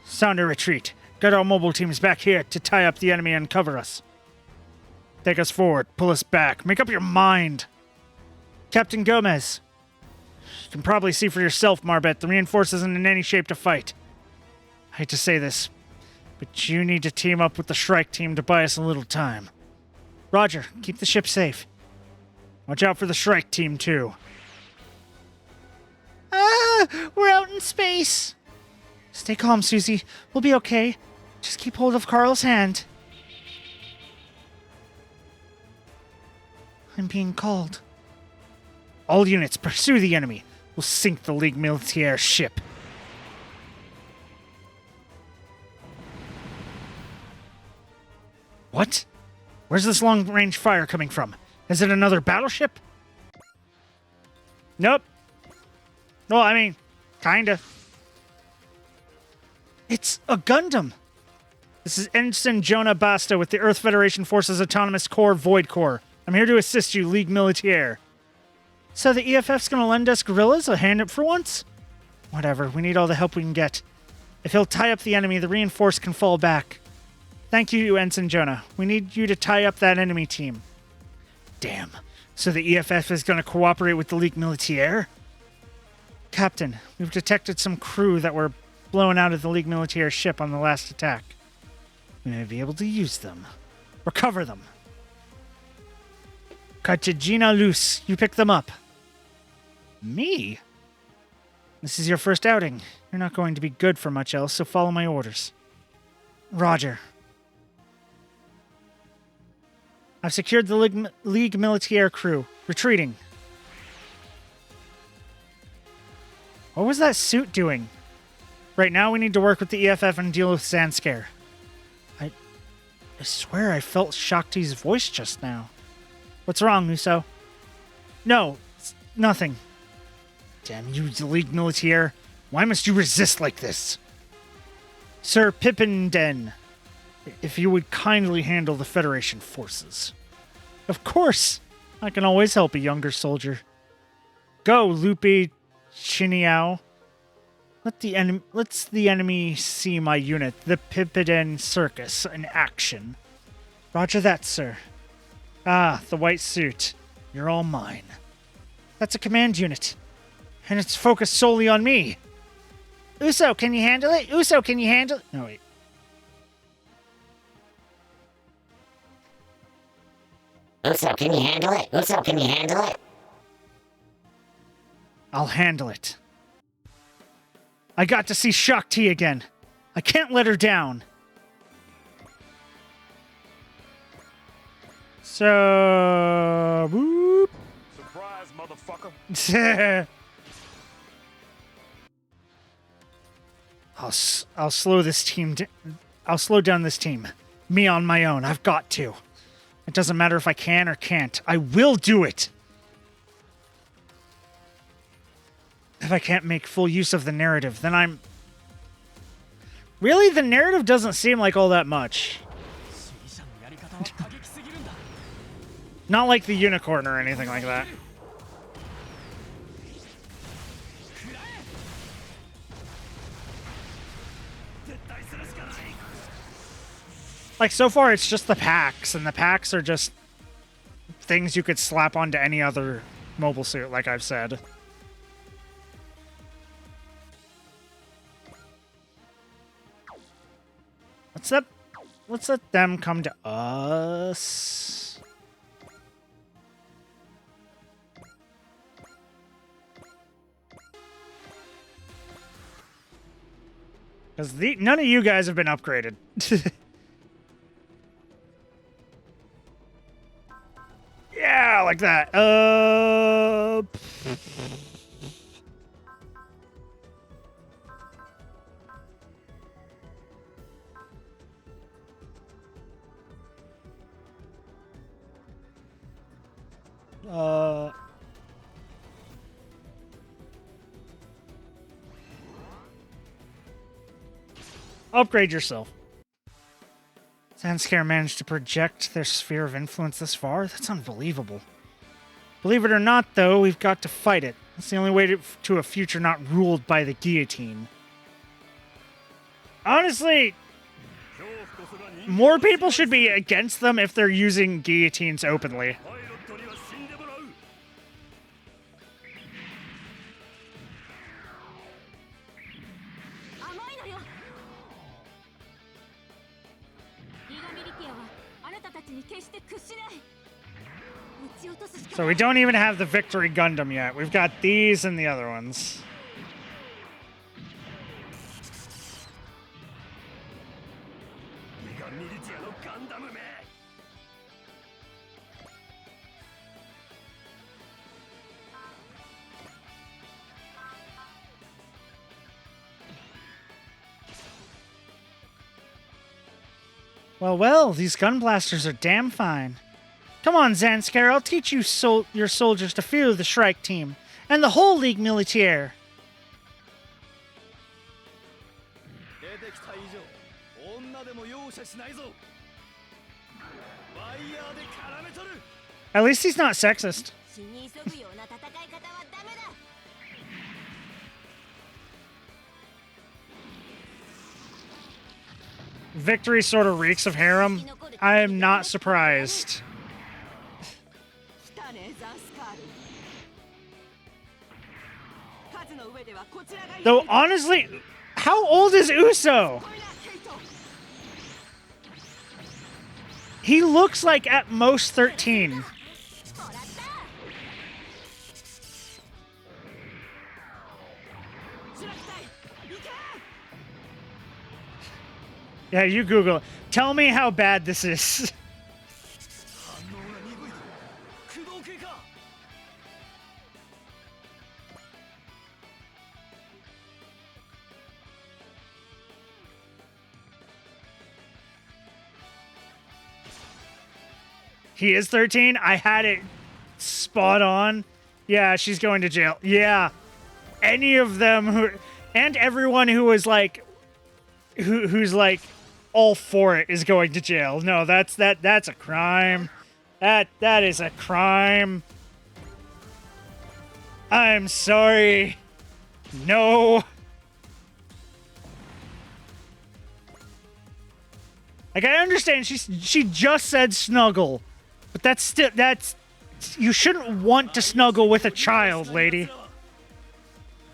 Sound a retreat. Get our mobile teams back here to tie up the enemy and cover us. Take us forward, pull us back, make up your mind. Captain Gomez. You can probably see for yourself, Marbet, the reinforce isn't in any shape to fight. I hate to say this, but you need to team up with the Shrike team to buy us a little time. Roger, keep the ship safe. Watch out for the Shrike team, too. Ah, we're out in space. Stay calm, Susie. We'll be okay. Just keep hold of Carl's hand. I'm being called. All units, pursue the enemy. We'll sink the Ligue Militaire ship. What? Where's this long-range fire coming from? Is it another battleship? Nope. Well, I mean, kinda. It's a Gundam. This is Ensign Jonah Basta with the Earth Federation Forces Autonomous Corps Void Corps. I'm here to assist you, Ligue Militaire. So the EFF's gonna lend us gorillas a hand up for once? Whatever, we need all the help we can get. If he'll tie up the enemy, the reinforce can fall back. Thank you, Ensign Jonah. We need you to tie up that enemy team. Damn. So the EFF is gonna cooperate with the Ligue Militaire? Captain, we've detected some crew that were blown out of the Ligue Militaire ship on the last attack. We may be able to use them. Recover them. Cartagena Luce, you pick them up. Me? This is your first outing. You're not going to be good for much else, so follow my orders. Roger. I've secured the Ligue Militaire crew. Retreating. What was that suit doing? Right now we need to work with the EFF and deal with Sandscare. I swear I felt Shakti's voice just now. What's wrong, Muso? No, it's nothing. Damn you, the Ligue Militaire. Why must you resist like this? Sir Pippenden, if you would kindly handle the Federation forces. Of course! I can always help a younger soldier. Go, Lupi Chiniao. Let's the enemy see my unit, the Pippiden Circus, in action. Roger that, sir. Ah, the white suit. You're all mine. That's a command unit. And it's focused solely on me. Uso, can you handle it? Uso, can you handle it? No, wait. Uso, can you handle it? Uso, can you handle it? I'll handle it. I got to see Shakti again. I can't let her down. So... Whoop. Surprise, motherfucker. I'll slow this team. I'll slow down this team. Me on my own. I've got to. It doesn't matter if I can or can't. I will do it. If I can't make full use of the narrative, then I'm... Really? The narrative doesn't seem like all that much. Not like the unicorn or anything like that. Like, so far, it's just the packs, and the packs are just things you could slap onto any other mobile suit, like I've said. Let's let them come to us. Because none of you guys have been upgraded. Yeah, like that. Upgrade yourself. Sandscare managed to project their sphere of influence this far? That's unbelievable. Believe it or not, though, we've got to fight it. It's the only way to a future not ruled by the guillotine. Honestly, More people should be against them if they're using guillotines openly. パイロットには死んでもらう。甘いのよ。リガミリティアはあなたたちに決して屈しない。撃ち落とすしか So we don't even have the Victory Gundam yet. We've got these and the other ones. Well, well, these gun blasters are damn fine. Come on, Zanskar, I'll teach you your soldiers to fear the Shrike team and the whole League Militaire. 出てきた以上、女でも容赦しないぞ。ワイヤーで絡め取る。 At least he's not sexist. 死に急ぐような戦い方はダメだ。 Victory sort of reeks of harem. I am not surprised. 来たね、ザンスカール。数の上ではこちらがいい。 Though, honestly, how old is Uso? He looks like at most 13. Yeah, you Google it. Tell me how bad this is. 反応が鈍い。駆動系か。 He is 13? I had it spot on. Yeah, she's going to jail. Yeah. Any of them who... And everyone who was like... Who's like... all for it is going to jail. No, that's a crime. That is a crime. I'm sorry. No. Like, I understand she just said snuggle, but that's you shouldn't want to snuggle with a child, lady.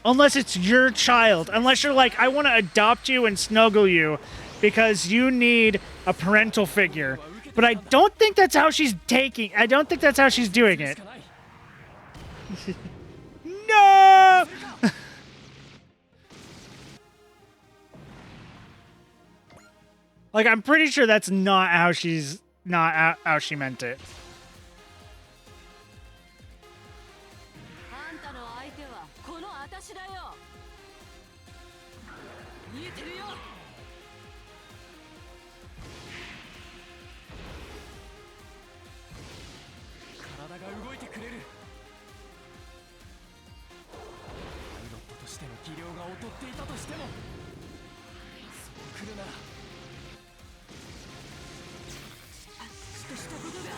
Unless it's your child. Unless you're like, I want to adopt you and snuggle you because you need a parental figure. But I don't think that's how she's I don't think that's how she's doing it. No! Like, I'm pretty sure that's not how she meant it. あんたの相手はこの私だよ。見えてるよ。体が動いてくれる。パイロットとしての技量が劣っていたとしても、そう来るなら。 としたことが。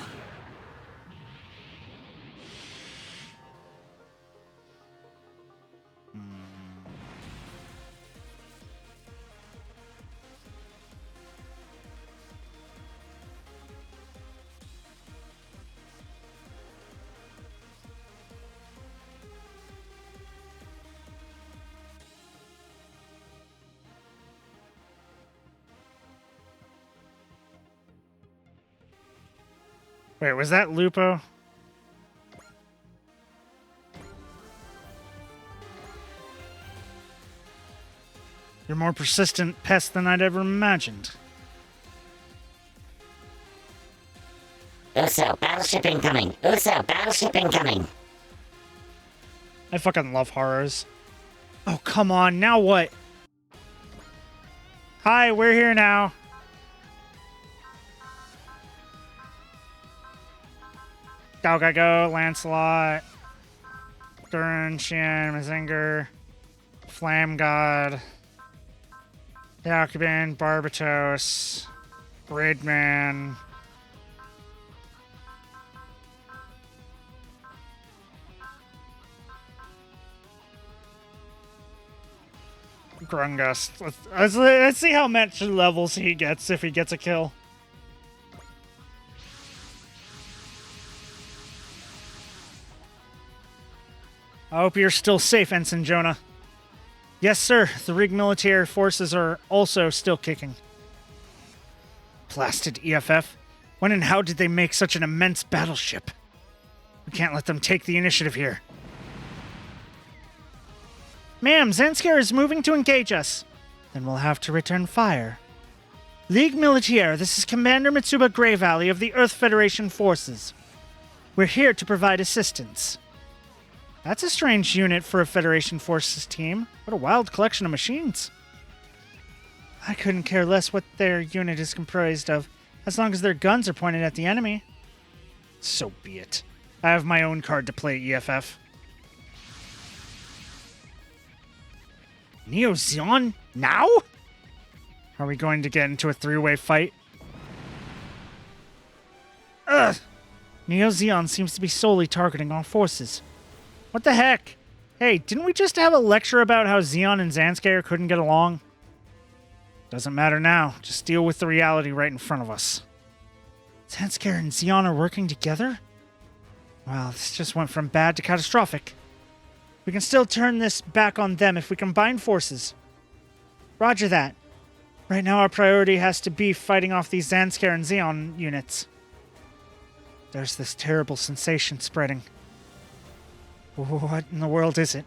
Wait, was that Lupo? You're more persistent pest than I'd ever imagined. Uso, battleship incoming! Uso, battleship incoming! I fucking love horrors. Oh, come on, now what? Hi, we're here now. Galgago, Lancelot, Durin, Xian, Mazinger, Flame God, Yakubin, Barbatos, Braidman. Grungust. Let's see how much levels he gets if he gets a kill. I hope you're still safe, Ensign Jonah. Yes, sir. The Rig military forces are also still kicking. Blasted EFF. When and how did they make such an immense battleship? We can't let them take the initiative here. Ma'am, Zanskar is moving to engage us. Then we'll have to return fire. Ligue Militaire, this is Commander Mitsuba Grey Valley of the Earth Federation Forces. We're here to provide assistance. That's a strange unit for a Federation Forces team. What a wild collection of machines. I couldn't care less what their unit is comprised of, as long as their guns are pointed at the enemy. So be it. I have my own card to play EFF. Neo Zeon? Now? Are we going to get into a three-way fight? Ugh! Neo Zeon seems to be solely targeting our forces. What the heck? Hey, didn't we just have a lecture about how Zeon and Zanskar couldn't get along? Doesn't matter now. Just deal with the reality right in front of us. Zanskar and Zeon are working together? Wow, this just went from bad to catastrophic. We can still turn this back on them if we combine forces. Roger that. Right now our priority has to be fighting off these Zanskar and Zeon units. There's this terrible sensation spreading. What in the world is it?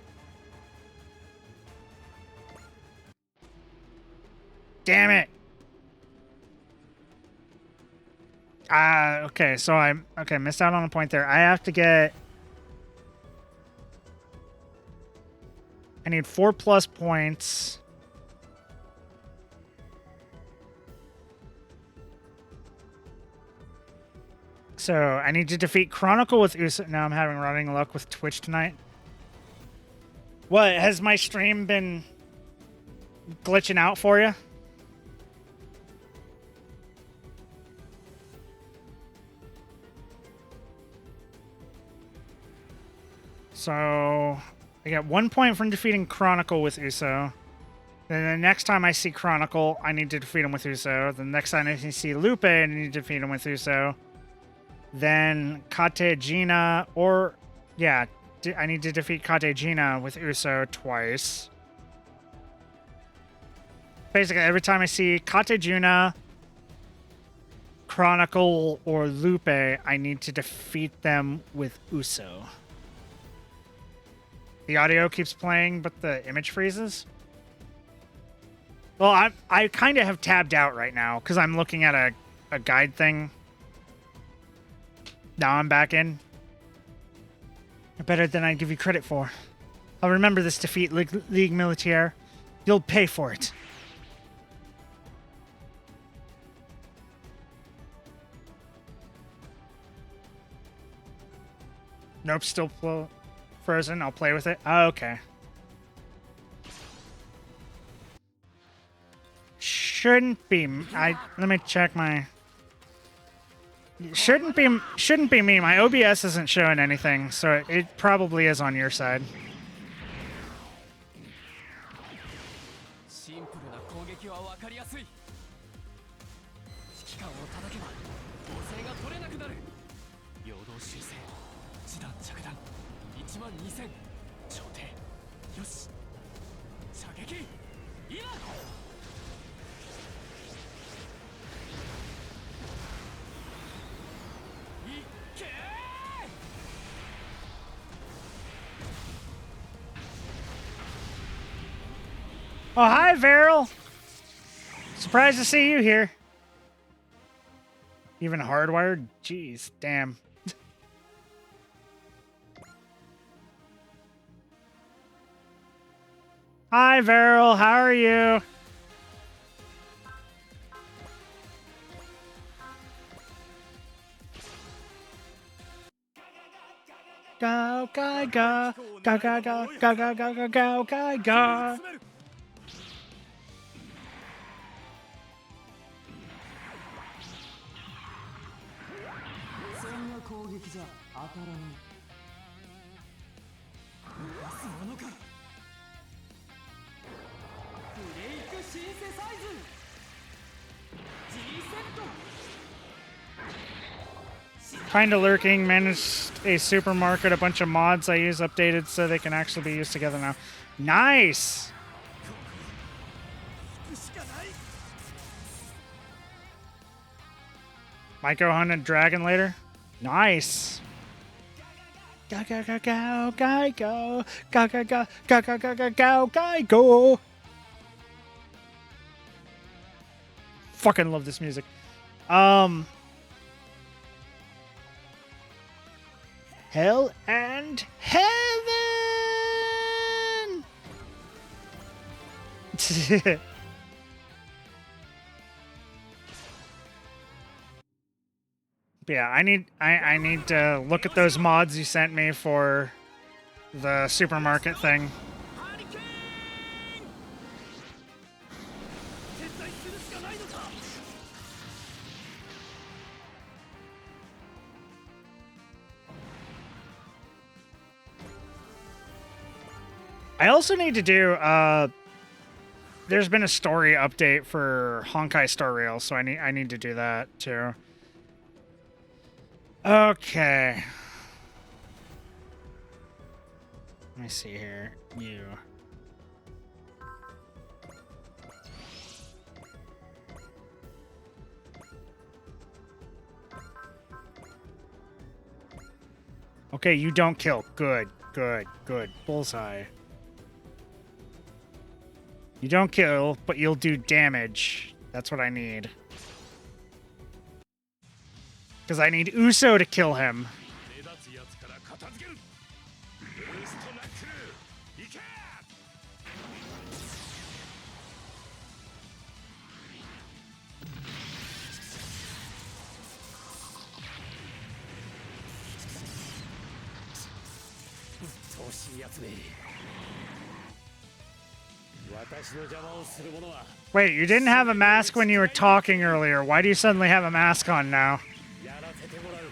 Damn it! Okay, so missed out on a point there. I have to get... I need 4+ points. So, I need to defeat Chronicle with Uso. Now I'm having running luck with Twitch tonight. What, has my stream been glitching out for you? So, I get 1 point from defeating Chronicle with Uso. Then the next time I see Chronicle, I need to defeat him with Uso. The next time I see Lupe, I need to defeat him with Uso. Then Katejina, or... Yeah, I need to defeat Katejina with Uso twice. Basically, every time I see Katejina, Chronicle, or Lupe, I need to defeat them with Uso. The audio keeps playing, but the image freezes? Well, I kind of have tabbed out right now, because I'm looking at a guide thing. Now I'm back in. You're better than I give you credit for. I'll remember this defeat, Ligue Militaire. You'll pay for it. Nope, still frozen. I'll play with it. Oh, okay. Shouldn't be. Let me check my... Shouldn't be me. My OBS isn't showing anything, so it probably is on your side. シンプルな攻撃は分かりやすい。指揮官を叩けば統制が取れなくなる。陽動修正、地弾着弾、12000、調停。よし。射撃。今。Oh, hi, Varel. Surprised to see you here. Even hardwired? Jeez, damn. Hi, Varel. How are you? Go, go, go. Go, go, go. Go, go, go, go, go, go, go. 攻撃じゃ当たらない。出すものか。ブレイクシンセサイズ G セット Kinda lurking, managed a supermarket, a bunch of mods I use updated so they can actually be used together now. Nice! Might go hunt a dragon later. Nice! Go, go, go, go, go, go, go, go, go, go, go, go, go, go, go, go! Fucking love this music. Hell and heaven. But yeah, I need to look at those mods you sent me for the supermarket thing. ハリケーン撤退するしかないのか I also need to do there's been a story update for Honkai Star Rail, so I need to do that too. Okay. Let me see here. You. Okay, you don't kill. Good, good, good. Bullseye. You don't kill, but you'll do damage. That's what I need. Because I need Uso to kill him. 目立つやつから片付けるブーストナックルいけ 鬱陶しいやつめ私の邪魔をする者は Wait, you didn't have a mask when you were talking earlier. Why do you suddenly have a mask on now? やらせてもらう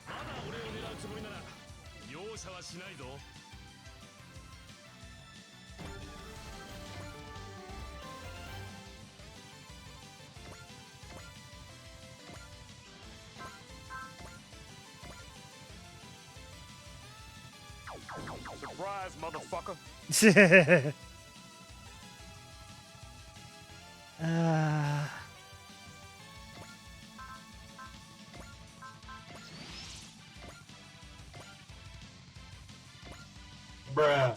まだ俺を狙うつもりなら容赦はしないぞ Surprise, motherfucker. uh... Bruh.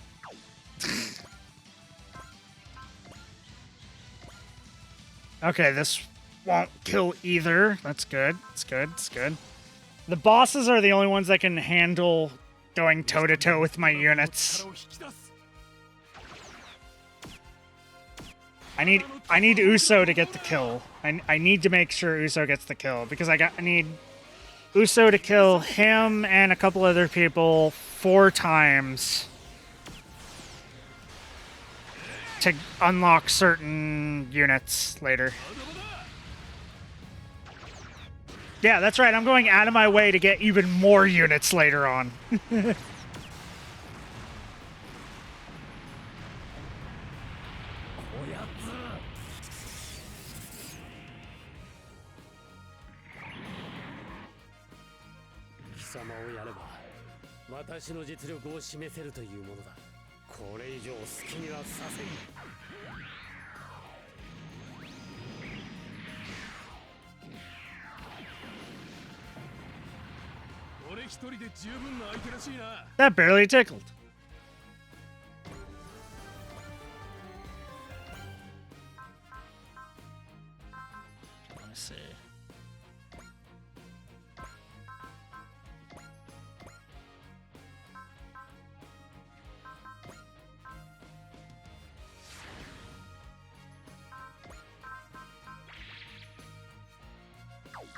Okay, this won't kill either. That's good. It's good. It's good. The bosses are the only ones that can handle going toe-to-toe with my units. I need Uso to get the kill. I need to make sure Uso gets the kill because I need Uso to kill him and a couple other people 4 times to unlock certain units later. Yeah, that's right. I'm going out of my way to get even more units later on. That barely tickled. Let me see.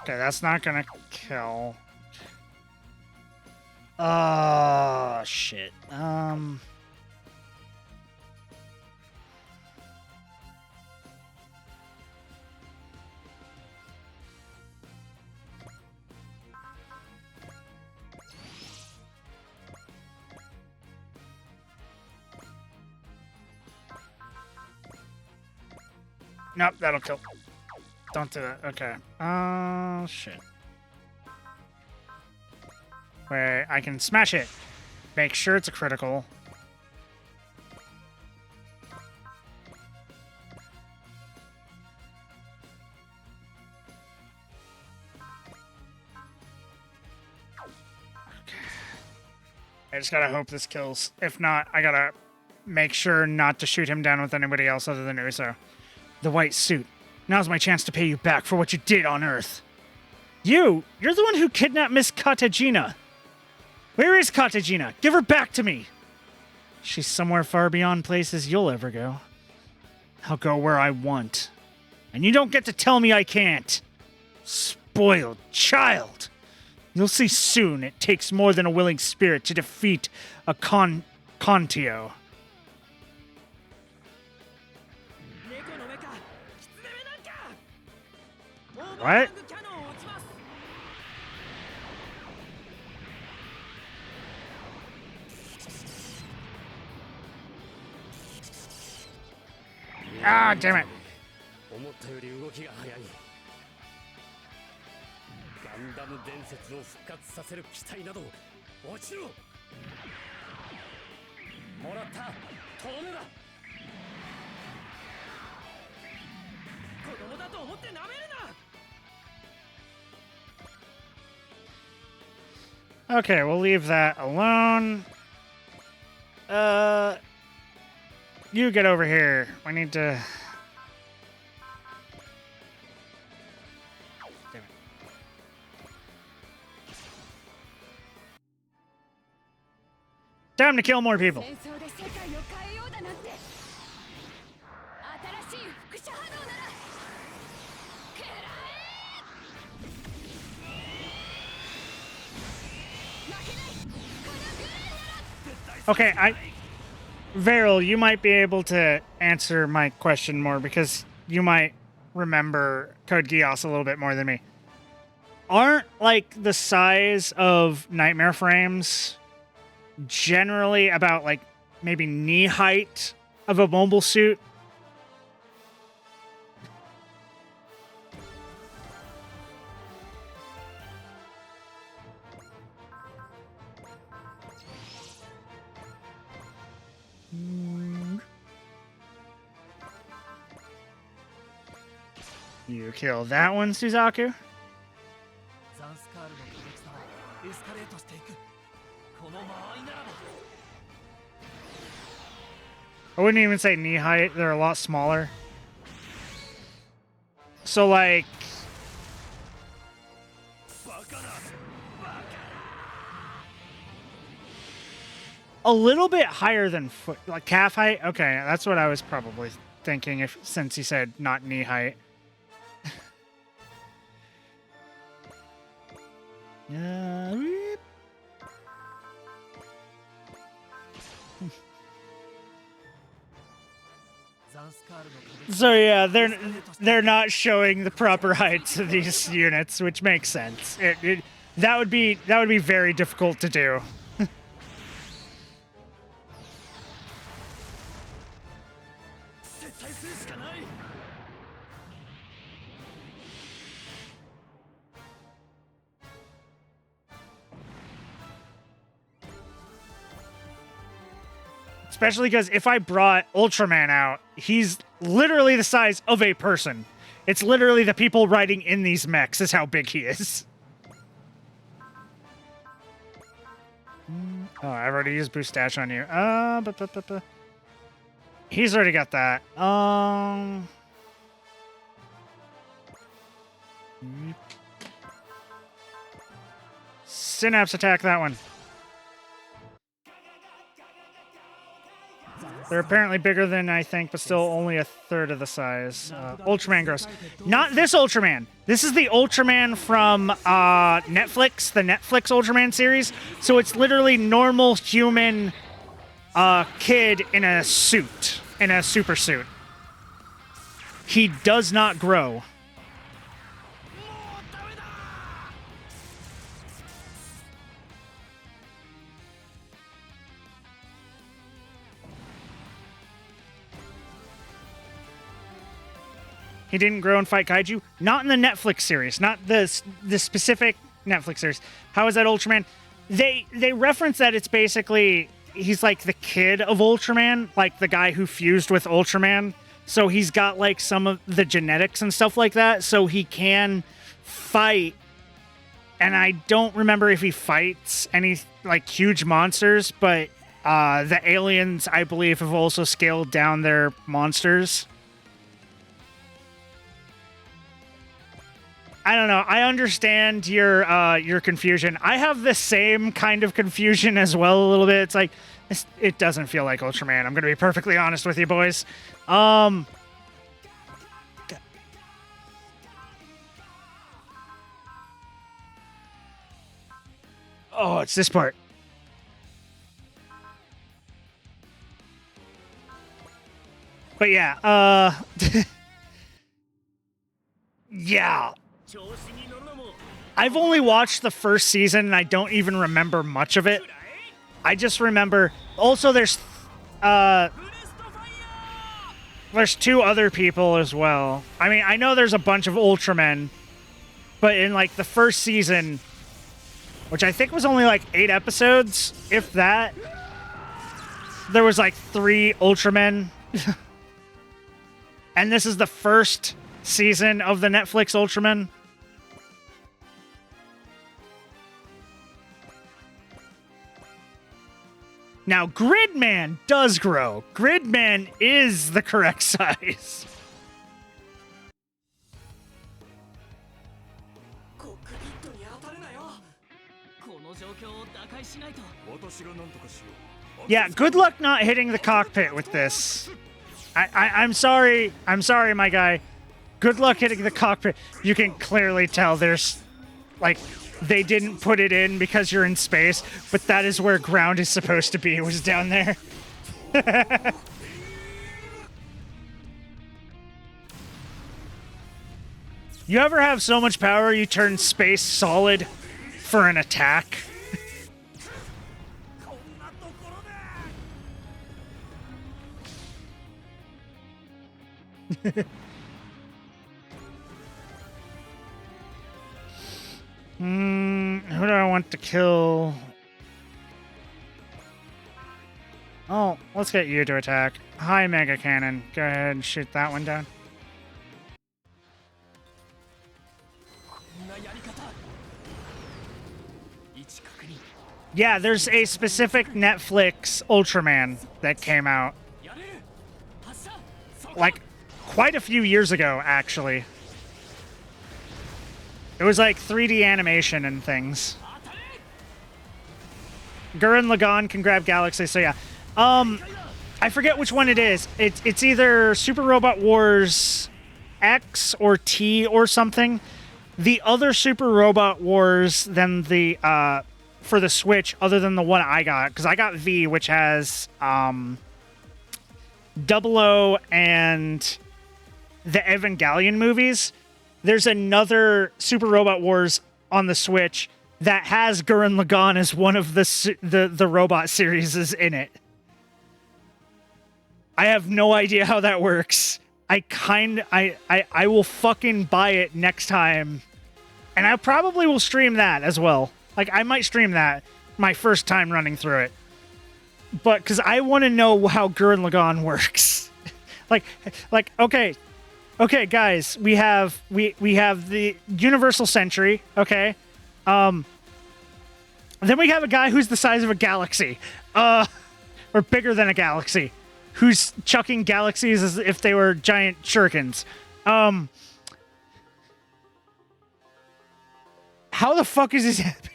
Okay, that's not gonna kill. Shit. Nope, that'll kill. Don't do that. Okay. Oh, shit. Wait, I can smash it. Make sure it's a critical. I just gotta hope this kills. If not, I gotta make sure not to shoot him down with anybody else other than Uso. The white suit. Now's my chance to pay you back for what you did on Earth. You're the one who kidnapped Miss Katagina. Where is Katagina? Give her back to me. She's somewhere far beyond places you'll ever go. I'll go where I want. And you don't get to tell me I can't. Spoiled child. You'll see soon it takes more than a willing spirit to defeat a Kontio. What? Ah, damn it. 思ったより動きが速い。ガンダム伝説を復活させる機体など落ちろ。もらった。とどめだ。子供だと思ってなめるな。 Okay, we'll leave that alone. You get over here. We need to... Damn it. Time to kill more people. 戦争で世界を変えようだなんて新しい副射波動なら食らえ負けないこのグレーなら Okay, Varel, you might be able to answer my question more because you might remember Code Geass a little bit more than me. Aren't, like, the size of nightmare frames generally about, like, maybe knee height of a mobile suit? You kill that one, Suzaku? ザンスカールの過激さはエスカレートしていく。この間合いならば。 I wouldn't even say knee height. They're a lot smaller. So, like... a little bit higher than foot... like calf height? Okay, that's what I was probably thinking since he said not knee height. So yeah, they're not showing the proper heights of these units, which makes sense. That would be very difficult to do. Especially because if I brought Ultraman out, he's literally the size of a person. It's literally the people riding in these mechs is how big he is. Oh, I've already used Boost Dash on you. He's already got that. Synapse attack that one. They're apparently bigger than I think, but still only a third of the size. Ultraman gross. Not this Ultraman. This is the Ultraman from Netflix, the Netflix Ultraman series. So it's literally normal human kid in a suit, in a super suit. He does not grow. He didn't grow and fight kaiju. Not in the Netflix series. Not the specific Netflix series. How is that Ultraman? They reference that it's basically he's like the kid of Ultraman, like the guy who fused with Ultraman. So he's got like some of the genetics and stuff like that. So he can fight. And I don't remember if he fights any like huge monsters, but the aliens, I believe, have also scaled down their monsters. I don't know. I understand your confusion. I have the same kind of confusion as well a little bit. It's like, it doesn't feel like Ultraman. I'm going to be perfectly honest with you, boys. Oh, it's this part. But yeah, yeah. I've only watched the first season and I don't even remember much of it. I just remember also there's two other people as well. I mean, I know there's a bunch of Ultramen, but in like the first season, which I think was only like 8 episodes, if that, there was like 3 Ultramen. And this is the first season of the Netflix Ultraman. Now, Gridman does grow. Gridman is the correct size. Yeah, good luck not hitting the cockpit with this. I'm sorry. I'm sorry, my guy. Good luck hitting the cockpit. You can clearly tell there's, like, they didn't put it in because you're in space, but that is where ground is supposed to be. It was down there. You ever have so much power you turn space solid for an attack? Who do I want to kill? Oh, let's get you to attack. Hi, Mega Cannon. Go ahead and shoot that one down. Yeah, there's a specific Netflix Ultraman that came out. Like, quite a few years ago, actually. It was like 3D animation and things. Gurren Lagann can grab Galaxy, so yeah. I forget which one it is. It's either Super Robot Wars X or T or something. The other Super Robot Wars than the for the Switch, other than the one I got, because I got V, which has 00 and the Evangelion movies. There's another Super Robot Wars on the Switch that has Gurren Lagann as one of the robot series in it. I have no idea how that works. I will fucking buy it next time. And I probably will stream that as well. Like, I might stream that my first time running through it. But, because I want to know how Gurren Lagann works. like, okay, guys, we have the Universal Century, okay? Then we have a guy who's the size of a galaxy. Or bigger than a galaxy. Who's chucking galaxies as if they were giant shurikens. How the fuck is this happening?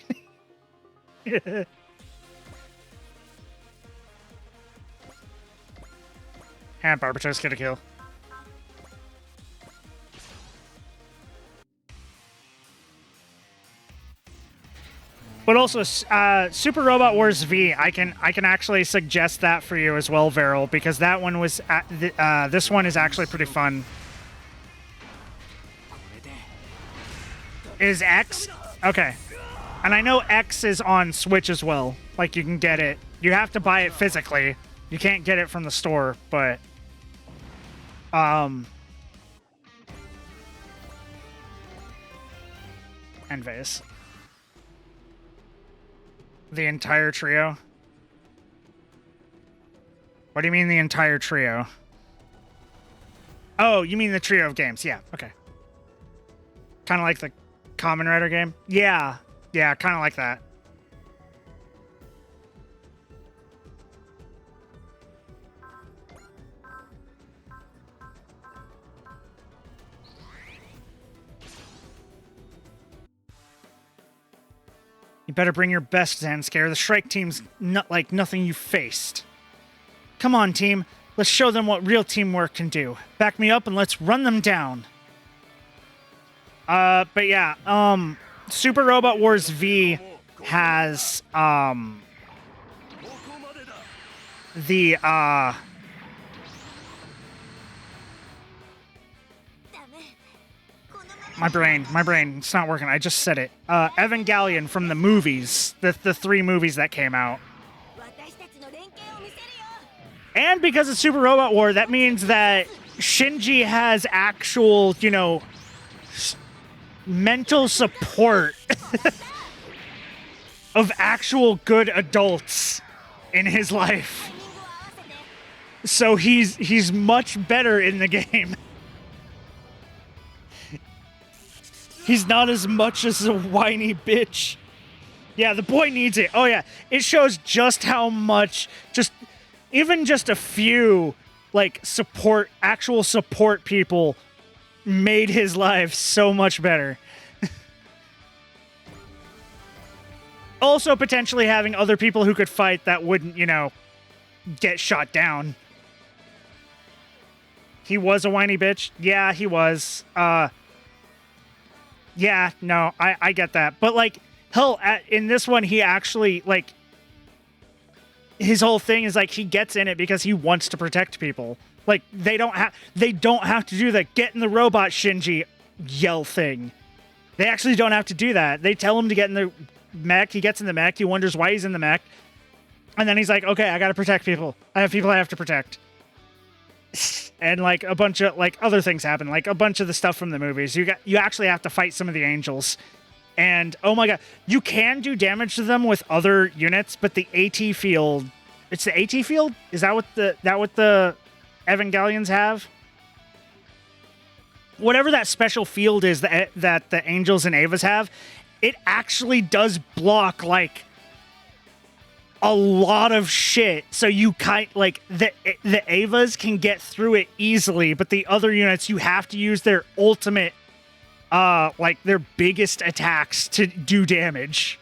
And Barbatos get a kill. But also, Super Robot Wars V, I can actually suggest that for you as well, Veryl, because that one was this one is actually pretty fun. Is X? Okay. And I know X is on Switch as well. Like, you can get it. You have to buy it physically. You can't get it from the store, but end phase. The entire trio? What do you mean the entire trio? Oh, you mean the trio of games. Yeah, okay. Kind of like the Kamen Rider game? Yeah, kind of like that. You better bring your best, Zanscare. The Shrike team's not like nothing you faced. Come on, team. Let's show them what real teamwork can do. Back me up and let's run them down. But yeah, Super Robot Wars V has, the, My brain, it's not working. I just said it. Evangelion from the movies, the three movies that came out. And because it's Super Robot War, that means that Shinji has actual, you know, mental support of actual good adults in his life. So he's much better in the game. He's not as much as a whiny bitch. Yeah, the boy needs it. Oh yeah, it shows just how much, even just a few, like, actual support people made his life so much better. Also, potentially having other people who could fight that wouldn't, you know, get shot down. He was a whiny bitch? Yeah, he was. Yeah, no, I get that. But, like, hell, in this one, he actually, like, his whole thing is, like, he gets in it because he wants to protect people. Like, they don't have to do that get in the robot Shinji yell thing. They actually don't have to do that. They tell him to get in the mech. He gets in the mech. He wonders why he's in the mech. And then he's like, okay, I gotta protect people. I have people I have to protect. And, like, a bunch of, like, other things happen. Like, a bunch of the stuff from the movies. You actually have to fight some of the angels. And, oh my god, you can do damage to them with other units, but the AT field... It's the AT field? Is that what the Evangelions have? Whatever that special field is that the Angels and Avas have, it actually does block, like, a lot of shit. So you the Avas can get through it easily, but the other units, you have to use their ultimate, like, their biggest attacks to do damage.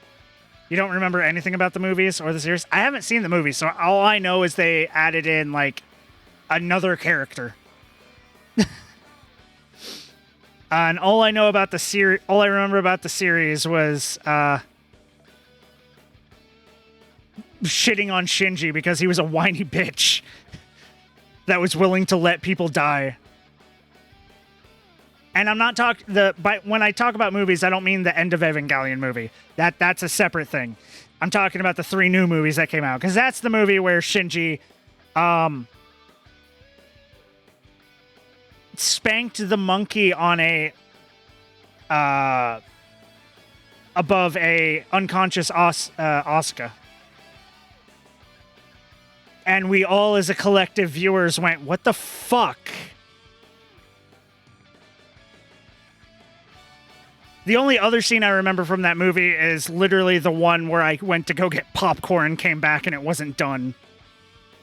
You don't remember anything about the movies or the series? I haven't seen the movies, so all I know is they added in, like, another character. And all I know about the series, all I remember about the series was shitting on Shinji because he was a whiny bitch that was willing to let people die. And I'm not when I talk about movies, I don't mean the end of Evangelion movie. That's a separate thing. I'm talking about the 3 new movies that came out, because that's the movie where Shinji spanked the monkey on above a unconscious Asuka. And we all, as a collective viewers, went, what the fuck? The only other scene I remember from that movie is literally the one where I went to go get popcorn, came back, and it wasn't done.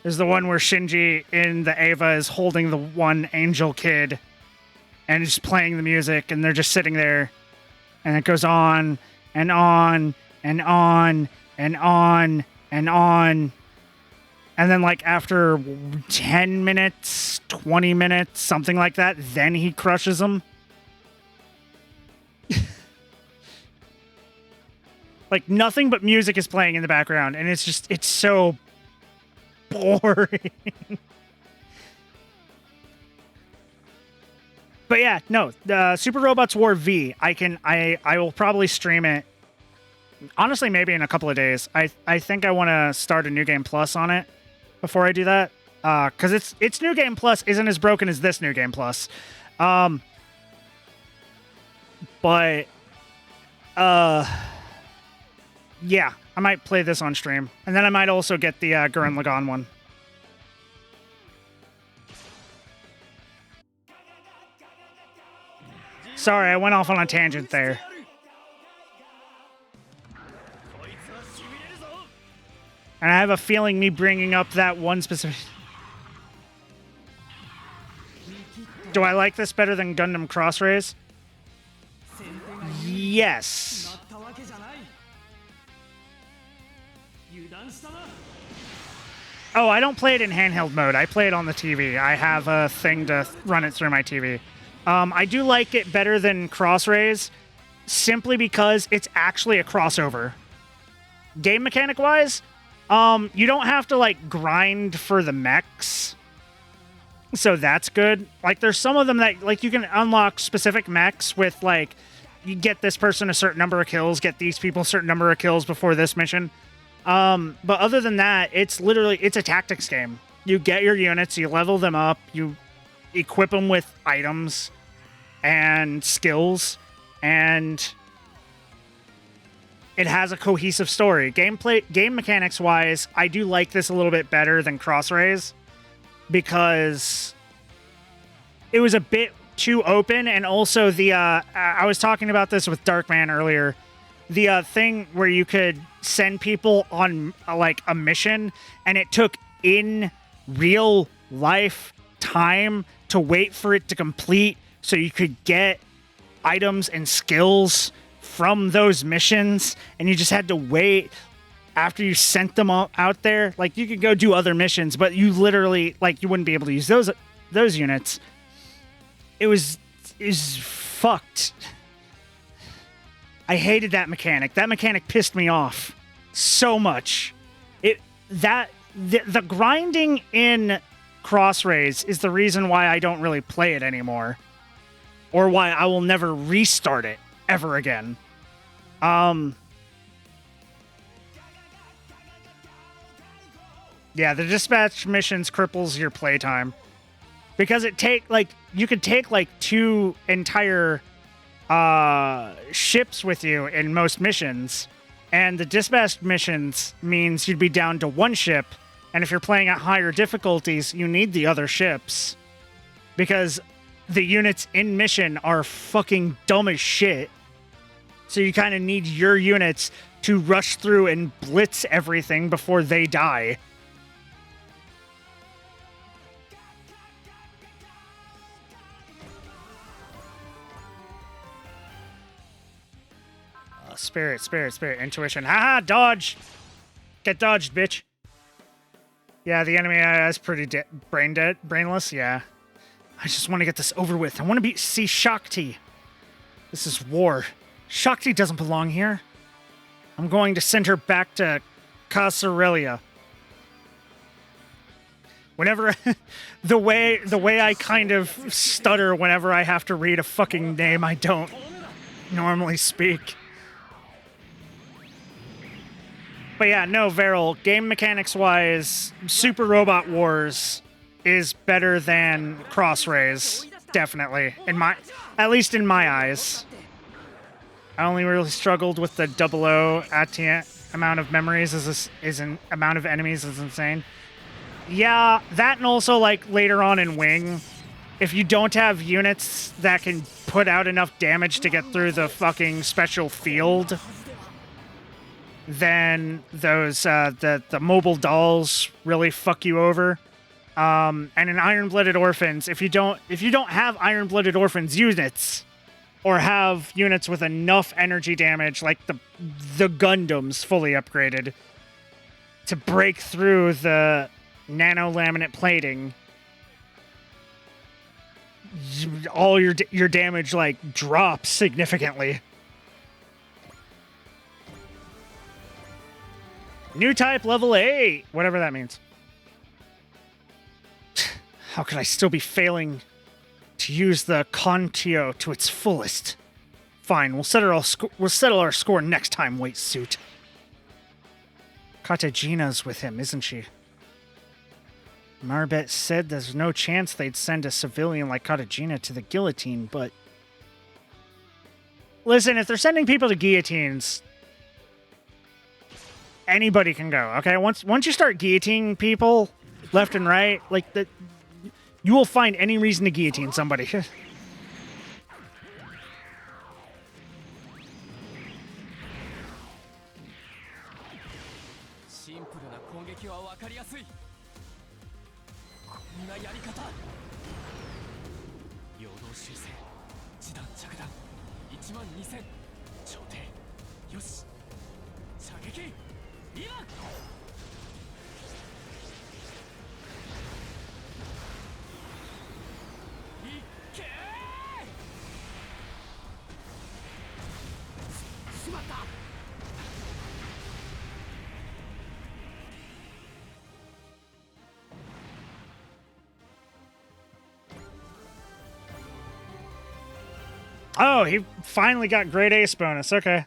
There's the one where Shinji in the Ava is holding the one angel kid and is playing the music, and they're just sitting there, and it goes on and on and on and on and on. And then, like, after 10 minutes, 20 minutes, something like that, then he crushes him. Like, nothing but music is playing in the background, and it's so boring. But yeah, no, Super Robots War V, I will probably stream it, honestly, maybe in a couple of days. I think I want to start a New Game Plus on it before I do that, because its New Game Plus isn't as broken as this New Game Plus. But Yeah, I might play this on stream. And then I might also get the Gurren Lagann one. Sorry, I went off on a tangent there. And I have a feeling me bringing up that one specific... Do I like this better than Gundam Crossrays? Yes. Oh, I don't play it in handheld mode. I play it on the TV. I have a thing to run it through my TV. I do like it better than Crossrays, simply because it's actually a crossover. Game mechanic-wise, you don't have to, like, grind for the mechs. So that's good. Like, there's some of them that, like, you can unlock specific mechs with, like, you get this person a certain number of kills, get these people a certain number of kills before this mission. But other than that, it's a tactics game. You get your units, you level them up, you equip them with items and skills, and it has a cohesive story. Game mechanics-wise, I do like this a little bit better than Crossrays, because it was a bit too open, and also the I was talking about this with Darkman earlier. The thing where you could send people on like a mission, and it took in real life time to wait for it to complete so you could get items and skills from those missions, and you just had to wait after you sent them all out there. Like, you could go do other missions, but you literally, like, you wouldn't be able to use those units. It was fucked. I hated that mechanic. That mechanic pissed me off so much. The grinding in Crossrays is the reason why I don't really play it anymore, or why I will never restart it ever again. Yeah, the dispatch missions cripples your playtime, because you could take like 2 entire ships with you in most missions, and the dispatch missions means you'd be down to 1 ship, and if you're playing at higher difficulties, you need the other ships, because the units in mission are fucking dumb as shit. So you kind of need your units to rush through and blitz everything before they die. Spirit, intuition. Haha, dodge! Get dodged, bitch. Yeah, the enemy is pretty brainless, yeah. I just want to get this over with. I want to see Shakti. This is war. Shakti doesn't belong here. I'm going to send her back to Casarelia. Whenever the way I kind of stutter whenever I have to read a fucking name I don't normally speak. But yeah, no, Veril, game mechanics-wise, Super Robot Wars is better than Crossrays, definitely. At least in my eyes. I only really struggled with the 00 Atiant amount of memories amount of enemies is insane. Yeah, that, and also like later on in Wing, if you don't have units that can put out enough damage to get through the fucking special field, then those the mobile dolls really fuck you over. And in Iron-Blooded Orphans, if you don't have Iron-Blooded Orphans units, or have units with enough energy damage, like the Gundams fully upgraded, to break through the nano-laminate plating, all your damage like drops significantly. New type level 8, whatever that means. How could I still be failing to use the Kontio to its fullest? Fine, we'll settle our score next time, Weight Suit. Katagina's with him, isn't she? Marbet said there's no chance they'd send a civilian like Katagina to the guillotine, but Listen, if they're sending people to guillotines, anybody can go, okay? Once you start guillotining people left and right, like that, you will find any reason to guillotine somebody. シンプルな攻撃は分かりやすい。こんなやり方。陽動修正、地弾着弾、12000、頂点。よし、射撃、今。いっけー。しまった。 Oh, he finally got grade ace bonus. Okay.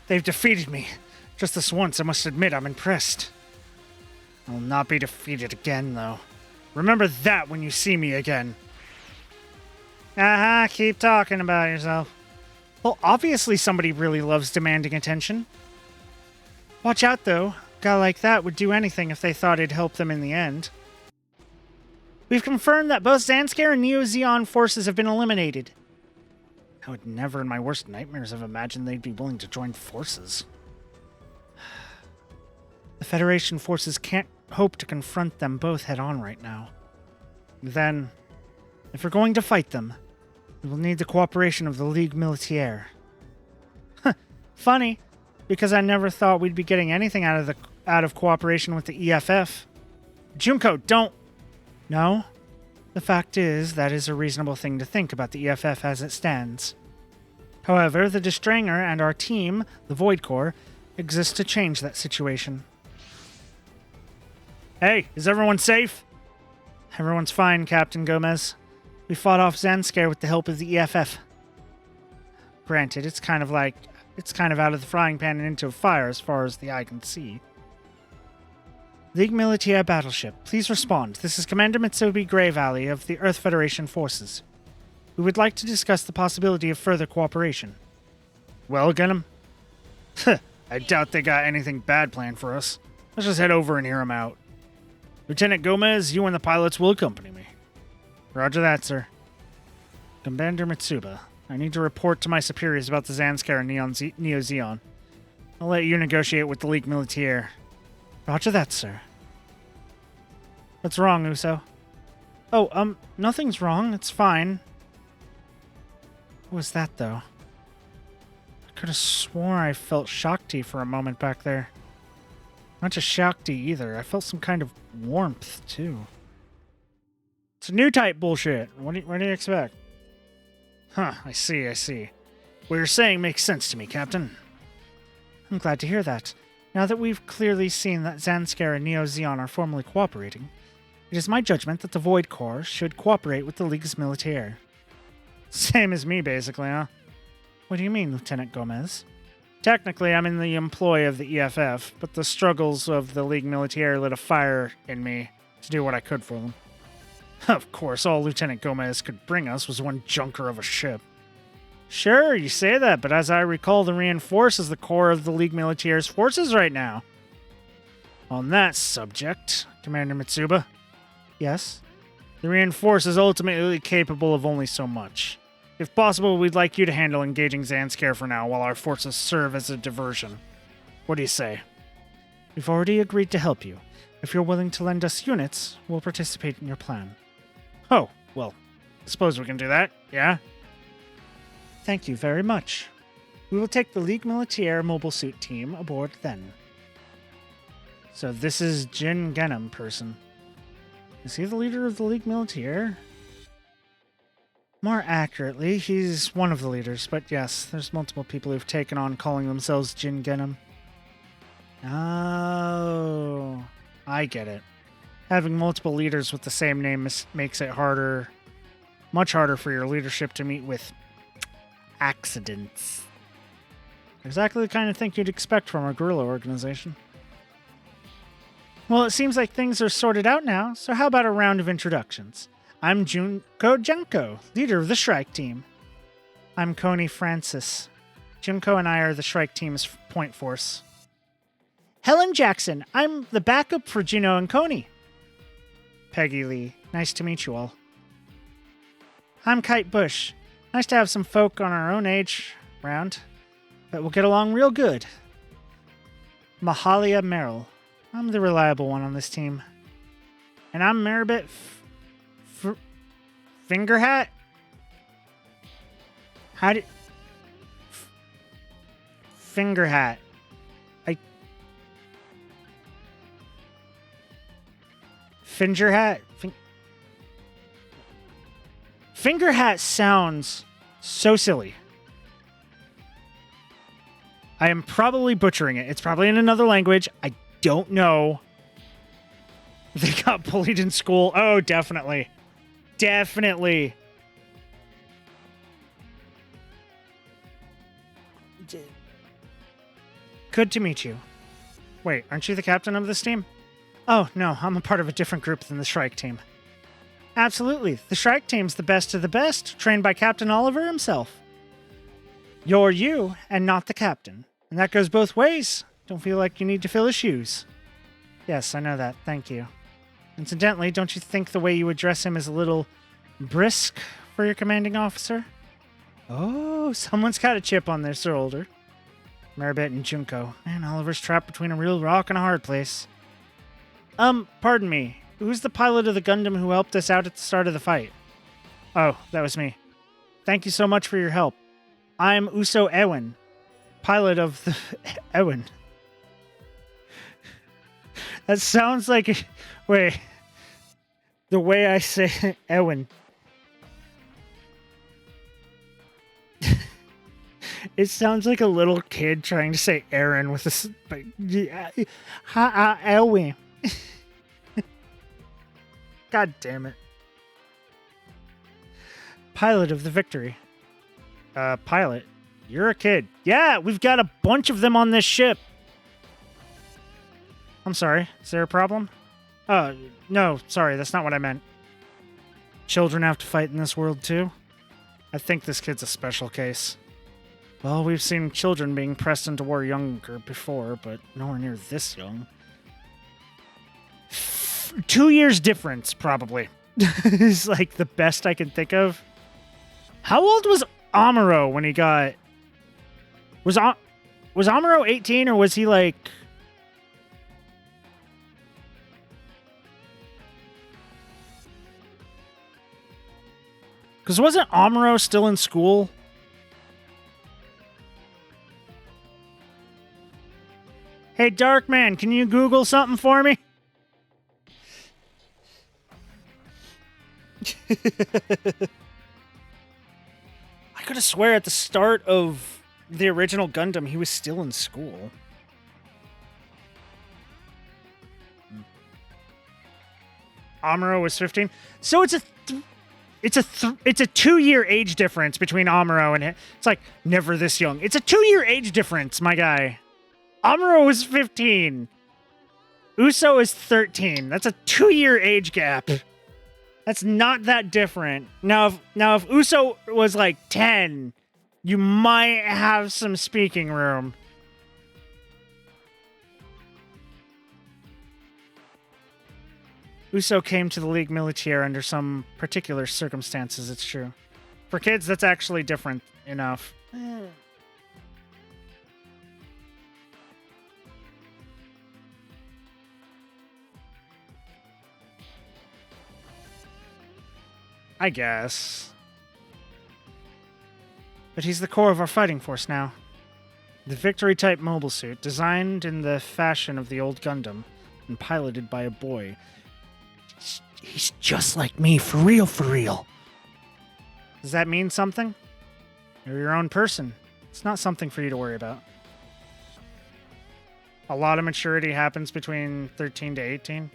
They've defeated me. Just this once, I must admit I'm impressed. I will not be defeated again, though. Remember that when you see me again. Keep talking about yourself. Well, obviously somebody really loves demanding attention. Watch out, though. A guy like that would do anything if they thought it'd help them in the end. We've confirmed that both Zanskar and Neo-Zeon forces have been eliminated. I would never in my worst nightmares have imagined they'd be willing to join forces. The Federation forces can't hope to confront them both head-on right now. Then, if we're going to fight them, we will need the cooperation of the Ligue Militaire. Funny, because I never thought we'd be getting anything out of cooperation with the EFF. Junko, don't... No? The fact is, that is a reasonable thing to think about the EFF as it stands. However, the Distranger and our team, the Void Corps, exist to change that situation. Hey, is everyone safe? Everyone's fine, Captain Gomez. We fought off Zanskar with the help of the EFF. Granted, it's kind of out of the frying pan and into a fire as far as the eye can see. Ligue Militaire Battleship, please respond. This is Commander Mitsubi Grey Valley of the Earth Federation Forces. We would like to discuss the possibility of further cooperation. Well, Gunham? I doubt they got anything bad planned for us. Let's just head over and hear them out. Lieutenant Gomez, you and the pilots will accompany me. Roger that, sir. Commander Mitsuba, I need to report to my superiors about the Zanskar and Neo-Zeon. I'll let you negotiate with the Ligue Militaire. Roger that, sir. What's wrong, Uso? Oh, nothing's wrong. It's fine. What was that, though? I could have sworn I felt Shakti for a moment back there. Not just Shakti, either. I felt some kind of warmth, too. It's a new type bullshit. What do you expect? Huh, I see. What you're saying makes sense to me, Captain. I'm glad to hear that. Now that we've clearly seen that Zanskar and Neo-Zeon are formally cooperating, it is my judgment that the Void Corps should cooperate with the Ligue Militaire. Same as me, basically, huh? What do you mean, Lieutenant Gomez? Technically, I'm in the employ of the EFF, but the struggles of the Ligue Militaire lit a fire in me to do what I could for them. Of course, all Lieutenant Gomez could bring us was one junker of a ship. Sure, you say that, but as I recall, the Reinforce is the core of the Ligue Militaire's forces right now. On that subject, Commander Mitsuba. Yes? The Reinforce is ultimately capable of only so much. If possible, we'd like you to handle engaging Zanskar for now while our forces serve as a diversion. What do you say? We've already agreed to help you. If you're willing to lend us units, we'll participate in your plan. Oh, well, I suppose we can do that, yeah? Thank you very much. We will take the Ligue Militaire mobile suit team aboard then. So this is Jin Genham person. Is he the leader of the Ligue Militaire? More accurately, he's one of the leaders, but yes, there's multiple people who've taken on calling themselves Jin Genham. Oh, I get it. Having multiple leaders with the same name makes it much harder for your leadership to meet with accidents. Exactly the kind of thing you'd expect from a guerrilla organization. Well, it seems like things are sorted out now, so how about a round of introductions? I'm Junko Junko, leader of the Shrike team. I'm Coney Francis. Junko and I are the Shrike team's point force. Helen Jackson, I'm the backup for Juno and Coney. Peggy Lee, nice to meet you all. I'm Kite Bush. Nice to have some folk on our own age round, but we'll get along real good. Mahalia Merrill. I'm the reliable one on this team. And I'm Maribit Fingerhat? How did... Fingerhat. Fingerhat? Fingerhat sounds so silly. I am probably butchering it. It's probably in another language. I don't know. They got bullied in school. Oh, definitely. Definitely. Good to meet you. Wait, aren't you the captain of this team? Oh, no, I'm a part of a different group than the Shrike team. Absolutely. The Shrike team's the best of the best, trained by Captain Oliver himself. You're you, and not the captain. And that goes both ways. Don't feel like you need to fill his shoes. Yes, I know that. Thank you. Incidentally, don't you think the way you address him is a little brisk for your commanding officer? Oh, someone's got a chip on their shoulder. Maribet and Junko. Man, Oliver's trapped between a real rock and a hard place. Pardon me. Who's the pilot of the Gundam who helped us out at the start of the fight? Oh, that was me. Thank you so much for your help. I'm Uso Ewan, pilot of the... Ewan. That sounds like... Wait. The way I say Ewan. It sounds like a little kid trying to say Aaron with a... Ewan. God damn it. Pilot of the Victory. Pilot? You're a kid. Yeah, we've got a bunch of them on this ship. I'm sorry. Is there a problem? No, sorry, that's not what I meant. Children have to fight in this world too? I think this kid's a special case. Well, we've seen children being pressed into war younger before, but nowhere near this young. 2 years difference, probably. Is like the best I can think of. How old was Amuro when he got... Was Amuro 18 or was he like... Because wasn't Amuro still in school? Hey, Darkman, can you Google something for me? I could have swear at the start of the original Gundam he was still in school. Amuro was 15. So it's a 2-year age difference between Amuro and him. It's like never this young. It's a 2-year age difference, my guy. Amuro was 15. Uso is 13. That's a 2-year age gap. That's not that different. Now if Uso was like 10, you might have some speaking room. Uso came to the League Militaire under some particular circumstances, it's true. For kids, that's actually different enough. I guess. But he's the core of our fighting force now. The Victory-type mobile suit, designed in the fashion of the old Gundam, and piloted by a boy. He's just like me, for real, for real. Does that mean something? You're your own person. It's not something for you to worry about. A lot of maturity happens between 13 to 18.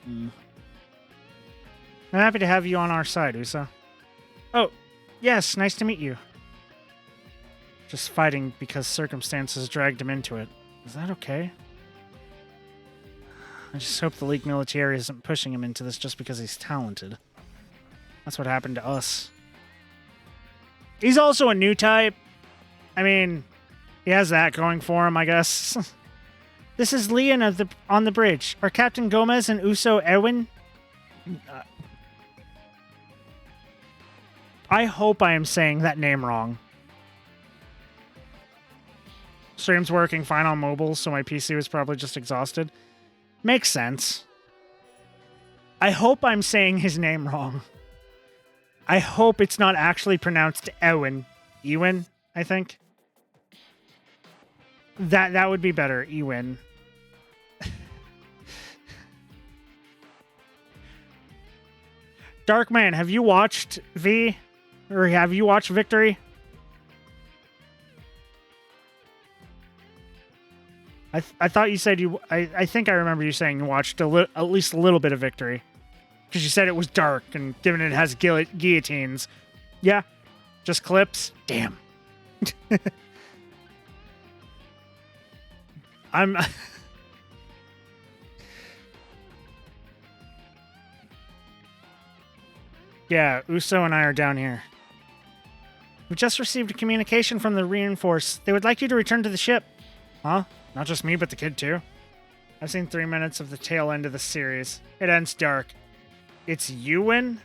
I'm happy to have you on our side, Usa. Oh, yes, nice to meet you. Just fighting because circumstances dragged him into it. Is that okay? I just hope the League military isn't pushing him into this just because he's talented. That's what happened to us. He's also a new type. I mean, he has that going for him, I guess. This is Leon on the bridge. Are Captain Gomez and Uso Ewin? I hope I am saying that name wrong. Stream's working fine on mobile, so my PC was probably just exhausted. Makes sense. I hope I'm saying his name wrong. I hope it's not actually pronounced Ewan. Ewan, I think. That would be better. Ewan. Darkman, have you watched V? Or have you watched Victory? I thought you said you... I think I remember you saying you watched at least a little bit of Victory. Because you said it was dark, and given it has guillotines. Yeah. Just clips. Damn. I'm... Yeah, Uso and I are down here. We just received a communication from the Reinforce. They would like you to return to the ship. Huh? Not just me, but the kid too? I've seen 3 minutes of the tail end of the series. It ends dark. It's Ewan?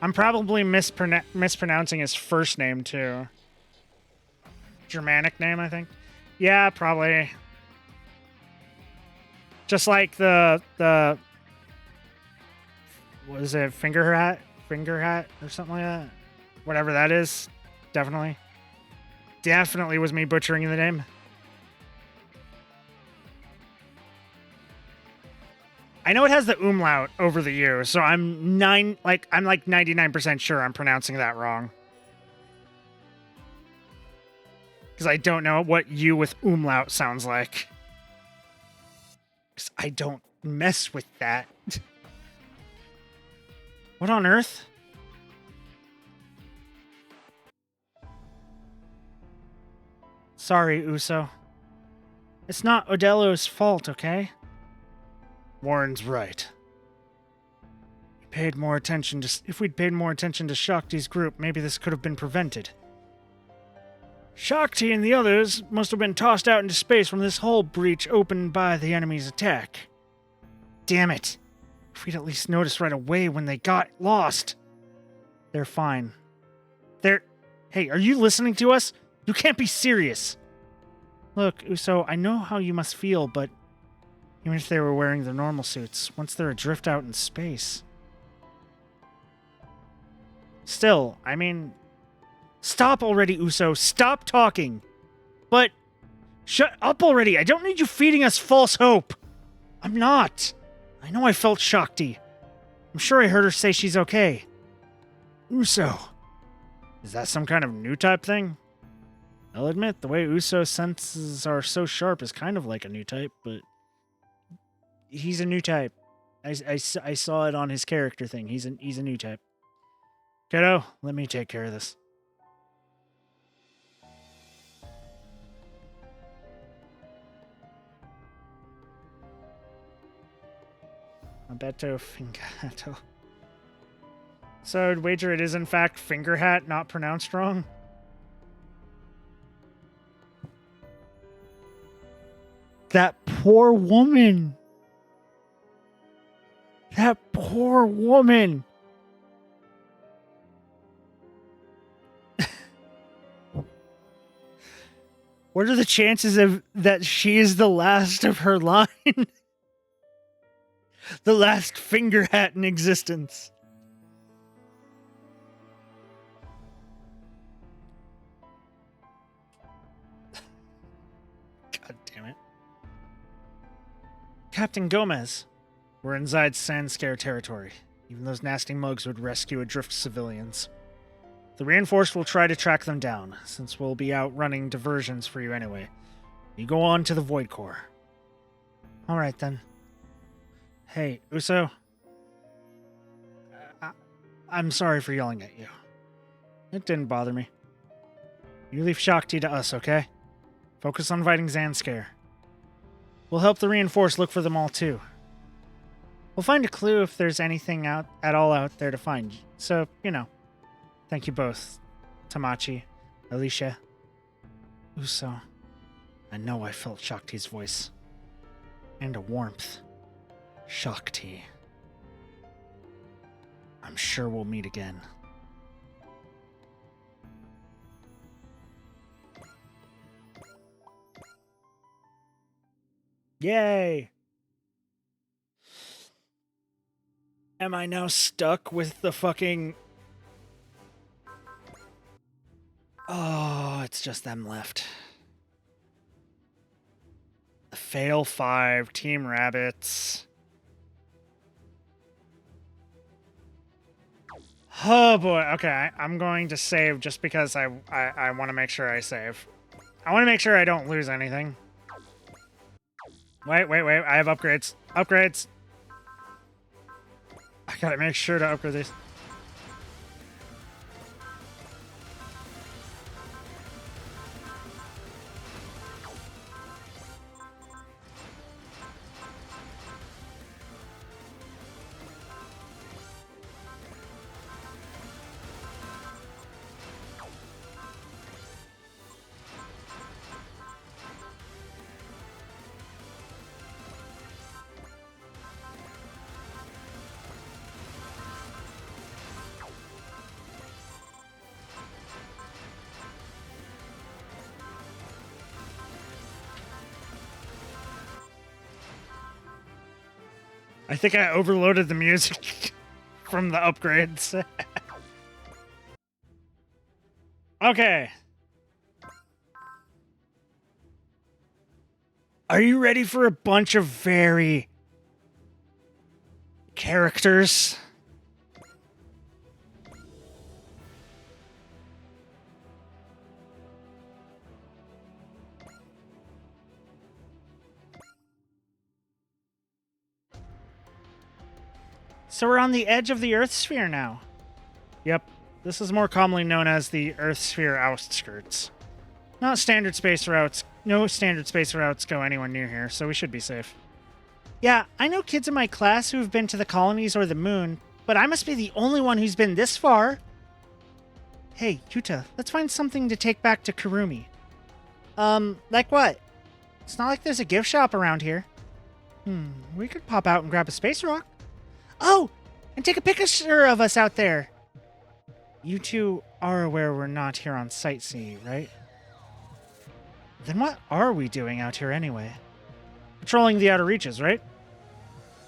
I'm probably mispronouncing his first name, too. Germanic name, I think. Yeah, probably. Just like the what is it, finger hat or something like that? Whatever that is. Definitely was me butchering the name. I know it has the umlaut over the U, so I'm like 99% sure I'm pronouncing that wrong. Because I don't know what U with umlaut sounds like. Because I don't mess with that. What on earth? Sorry, Uso. It's not Odello's fault, okay? Warren's right. If we'd paid more attention to Shakti's group, maybe this could have been prevented. Shakti and the others must have been tossed out into space from this hull breach opened by the enemy's attack. Damn it. If we'd at least noticed right away when they got lost. They're fine. Hey, are you listening to us? You can't be serious. Look, Uso, I know how you must feel, but even if they were wearing their normal suits, once they're adrift out in space. Still, I mean... Stop already, Uso. Stop talking. But... Shut up already. I don't need you feeding us false hope. I'm not. I know I felt Shakti. I'm sure I heard her say she's okay. Uso. Is that some kind of new type thing? I'll admit, the way Uso's senses are so sharp is kind of like a new type, but... He's a new type. I saw it on his character thing. He's a new type. Kiddo, let me take care of this. Alberto Fingato. So I'd wager it is in fact finger hat, not pronounced wrong. That poor woman. That poor woman. What are the chances of that she is the last of her line? The last finger hat in existence. God damn it. Captain Gomez. We're inside Sandscare territory. Even those nasty mugs would rescue adrift civilians. The reinforced will try to track them down, since we'll be out running diversions for you anyway. You go on to the Void Core. Alright then. Hey, Uso. I'm sorry for yelling at you. It didn't bother me. You leave Shakti to us, okay? Focus on fighting Zanskare. We'll help the reinforced look for them all too. We'll find a clue if there's anything at all out there to find. So, you know. Thank you both, Tamachi, Alicia, Uso. I know I felt Shakti's voice. And a warmth. Shakti. I'm sure we'll meet again. Yay! Am I now stuck with the fucking... Oh, it's just them left. The Fail 5, Team Rabbits. Oh boy, okay, I'm going to save just because I want to make sure I save. I want to make sure I don't lose anything. Wait, I have upgrades. Upgrades! I gotta make sure to upgrade these. I think I overloaded the music from the upgrades. Okay. Are you ready for a bunch of very characters? So we're on the edge of the Earth sphere now. Yep, this is more commonly known as the Earth sphere outskirts. Not standard space routes. No standard space routes go anywhere near here, so we should be safe. Yeah, I know kids in my class who have been to the colonies or the moon, but I must be the only one who's been this far. Hey, Yuta, let's find something to take back to Kurumi. Like what? It's not like there's a gift shop around here. We could pop out and grab a space rock. Oh, and take a picture of us out there. You two are aware we're not here on sightseeing, right? Then what are we doing out here anyway? Patrolling the outer reaches, right?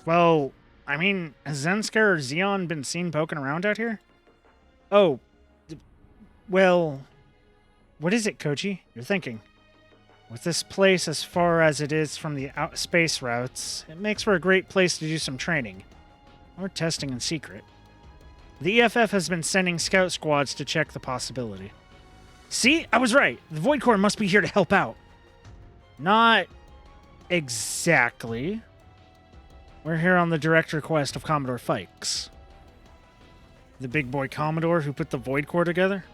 Well, I mean, has Zenskar or Zeon been seen poking around out here? Oh, well, what is it, Koji? You're thinking. With this place as far as it is from the space routes, it makes for a great place to do some training. Or testing in secret. The EFF has been sending scout squads to check the possibility. See? I was right. The Void Core must be here to help out. Not exactly. We're here on the direct request of Commodore Fikes. The big boy Commodore who put the Void Core together?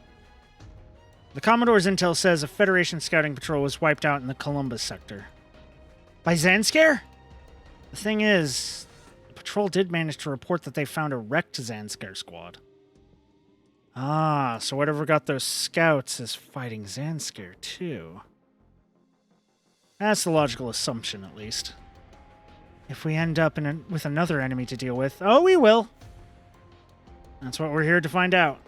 The Commodore's intel says a Federation scouting patrol was wiped out in the Columbus sector. By Zanskare? The thing is, the patrol did manage to report that they found a wrecked Zanskare squad. Ah, so whatever got those scouts is fighting Zanskare too. That's the logical assumption, at least. If we end up with another enemy to deal with, oh, we will. That's what we're here to find out.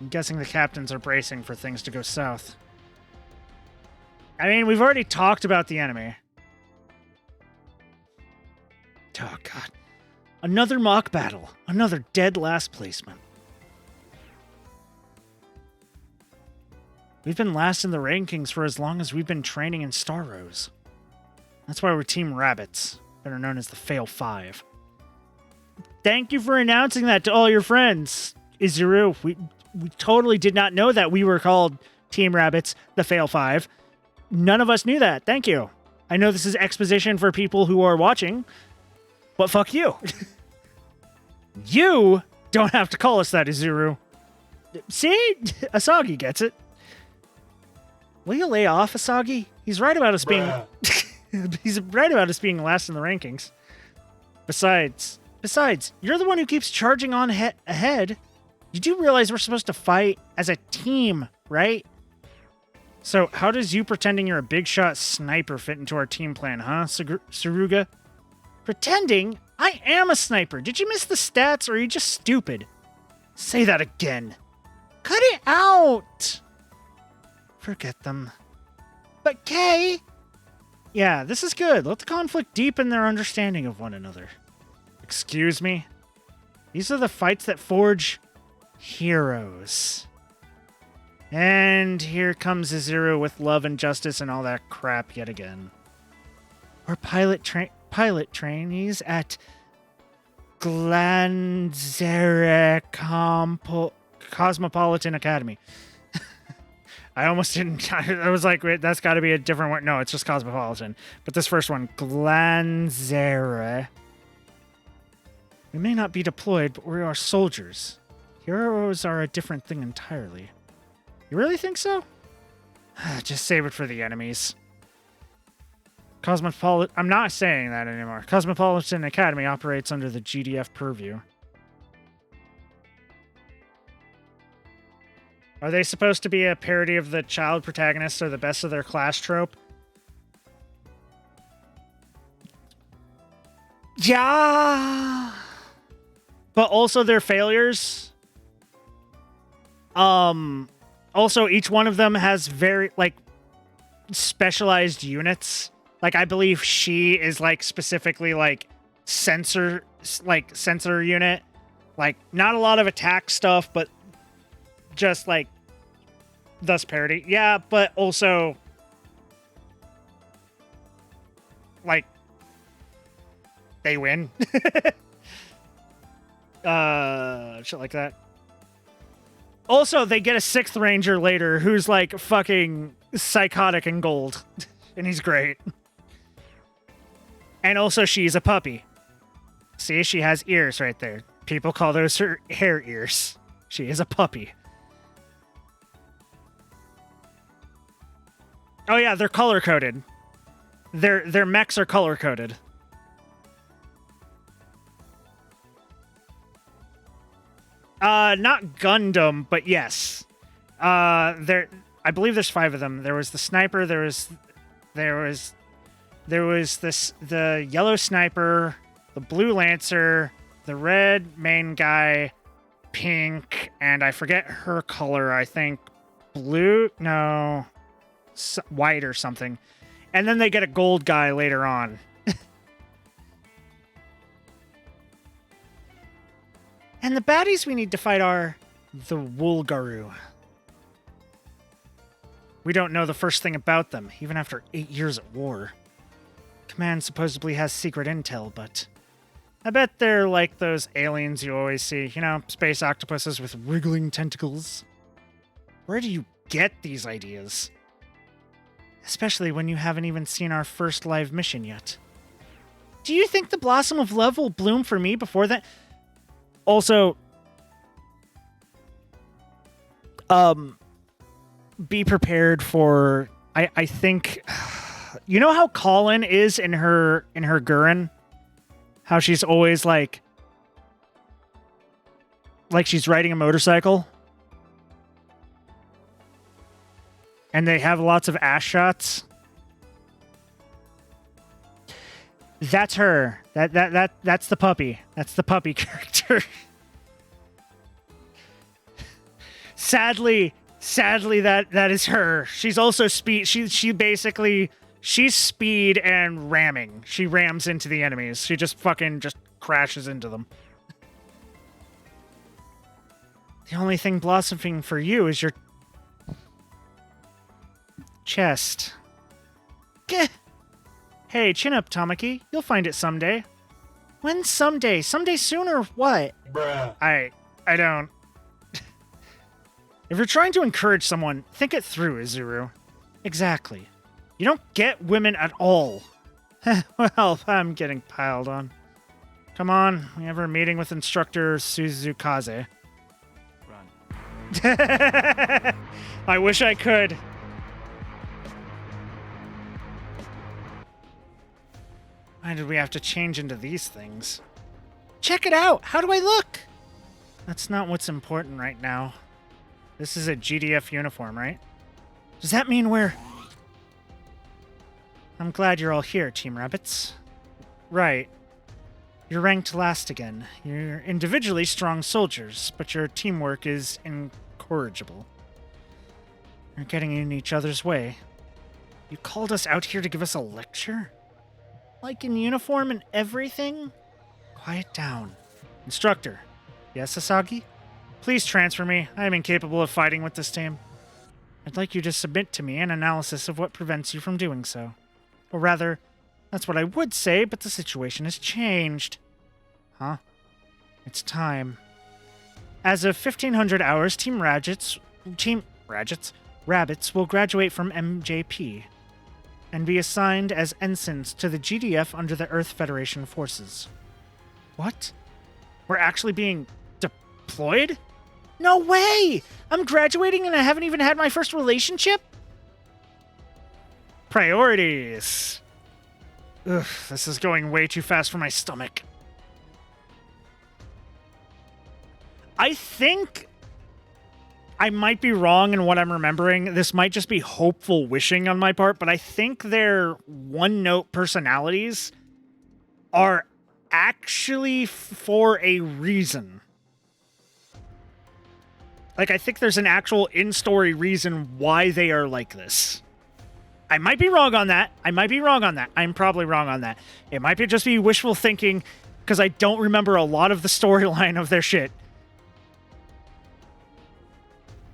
I'm guessing the captains are bracing for things to go south. I mean, we've already talked about the enemy. Oh, God. Another mock battle. Another dead last placement. We've been last in the rankings for as long as we've been training in Star Rose. That's why we're Team Rabbits, better known as the Fail 5. Thank you for announcing that to all your friends. Izuru, we totally did not know that we were called Team Rabbits, the Fail 5. None of us knew that. Thank you. I know this is exposition for people who are watching, but fuck you. You don't have to call us that, Izuru. See? Asagi gets it. Will you lay off, Asagi? He's right about us being... He's right about us being last in the rankings. Besides, you're the one who keeps charging on ahead. You do realize we're supposed to fight as a team, right? So how does you pretending you're a big shot sniper fit into our team plan, huh, Saruga? Pretending? I am a sniper. Did you miss the stats, or are you just stupid? Say that again. Cut it out! Forget them. But Kay... Yeah, this is good. Let the conflict deepen their understanding of one another. Excuse me? These are the fights that forge heroes. And here comes Izuru with love and justice and all that crap yet again. We're pilot trainees at Glanzera Cosmopolitan Academy. I almost didn't... I was like, wait, that's got to be a different one. No, it's just Cosmopolitan. But this first one, Glanzera. We may not be deployed, but we are soldiers. Heroes are a different thing entirely. You really think so? Just save it for the enemies. I'm not saying that anymore. Cosmopolitan Academy operates under the GDF purview. Are they supposed to be a parody of the child protagonists or the best of their class trope? Yeah. But also their failures. Also, each one of them has very, like, specialized units. Like, I believe she is, like, specifically, like, sensor unit. Like, not a lot of attack stuff, but just, like, thus parody. Yeah, but also, like, they win. Shit like that. Also, they get a 6th Ranger later who's, like, fucking psychotic and gold. And he's great. And also, she's a puppy. See, she has ears right there. People call those her hair ears. She is a puppy. Oh yeah, they're color-coded. Their mechs are color-coded. Not Gundam, but yes. I believe there's 5 of them. There was the sniper, there was the yellow sniper, the blue lancer, the red main guy, pink, and I forget her color. I think blue? No, white or something. And then they get a gold guy later on. And the baddies we need to fight are the Woolgaru. We don't know the first thing about them, even after 8 years at war. Command supposedly has secret intel, but I bet they're like those aliens you always see. You know, space octopuses with wriggling tentacles. Where do you get these ideas? Especially when you haven't even seen our first live mission yet. Do you think the blossom of love will bloom for me before that? Also, be prepared for, I think, you know how Colin is in her Gurren? How she's always like she's riding a motorcycle? And they have lots of ass shots? That's her. That's the puppy. That's the puppy character. Sadly, that is her. She's also speed. She basically, she's speed and ramming. She rams into the enemies. She just crashes into them. The only thing blossoming for you is your chest. Gah. Hey, chin up, Tamaki. You'll find it someday. When someday? Someday soon or what? Bruh. I don't. If you're trying to encourage someone, think it through, Izuru. Exactly. You don't get women at all. Well, I'm getting piled on. Come on, we have our meeting with instructor Suzukaze. Run. I wish I could. Why did we have to change into these things? Check it out! How do I look? That's not what's important right now. This is a GDF uniform, right? Does that mean we're... I'm glad you're all here, Team Rabbits. Right. You're ranked last again. You're individually strong soldiers, but your teamwork is incorrigible. You're getting in each other's way. You called us out here to give us a lecture? Like in uniform and everything? Quiet down. Instructor. Yes, Asagi? Please transfer me. I am incapable of fighting with this team. I'd like you to submit to me an analysis of what prevents you from doing so. Or rather, that's what I would say, but the situation has changed. Huh? It's time. As of 1500 hours, Rabbits will graduate from MJP and be assigned as ensigns to the GDF under the Earth Federation forces. What? We're actually being deployed? No way! I'm graduating and I haven't even had my first relationship? Priorities. Ugh, this is going way too fast for my stomach. I think I might be wrong in what I'm remembering. This might just be hopeful wishing on my part, but I think their one-note personalities are actually for a reason. Like, I think there's an actual in-story reason why they are like this. I might be wrong on that. I'm probably wrong on that. It might be just be wishful thinking, because I don't remember a lot of the storyline of their shit.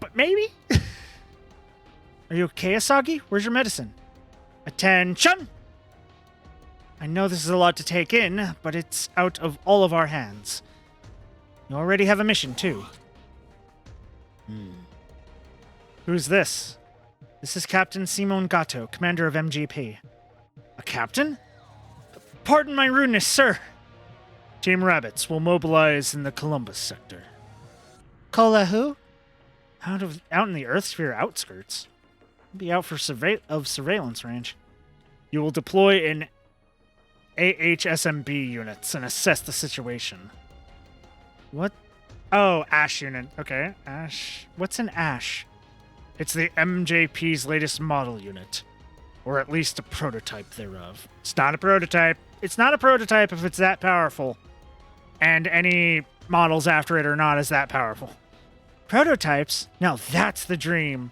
But maybe? Are you okay, Asagi? Where's your medicine? Attention! I know this is a lot to take in, but it's out of all of our hands. You already have a mission, too. Who's this? This is Captain Simon Gato, commander of MGP. A captain? Pardon my rudeness, sir. Team Rabbits will mobilize in the Columbus sector. Cola who? Out in the Earth sphere outskirts. Be out for surveillance range. You will deploy in AHSMB units and assess the situation. What? Oh, Ash unit. Okay, Ash. What's an Ash? It's the MJP's latest model unit. Or at least a prototype thereof. It's not a prototype. It's not a prototype if it's that powerful. And any models after it are not as that powerful. Prototypes? Now that's the dream.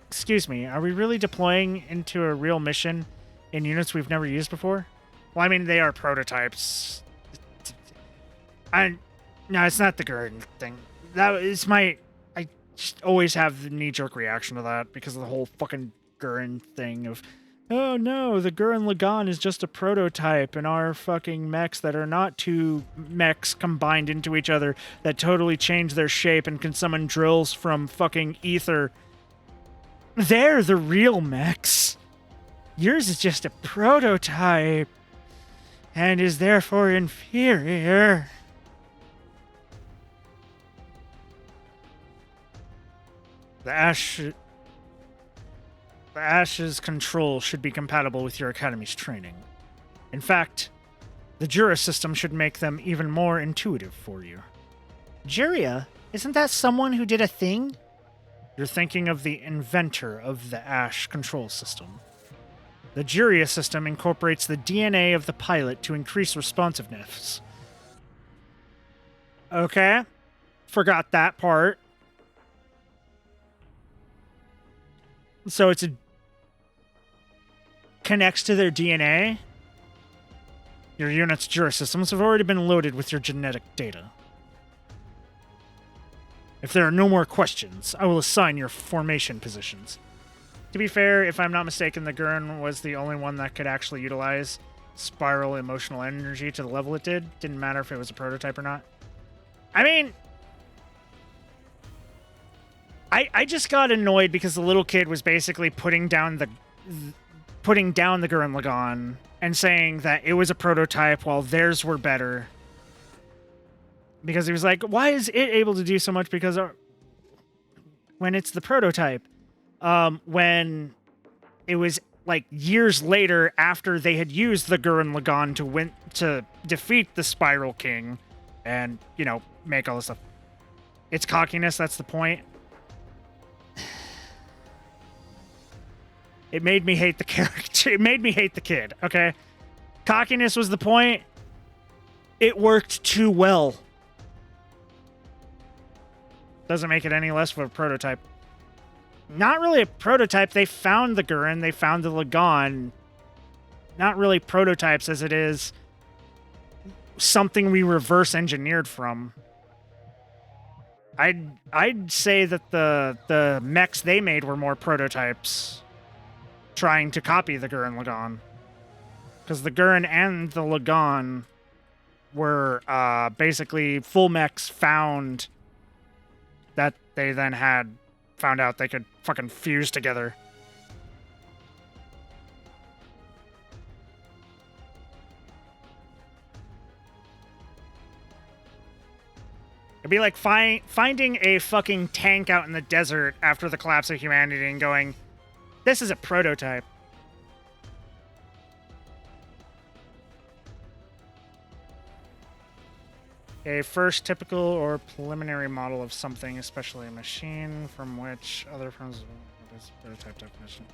Excuse me, are we really deploying into a real mission in units we've never used before? Well, I mean, they are prototypes. No, it's not the Gurren thing. That is my... I just always have the knee-jerk reaction to that because of the whole fucking Gurren thing of, oh no, the Gurren Lagann is just a prototype and our fucking mechs that are not two mechs combined into each other that totally change their shape and can summon drills from fucking ether. They're the real mechs. Yours is just a prototype and is therefore inferior. The Ash's control should be compatible with your Academy's training. In fact, the Jura system should make them even more intuitive for you. Juria? Isn't that someone who did a thing? You're thinking of the inventor of the Ash control system. The Juria system incorporates the DNA of the pilot to increase responsiveness. Okay. Forgot that part. So it connects to their DNA. Your unit's Jura systems have already been loaded with your genetic data. If there are no more questions, I will assign your formation positions. To be fair, if I'm not mistaken, the Gurren was the only one that could actually utilize spiral emotional energy to the level it did. Didn't matter if it was a prototype or not. I mean, I just got annoyed because the little kid was basically putting down the Gurren Lagann and saying that it was a prototype while theirs were better. Because he was like, why is it able to do so much? Because when it's the prototype, when it was like years later after they had used the Gurren Lagann to defeat the Spiral King and, you know, make all this stuff. It's cockiness, that's the point. It made me hate the character. It made me hate the kid, okay? Cockiness was the point. It worked too well. Doesn't make it any less of a prototype. Not really a prototype. They found the Gurren. They found the Lagann. Not really prototypes as it is something we reverse engineered from. I'd say that the mechs they made were more prototypes trying to copy the Gurren Lagann. Because the Gurren and the Lagann were basically full mechs found that they then had found out they could fucking fuse together. It'd be like finding a fucking tank out in the desert after the collapse of humanity and going, this is a prototype. A first typical or preliminary model of something, especially a machine, from which other forms of this prototype definition.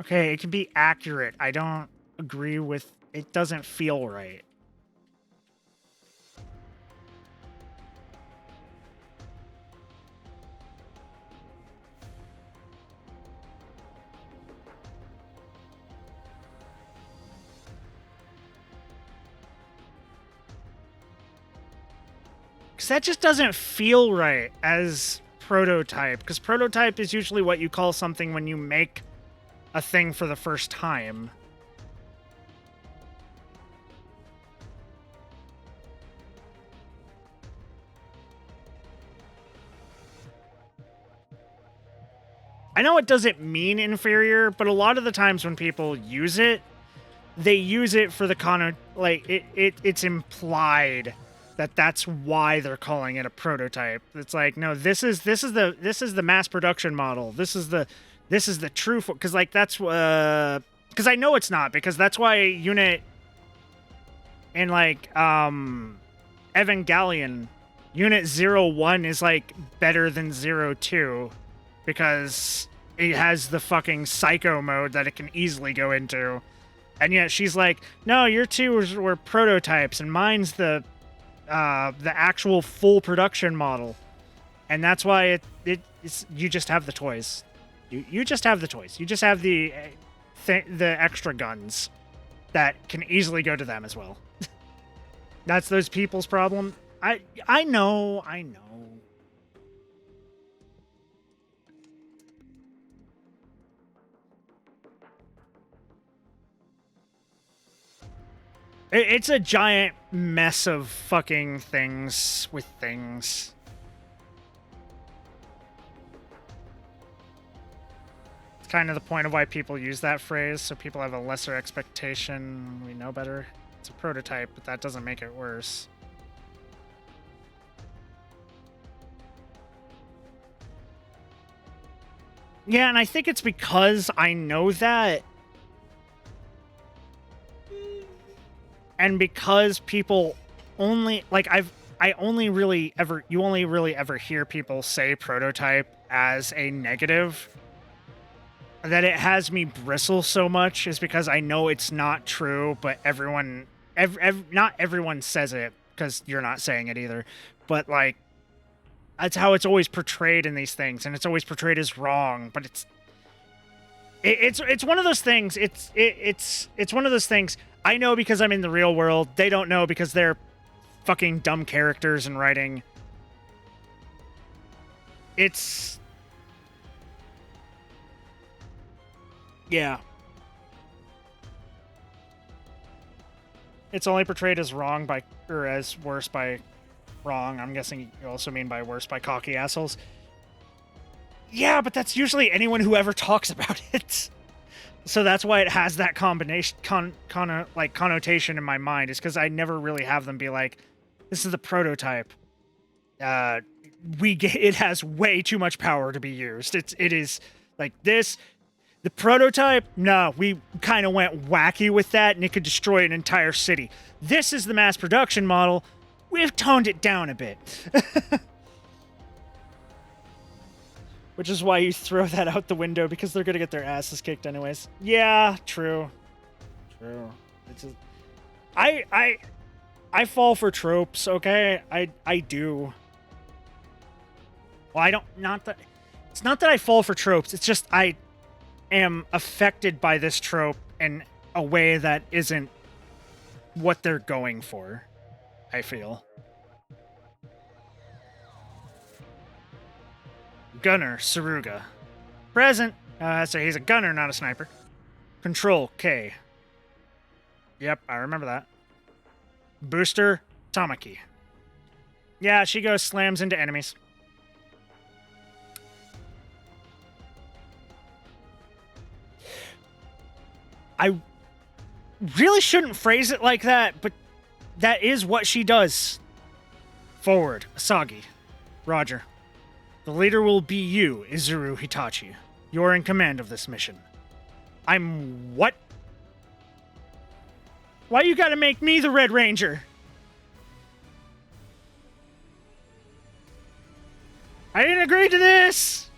Okay, it can be accurate. I don't agree with it. Doesn't feel right. Because that just doesn't feel right as prototype. Because prototype is usually what you call something when you make a thing for the first time. I know it doesn't mean inferior, but a lot of the times when people use it, they use it for the it's implied that that's why they're calling it a prototype. It's like, no, this is the mass production model. This is the true, because like that's because I know it's not, because that's why unit in like Evangelion unit 01 is like better than 02 because it has the fucking psycho mode that it can easily go into. And yet she's like, no, your two were prototypes and mine's the actual full production model. And that's why it's you just have the toys. You just have the toys. You just have the extra guns that can easily go to them as well. That's those people's problem. I know. It's a giant mess of fucking things with things. It's kind of the point of why people use that phrase, so people have a lesser expectation. We know better. It's a prototype, but that doesn't make it worse. Yeah, and I think it's because I know that. And because people only, like, you only really ever hear people say prototype as a negative, that it has me bristle so much is because I know it's not true, but not everyone says it, because you're not saying it either, but like, that's how it's always portrayed in these things, and it's always portrayed as wrong, but it's one of those things, it's one of those things. I know because I'm in the real world. They don't know because they're fucking dumb characters in writing. It's... yeah. it's only portrayed as wrong by, or as worse by wrong. I'm guessing you also mean by worse by cocky assholes. Yeah, but that's usually anyone who ever talks about it. So that's why it has that combination, connotation in my mind, is because I never really have them be like, this is the prototype. It has way too much power to be used. It is like this. The prototype, no, we kind of went wacky with that and it could destroy an entire city. This is the mass production model. We've toned it down a bit. Which is why you throw that out the window, because they're going to get their asses kicked anyways. Yeah, true. True. It's just, I fall for tropes, okay? I do. Well, I don't, not that, it's not that I fall for tropes, it's just I am affected by this trope in a way that isn't what they're going for, I feel. Gunner, Saruga. Present. So he's a gunner, not a sniper. Control, K. Yep, I remember that. Booster, Tamaki. Yeah, she goes slams into enemies. I really shouldn't phrase it like that, but that is what she does. Forward, Asagi. Roger. The leader will be you, Izuru Hitachi. You're in command of this mission. I'm what? Why you gotta make me the Red Ranger? I didn't agree to this!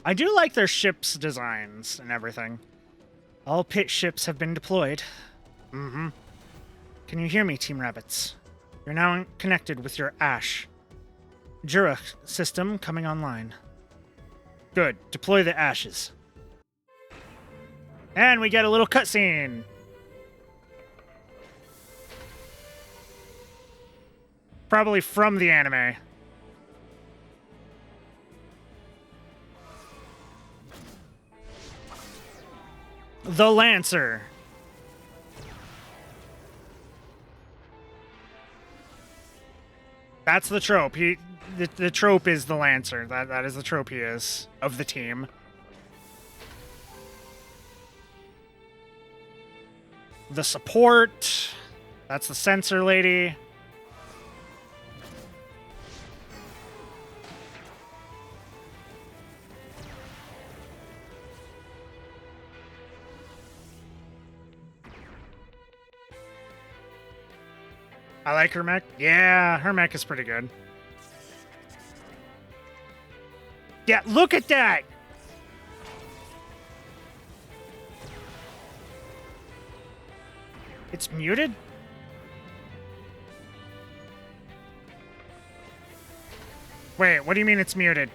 I do like their ships' designs and everything. All pit ships have been deployed. Mm-hmm. Can you hear me, Team Rabbits? You're now connected with your Ash. Jura system coming online. Good. Deploy the Ashes. And we get a little cutscene. Probably from the anime. The Lancer. That's the trope. The trope is the Lancer. That is the trope he is of the team. The support. That's the sensor lady. I like her mech. Yeah, her mech is pretty good. Yeah, look at that! It's muted? Wait, what do you mean it's muted?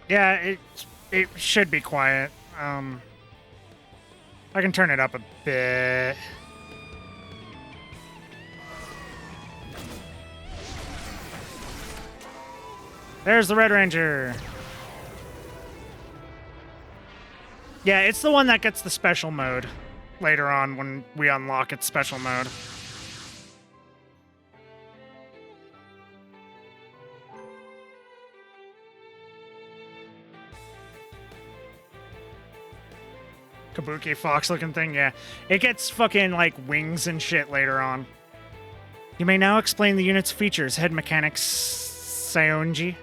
Yeah, it should be quiet. I can turn it up a bit. There's the Red Ranger. Yeah, it's the one that gets the special mode later on when we unlock its special mode. Kabuki fox looking thing, yeah. It gets fucking like wings and shit later on. You may now explain the unit's features, Head Mechanics Saionji.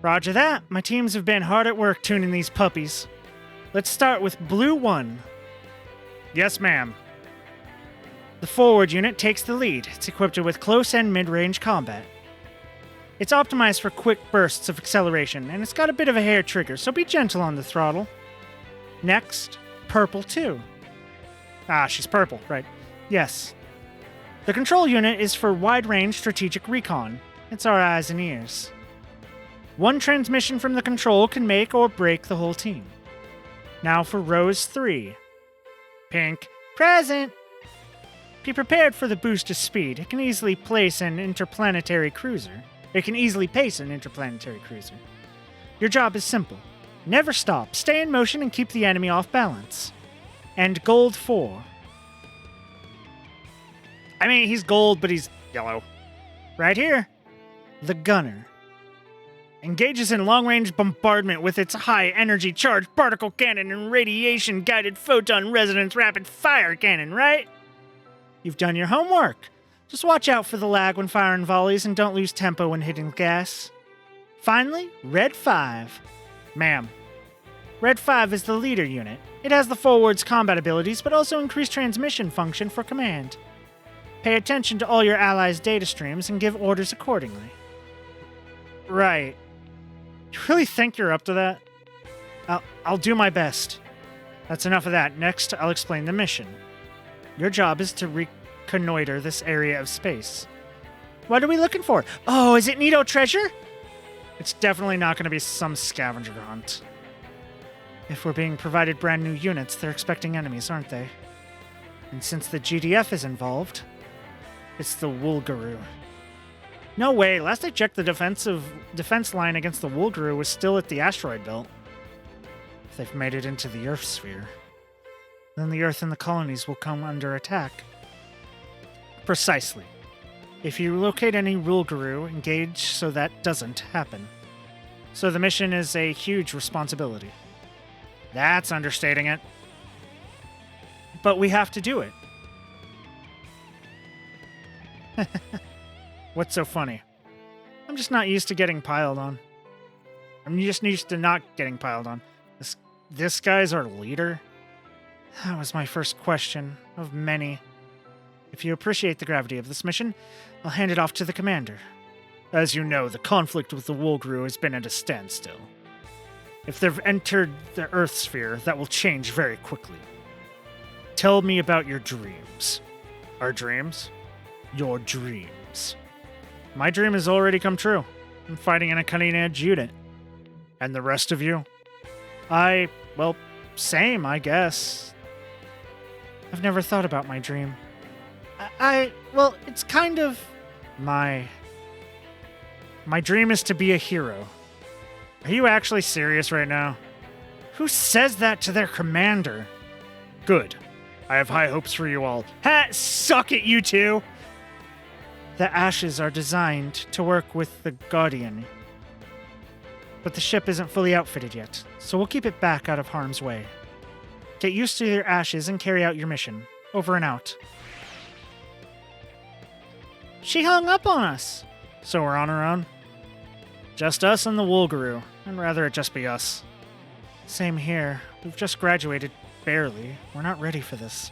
Roger that. My teams have been hard at work tuning these puppies. Let's start with Blue 1. Yes, ma'am. The forward unit takes the lead. It's equipped with close and mid-range combat. It's optimized for quick bursts of acceleration, and it's got a bit of a hair trigger, so be gentle on the throttle. Next, Purple 2. Ah, she's purple, right. Yes. The control unit is for wide-range strategic recon. It's our eyes and ears. One transmission from the control can make or break the whole team. Now for Rose 3. Pink. Present! Be prepared for the boost of speed. It can easily place an interplanetary cruiser. Your job is simple. Never stop, stay in motion, and keep the enemy off balance. And Gold 4. I mean, he's gold, but he's yellow. Right here. The Gunner. Engages in long-range bombardment with its high-energy charged particle cannon and radiation-guided photon resonance rapid-fire cannon, right? You've done your homework. Just watch out for the lag when firing volleys and don't lose tempo when hitting gas. Finally, Red 5. Ma'am. Red 5 is the leader unit. It has the forward's combat abilities, but also increased transmission function for command. Pay attention to all your allies' data streams and give orders accordingly. Right. You really think you're up to that? I'll do my best. That's enough of that. Next, I'll explain the mission. Your job is to reconnoiter this area of space. What are we looking for? Oh, is it Nito treasure? It's definitely not going to be some scavenger hunt. If we're being provided brand new units, they're expecting enemies, aren't they? And since the GDF is involved, it's the Woolgaroo. No way, last I checked the defense line against the Woolgaroo was still at the asteroid belt. If they've made it into the Earth sphere, then the Earth and the colonies will come under attack. Precisely. If you locate any Woolgaroo, engage so that doesn't happen. So the mission is a huge responsibility. That's understating it. But we have to do it. What's so funny? I'm just not used to getting piled on. I'm just used to not getting piled on. This guy's our leader? That was my first question of many. If you appreciate the gravity of this mission, I'll hand it off to the commander. As you know, the conflict with the Woolgaroo has been at a standstill. If they've entered the Earth sphere, that will change very quickly. Tell me about your dreams. Our dreams? Your dreams. My dream has already come true. I'm fighting in a cutting-edge unit. And the rest of you? Well, same, I guess. I've never thought about my dream. Well, it's kind of... My dream is to be a hero. Are you actually serious right now? Who says that to their commander? Good. I have high hopes for you all. Ha! Suck it, you two! The ashes are designed to work with the Guardian. But the ship isn't fully outfitted yet, so we'll keep it back out of harm's way. Get used to your ashes and carry out your mission. Over and out. She hung up on us. So we're on our own? Just us and the Woolgaroo. I'd rather it just be us. Same here. We've just graduated. Barely. We're not ready for this.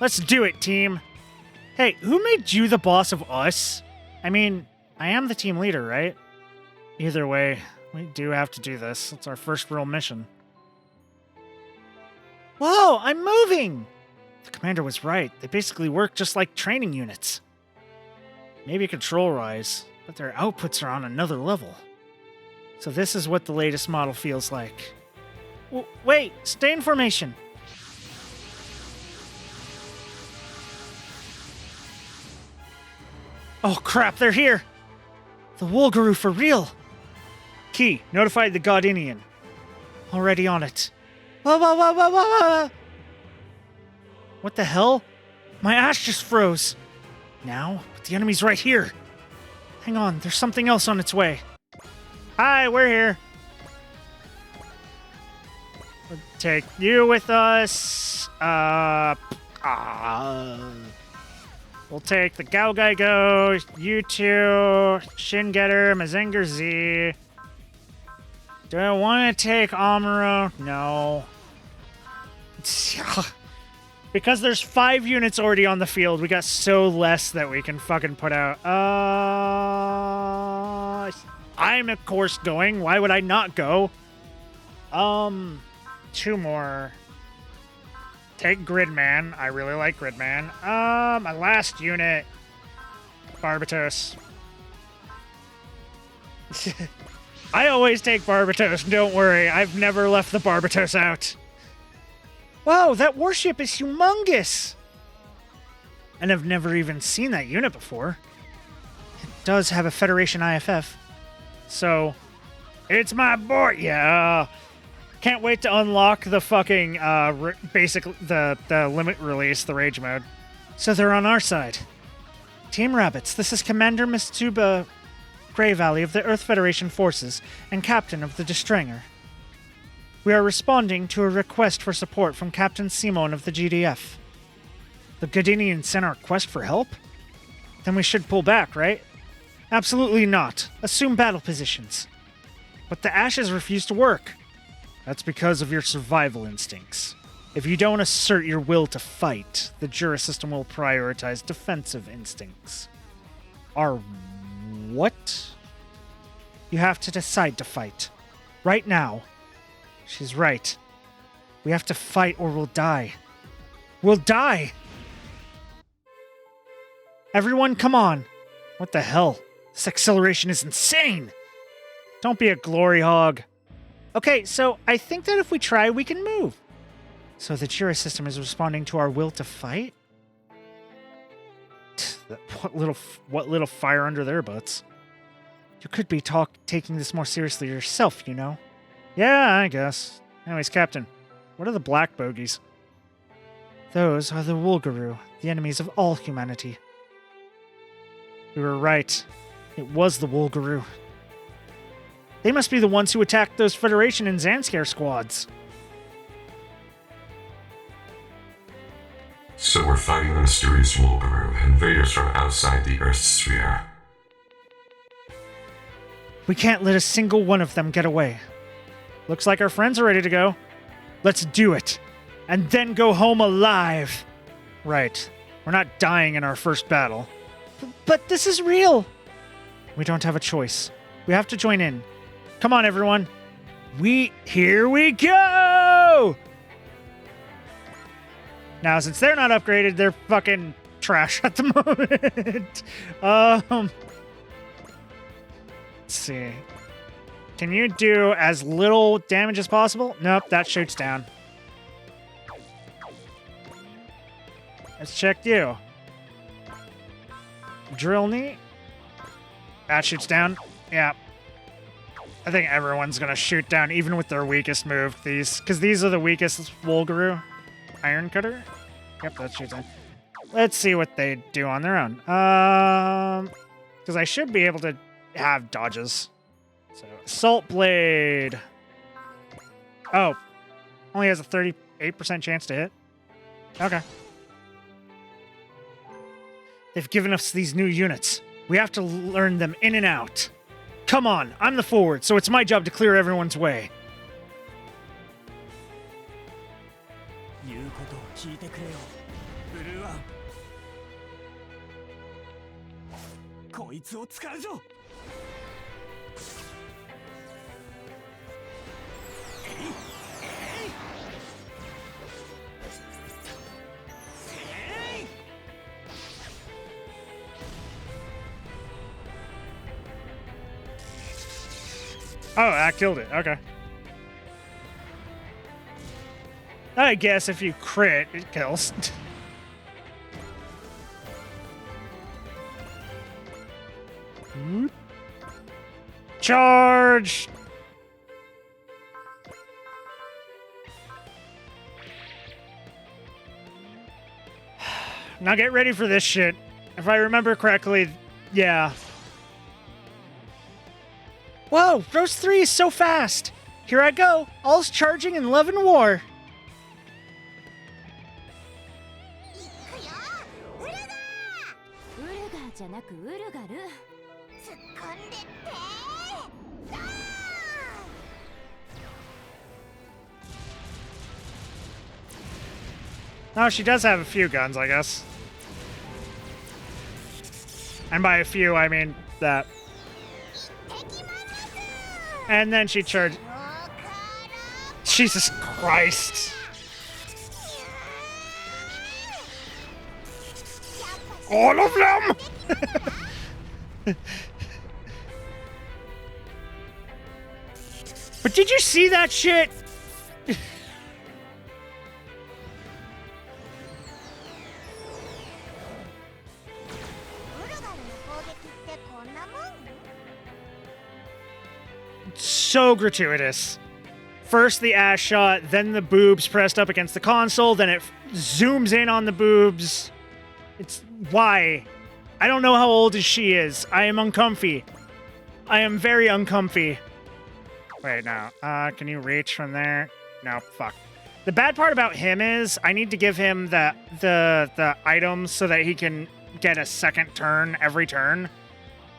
Let's do it, team! Hey, who made you the boss of us? I mean, I am the team leader, right? Either way, we do have to do this. It's our first real mission. Whoa, I'm moving! The commander was right. They basically work just like training units. Maybe control-wise, but their outputs are on another level. So this is what the latest model feels like. Wait, stay in formation. Oh crap, they're here! The Woolgaroo for real! Key, notify the Godinian. Already on it. Whoa. What the hell? My ash just froze. Now? But the enemy's right here. Hang on, there's something else on its way. Hi, we're here. We'll take you with us. We'll take the Galgaigo, you two, Shingetter, Mazinger Z. Do I want to take Amuro? No. Because there's 5 units already on the field, we got so less that we can fucking put out. I'm of course going. Why would I not go? 2 more. Take Gridman. I really like Gridman. My last unit. Barbatos. I always take Barbatos, don't worry. I've never left the Barbatos out. Wow, that warship is humongous! And I've never even seen that unit before. It does have a Federation IFF. So, it's my boy! Yeah! Can't wait to unlock the fucking, basically, the limit release, the Rage mode. So they're on our side. Team Rabbits, this is Commander Mitsuba Grey Valley of the Earth Federation Forces and Captain of the Destranger. We are responding to a request for support from Captain Simon of the GDF. The Godinians sent our request for help? Then we should pull back, right? Absolutely not. Assume battle positions. But the ashes refuse to work. That's because of your survival instincts. If you don't assert your will to fight, the Jura system will prioritize defensive instincts. Our what? You have to decide to fight. Right now. She's right. We have to fight or we'll die. We'll die! Everyone, come on! What the hell? This acceleration is insane! Don't be a glory hog. Okay, so I think that if we try, we can move. So the Jura system is responding to our will to fight? What little fire under their butts. You could be taking this more seriously yourself, you know? Yeah, I guess. Anyways, Captain, what are the black bogies? Those are the Wulguru, the enemies of all humanity. We were right. It was the Wulguru. They must be the ones who attacked those Federation and Zanskar squads. So we're fighting the mysterious Wulguru, invaders from outside the Earth's sphere. We can't let a single one of them get away. Looks like our friends are ready to go. Let's do it. And then go home alive. Right. We're not dying in our first battle. But this is real. We don't have a choice. We have to join in. Come on, everyone. Here we go! Now, since they're not upgraded, they're fucking trash at the moment. Let's see. Can you do as little damage as possible? Nope, that shoots down. Let's check you. Drill knee. That shoots down. Yeah. I think everyone's gonna shoot down, even with their weakest move. Because these are the weakest Wulguru. Iron Cutter? Yep, that shoots down. Let's see what they do on their own. Because I should be able to have dodges. So, Assault Blade. Oh. Only has a 38% chance to hit. Okay. They've given us these new units. We have to learn them in and out. Come on, I'm the forward, so it's my job to clear everyone's way. 言うことを聞いてくれよ、ブルーワン。こいつを使うぞ。Oh, that killed it. Okay. I guess if you crit, it kills. Charge! Now get ready for this shit. If I remember correctly, yeah. Whoa, Rose 3 is so fast! Here I go, all's charging in love and war. ウルガーじゃなくウルガル。突っ込んでってOh, she does have a few guns, I guess. And by a few, I mean that. And then she charged. Jesus Christ. All of them? But did you see that shit? ウルガルの攻撃ってこんなもん？ So gratuitous. First the ass shot, then the boobs pressed up against the console, then it zooms in on the boobs. It's why? I don't know how old she is. I am uncomfy. I am very uncomfy. Wait, no. Can you reach from there? No, fuck. The bad part about him is I need to give him the items so that he can get a second turn every turn,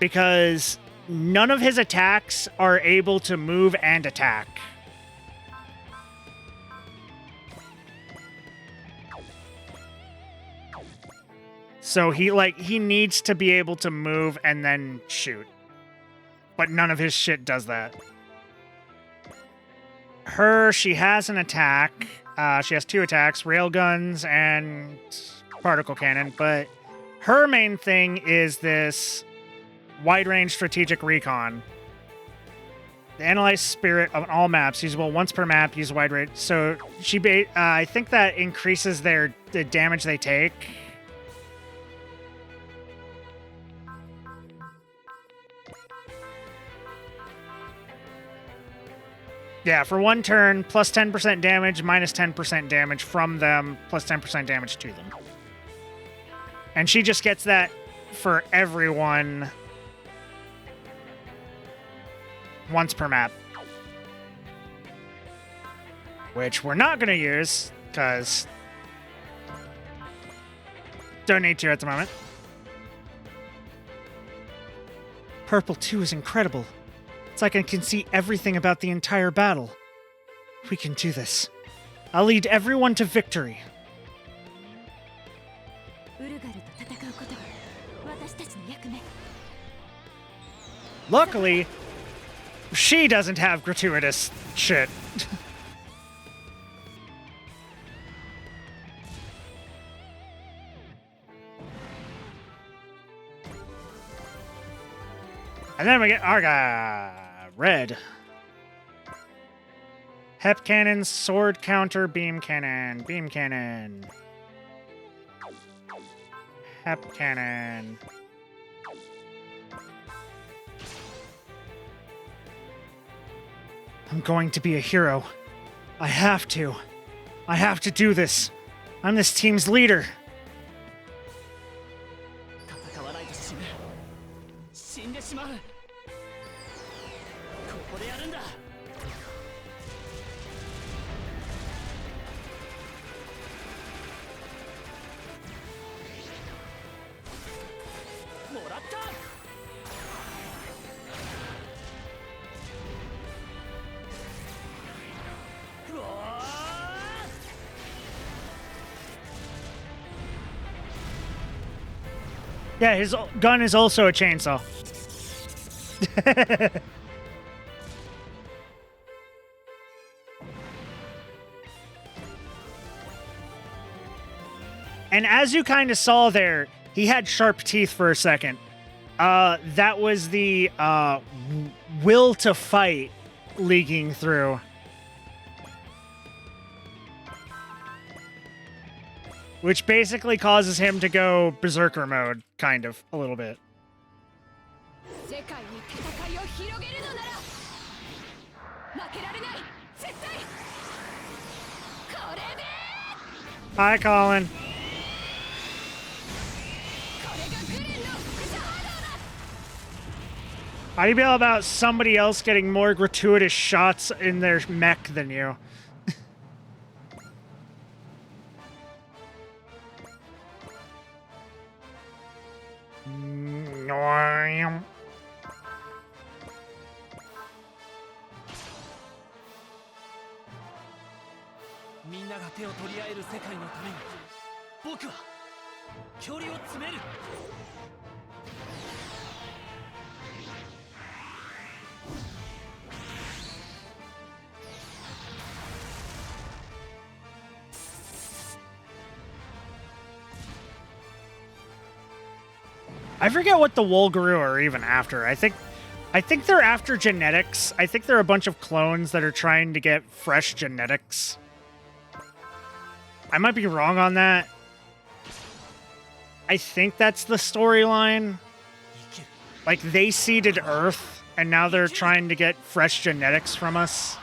because none of his attacks are able to move and attack. So he needs to be able to move and then shoot. But none of his shit does that. She has an attack. She has 2 attacks, railguns and particle cannon, but her main thing is this wide-range strategic recon. The analyze spirit on all maps, usable once per map, use wide range. So I think that increases the damage they take. Yeah, for 1 turn, plus 10% damage, minus 10% damage from them, plus 10% damage to them. And she just gets that for everyone once per map. Which we're not going to use, because don't need to at the moment. Purple 2 is incredible. It's like I can see everything about the entire battle. We can do this. I'll lead everyone to victory. ウルガルと戦うことが私たちの役目。 Luckily, she doesn't have gratuitous shit. And then we get Arga. Red. Hep cannon, sword counter, beam cannon, beam cannon. Hep cannon. I'm going to be a hero. I have to. I have to do this. I'm this team's leader. 戦わないと死ぬ。死んでしまう。ここでやるんだ。もらった。 Yeah, his gun is also a chainsaw. And as you kind of saw there, he had sharp teeth for a second. That was the will to fight leaking through. Which basically causes him to go berserker mode, kind of, a little bit. 世界に戦いを広げるのなら負けられない絶対これで Hi, Colin. これがグレンのシャー How do you feel about somebody else getting more gratuitous shots in their mech than you? みんなが手を取り合える世界のために僕は距離を詰める。I forget what the Wolgaroo are even after. I think they're after genetics. I think they're a bunch of clones that are trying to get fresh genetics. I might be wrong on that. I think that's the storyline. Like, they seeded Earth, and now they're trying to get fresh genetics from us.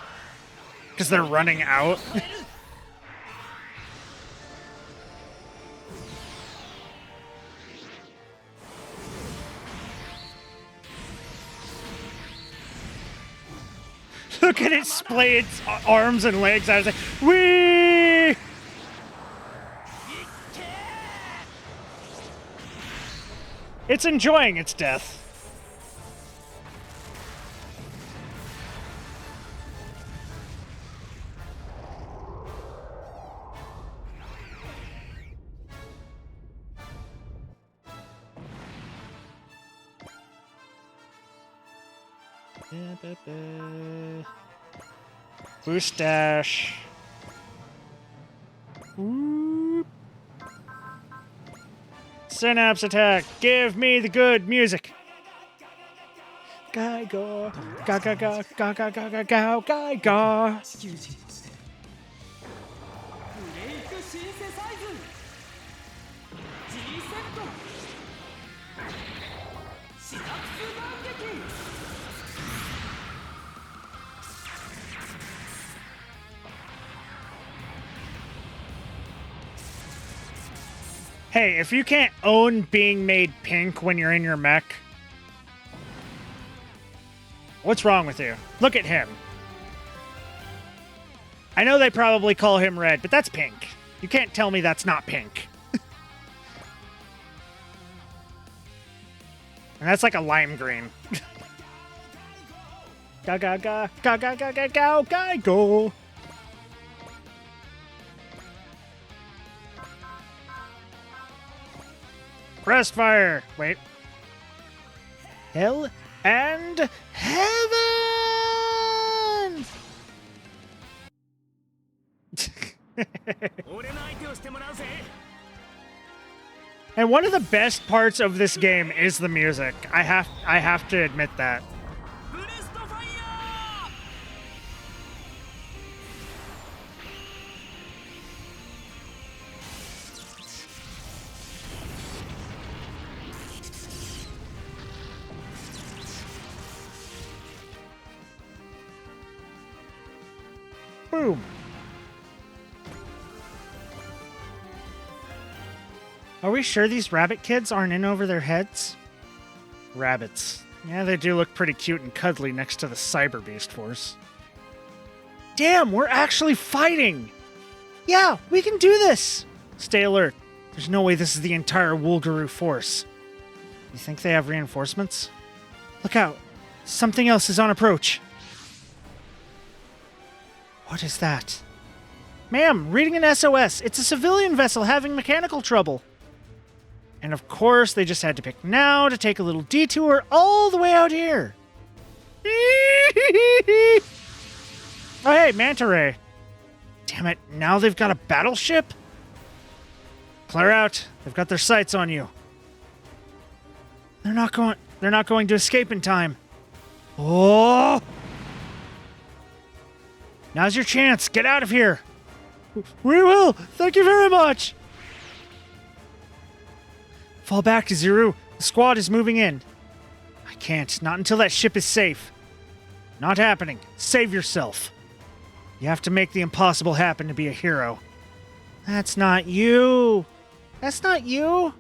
Because they're running out. Look at it splay its arms and legs. I was like, wee! It's enjoying its death. Boost dash. Whoop. Synapse attack. Give me the good music. Gaigo. Ga ga ga ga ga ga ga ga Gaigo. 地球人としてブレイクシンセサイズ G セットシナプス眼撃 Hey, if you can't own being made pink when you're in your mech, what's wrong with you? Look at him. I know they probably call him red, but that's pink. You can't tell me that's not pink. And that's like a lime green. Ga ga ga ga ga ga ga ga ga go. Breast fire. Wait. Hell and heaven. And one of the best parts of this game is the music. I have to admit that. Boom. Are we sure these rabbit kids aren't in over their heads? Rabbits. Yeah, they do look pretty cute and cuddly next to the Cyber Beast Force. Damn, we're actually fighting! Yeah, we can do this! Stay alert. There's no way this is the entire Wolgaroo force. You think they have reinforcements? Look out. Something else is on approach. What is that? Ma'am, reading an SOS. It's a civilian vessel having mechanical trouble. And of course, they just had to pick now to take a little detour all the way out here. Oh, hey, Manta Ray. Damn it, now they've got a battleship? Clear out. They've got their sights on you. They're not going to escape in time. Oh! Now's your chance. Get out of here. We will. Thank you very much. Fall back, Zuru. The squad is moving in. I can't. Not until that ship is safe. Not happening. Save yourself. You have to make the impossible happen to be a hero. That's not you. That's not you.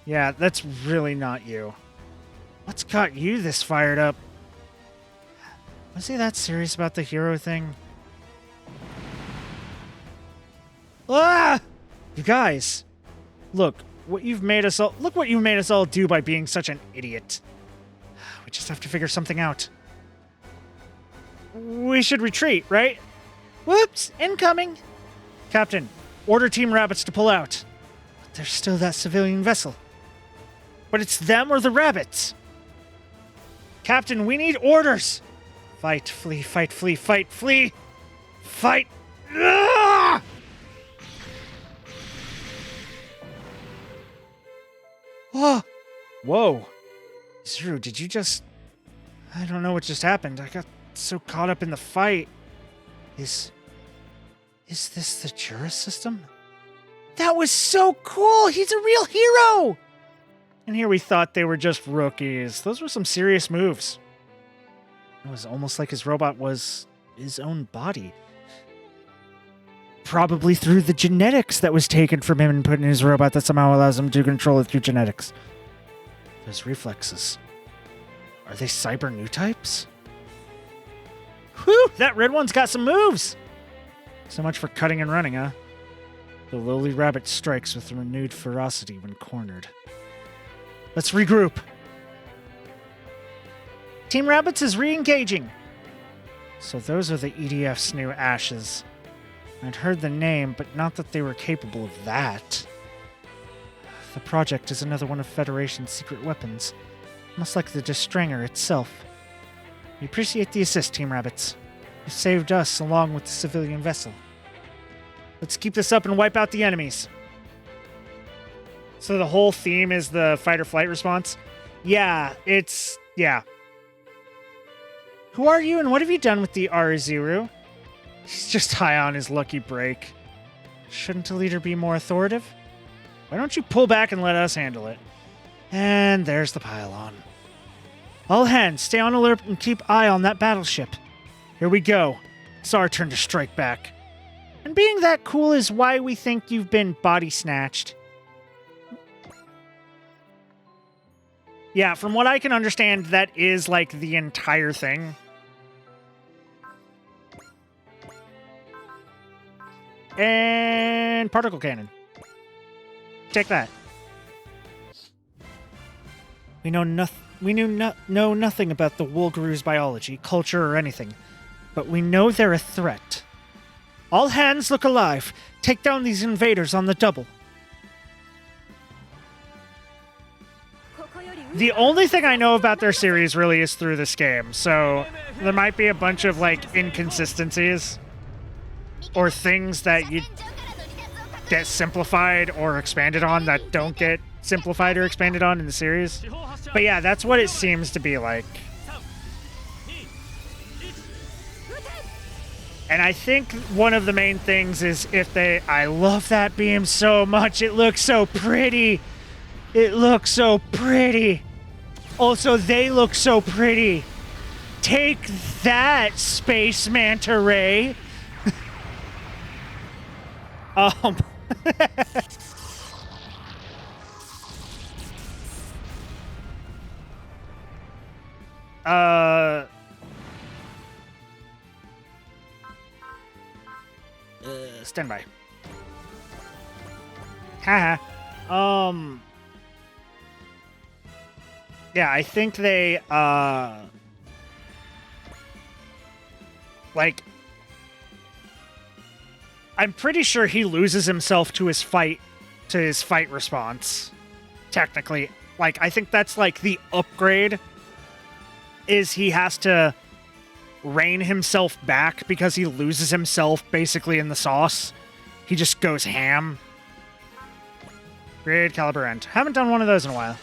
Yeah, that's really not you. What's got you this fired up? Was he that serious about the hero thing? Ah! You guys, look what you've made us all. Look what you made us all do by being such an idiot. We just have to figure something out. We should retreat, right? Whoops! Incoming. Captain, order Team Rabbits to pull out. But there's still that civilian vessel. But it's them or the rabbits. Captain, we need orders. Fight, flee, fight, flee, fight, flee, fight. Ah! Oh, Whoa. Zuru, did you just... I don't know what just happened. I got so caught up in the fight. Is this the Jura system? That was so cool! He's a real hero! And here we thought they were just rookies. Those were some serious moves. It was almost like his robot was his own body. Probably through the genetics that was taken from him and put in his robot that somehow allows him to control it through genetics. Those reflexes. Are they cyber new types? Whew! That red one's got some moves! So much for cutting and running, huh? The lowly rabbit strikes with renewed ferocity when cornered. Let's regroup. Team Rabbits is re-engaging. So those are the EDF's new ashes. I'd heard the name, but not that they were capable of that. The project is another one of Federation's secret weapons, much like the Distranger itself. We appreciate the assist, Team Rabbits. You saved us along with the civilian vessel. Let's keep this up and wipe out the enemies. So the whole theme is the fight or flight response? Yeah. Who are you and what have you done with the Arizuru? He's just high on his lucky break. Shouldn't a leader be more authoritative? Why don't you pull back and let us handle it? And there's the pylon. All hands, stay on alert and keep eye on that battleship. Here we go. It's our turn to strike back. And being that cool is why we think you've been body snatched. Yeah, from what I can understand, that is like the entire thing. And particle cannon. Take that. We know nothing about the Woolgaroo's biology, culture, or anything, but we know they're a threat. All hands look alive. Take down these invaders on the double. The only thing I know about their series really is through this game, so there might be a bunch of, like, inconsistencies or things that you get simplified or expanded on that don't get simplified or expanded on in the series. But yeah, that's what it seems to be like. And I think one of the main things is I love that beam so much. It looks so pretty. It looks so pretty. Also, they look so pretty. Take that, Space Manta Ray. Stand by. Haha. Yeah, I think they, like, I'm pretty sure he loses himself to his fight response, technically. Like, I think that's, like, the upgrade, is he has to rein himself back because he loses himself basically in the sauce. He just goes ham. Great caliber end. Haven't done one of those in a while.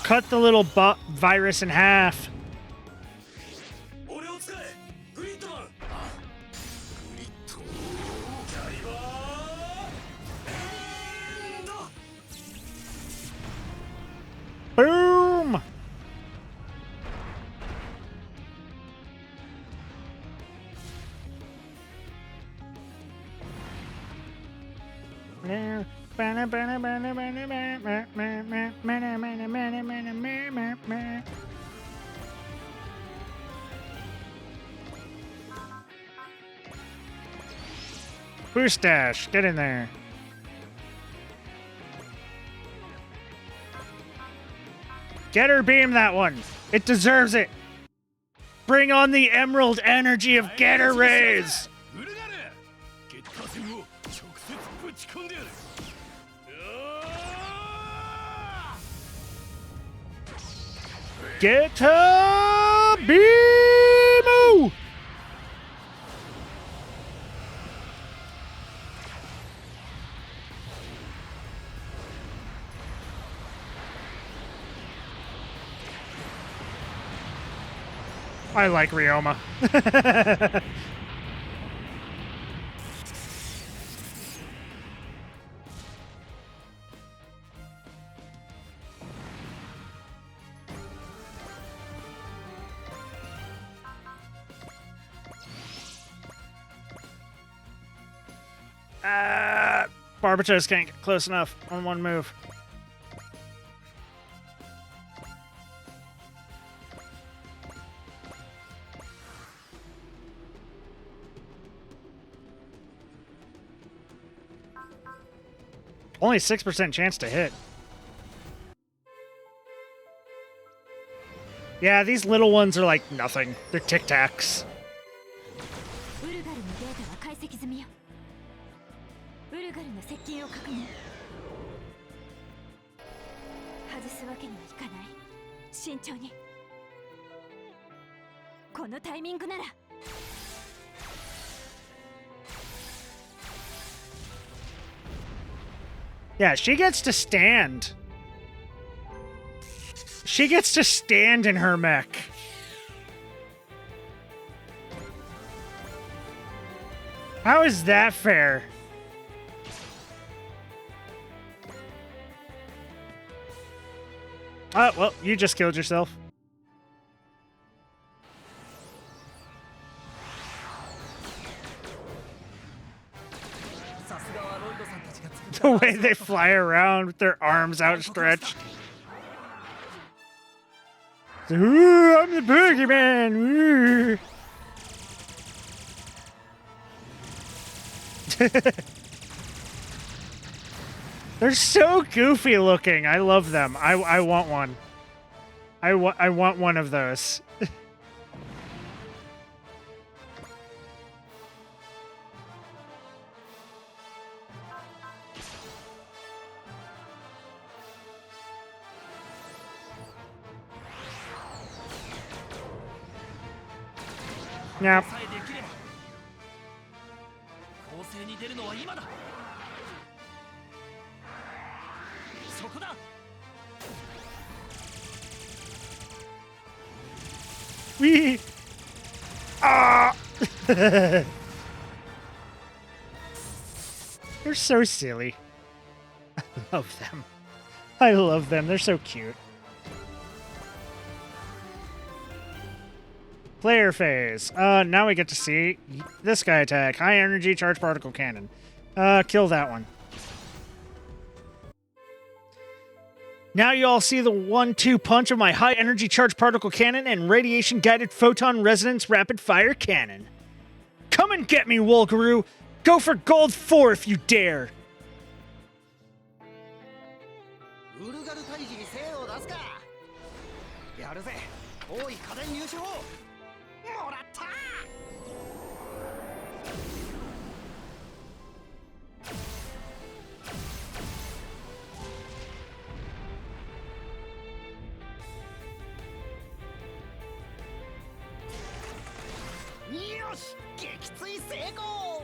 Cut the little virus in half. Boom! Boost dash, get in there. Get her beam that one. It deserves it. Bring on the emerald energy of Getter Rays. Get to Beemu! I like Ryoma. Barbatos can't get close enough on one move. Only 6% chance to hit. Yeah, these little ones are like nothing. They're Tic Tacs. ウルガルのデータは解析済みよ。ウルガルの接近を確認。外すわけにはいかない。慎重に。このタイミングなら。Yeah, she gets to stand. She gets to stand in her mech. How is that fair? Oh, well, you just killed yourself. The way they fly around with their arms outstretched. Ooh, I'm the boogeyman. Ooh. They're so goofy looking. I love them. I want one. I want one of those. Yep. 攻勢に出るのは今だ。そこだ。Wee. Ah. They're so silly. I love them. I love them. They're so cute. Player phase. Now we get to see this guy attack. High energy charge particle cannon. Kill that one. Now you all see the 1-2 punch of my high energy charge particle cannon and radiation guided photon resonance rapid fire cannon. Come and get me, Wolgaroo! Go for gold 4 if you dare! ウルガル退治に精を出すか。やるぜ。多い家電入手法。もらった。よし、撃墜成功。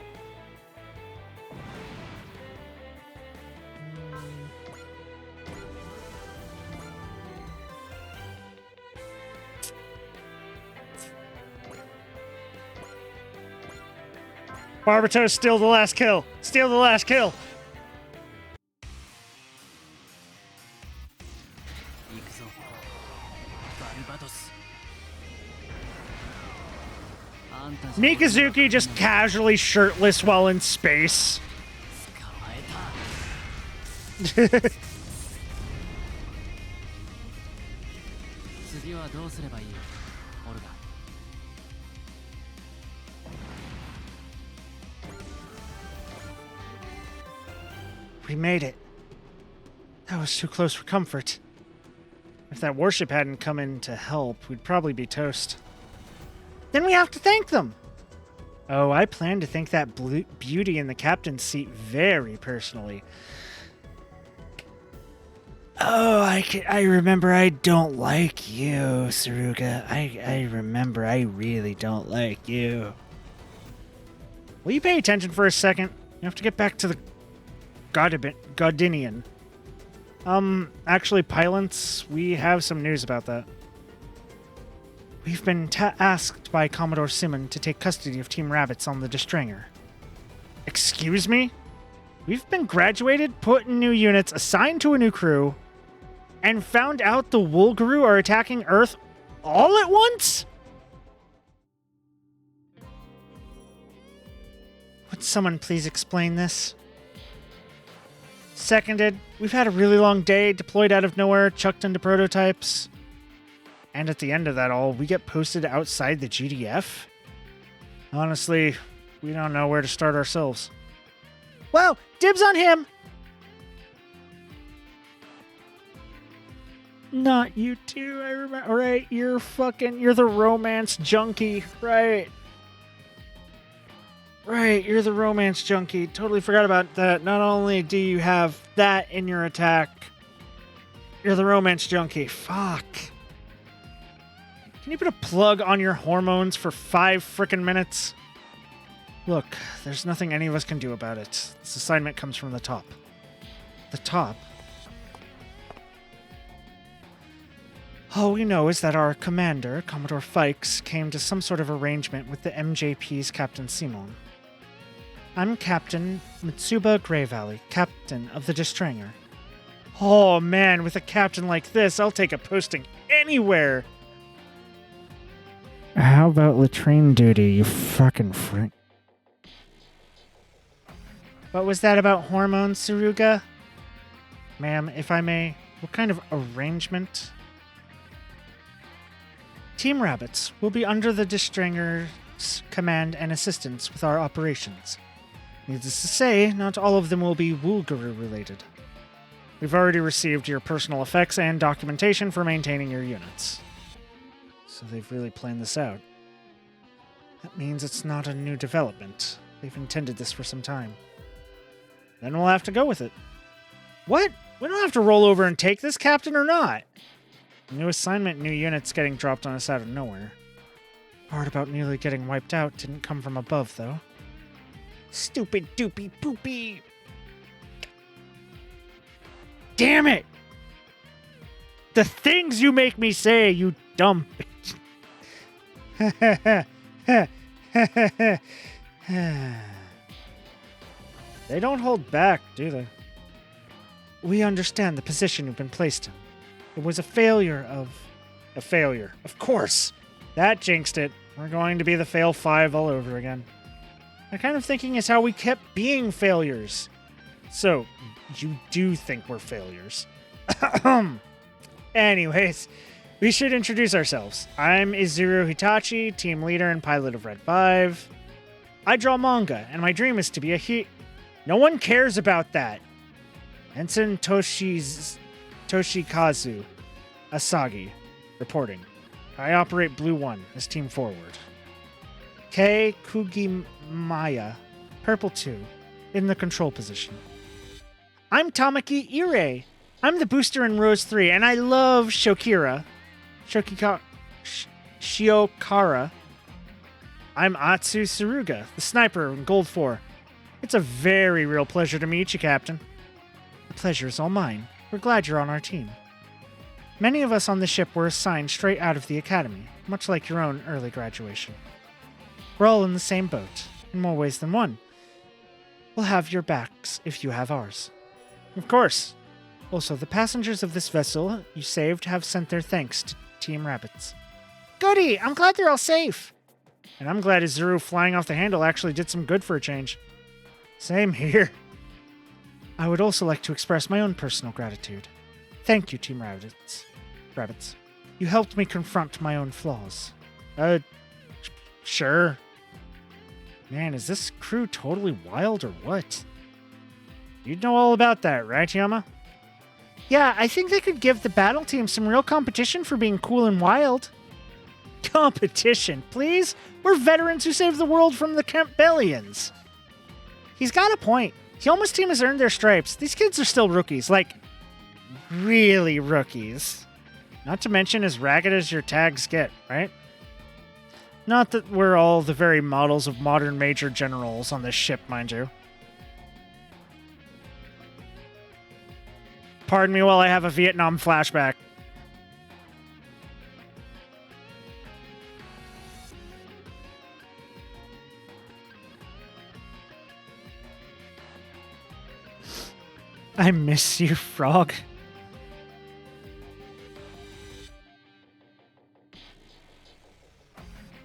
Barbatos, steal the last kill! Steal the last kill! 行くぞ。バルバドス。あんたじゃ Mikazuki just casually shirtless while in space. 捕まえた。次はどうすればいい？オルガ。We made it. That was too close for comfort. If that warship hadn't come in to help, we'd probably be toast. Then we have to thank them! Oh, I plan to thank that beauty in the captain's seat very personally. Oh, I remember I don't like you, Saruga. I remember I really don't like you. Will you pay attention for a second? You have to get back to the Godinian. Actually, pilots, we have some news about that. We've been asked by Commodore Simon to take custody of Team Rabbits on the Destranger. Excuse me? We've been graduated, put in new units, assigned to a new crew, and found out the Woolgaroo are attacking Earth all at once? Would someone please explain this? Seconded. We've had a really long day, deployed out of nowhere, chucked into prototypes. And at the end of that all, we get posted outside the GDF? Honestly, we don't know where to start ourselves. Wow, dibs on him! Not you two, I remember. Right, you're the romance junkie, right? Right, you're the romance junkie. Totally forgot about that. Not only do you have that in your attack, you're the romance junkie. Fuck. Can you put a plug on your hormones for 5 frickin' minutes? Look, there's nothing any of us can do about it. This assignment comes from the top. The top? All we know is that our commander, Commodore Fikes, came to some sort of arrangement with the MJP's Captain Simon. I'm Captain Mitsuba Grey Valley, captain of the Destranger. Oh man, with a captain like this, I'll take a posting anywhere! How about latrine duty, you fucking frick? What was that about hormones, Saruga? Ma'am, if I may, what kind of arrangement? Team Rabbits will be under the Destranger's command and assistance with our operations. Needless to say, not all of them will be Woolgaroo related. We've already received your personal effects and documentation for maintaining your units. So they've really planned this out. That means it's not a new development. They've intended this for some time. Then we'll have to go with it. What? We don't have to roll over and take this, Captain, or not? New assignment, new units getting dropped on us out of nowhere. Part about nearly getting wiped out didn't come from above, though. Stupid doopy poopy. Damn it! The things you make me say, you dumb bitch. They don't hold back, do they? We understand the position you've been placed in. It was a failure. Of course! That jinxed it. We're going to be the fail 5 all over again. That kind of thinking is how we kept being failures. So, you do think we're failures. Anyways, we should introduce ourselves. I'm Izuru Hitachi, team leader and pilot of Red 5. I draw manga, and my dream is to be a No one cares about that. Ensign Toshikazu Asagi, reporting. I operate Blue 1 as team forward. Kei Kugimaya, Purple 2, in the control position. I'm Tamaki Ire. I'm the booster in Rose 3, and I love Shiokara. I'm Atsu Saruga, the sniper in Gold 4. It's a very real pleasure to meet you, Captain. The pleasure is all mine. We're glad you're on our team. Many of us on the ship were assigned straight out of the academy, much like your own early graduation. We're all in the same boat, in more ways than one. We'll have your backs if you have ours. Of course. Also, the passengers of this vessel you saved have sent their thanks to Team Rabbits. Goody! I'm glad they're all safe! And I'm glad Izuru flying off the handle actually did some good for a change. Same here. I would also like to express my own personal gratitude. Thank you, Team Rabbits. You helped me confront my own flaws. Sure. Man, is this crew totally wild or what? You'd know all about that, right, Yama? Yeah, I think they could give the battle team some real competition for being cool and wild. Competition, please? We're veterans who saved the world from the Campbellians. He's got a point. The Almost team has earned their stripes. These kids are still rookies. Like, really rookies. Not to mention as ragged as your tags get, right? Not that we're all the very models of modern major generals on this ship, mind you. Pardon me while I have a Vietnam flashback. I miss you, Frog.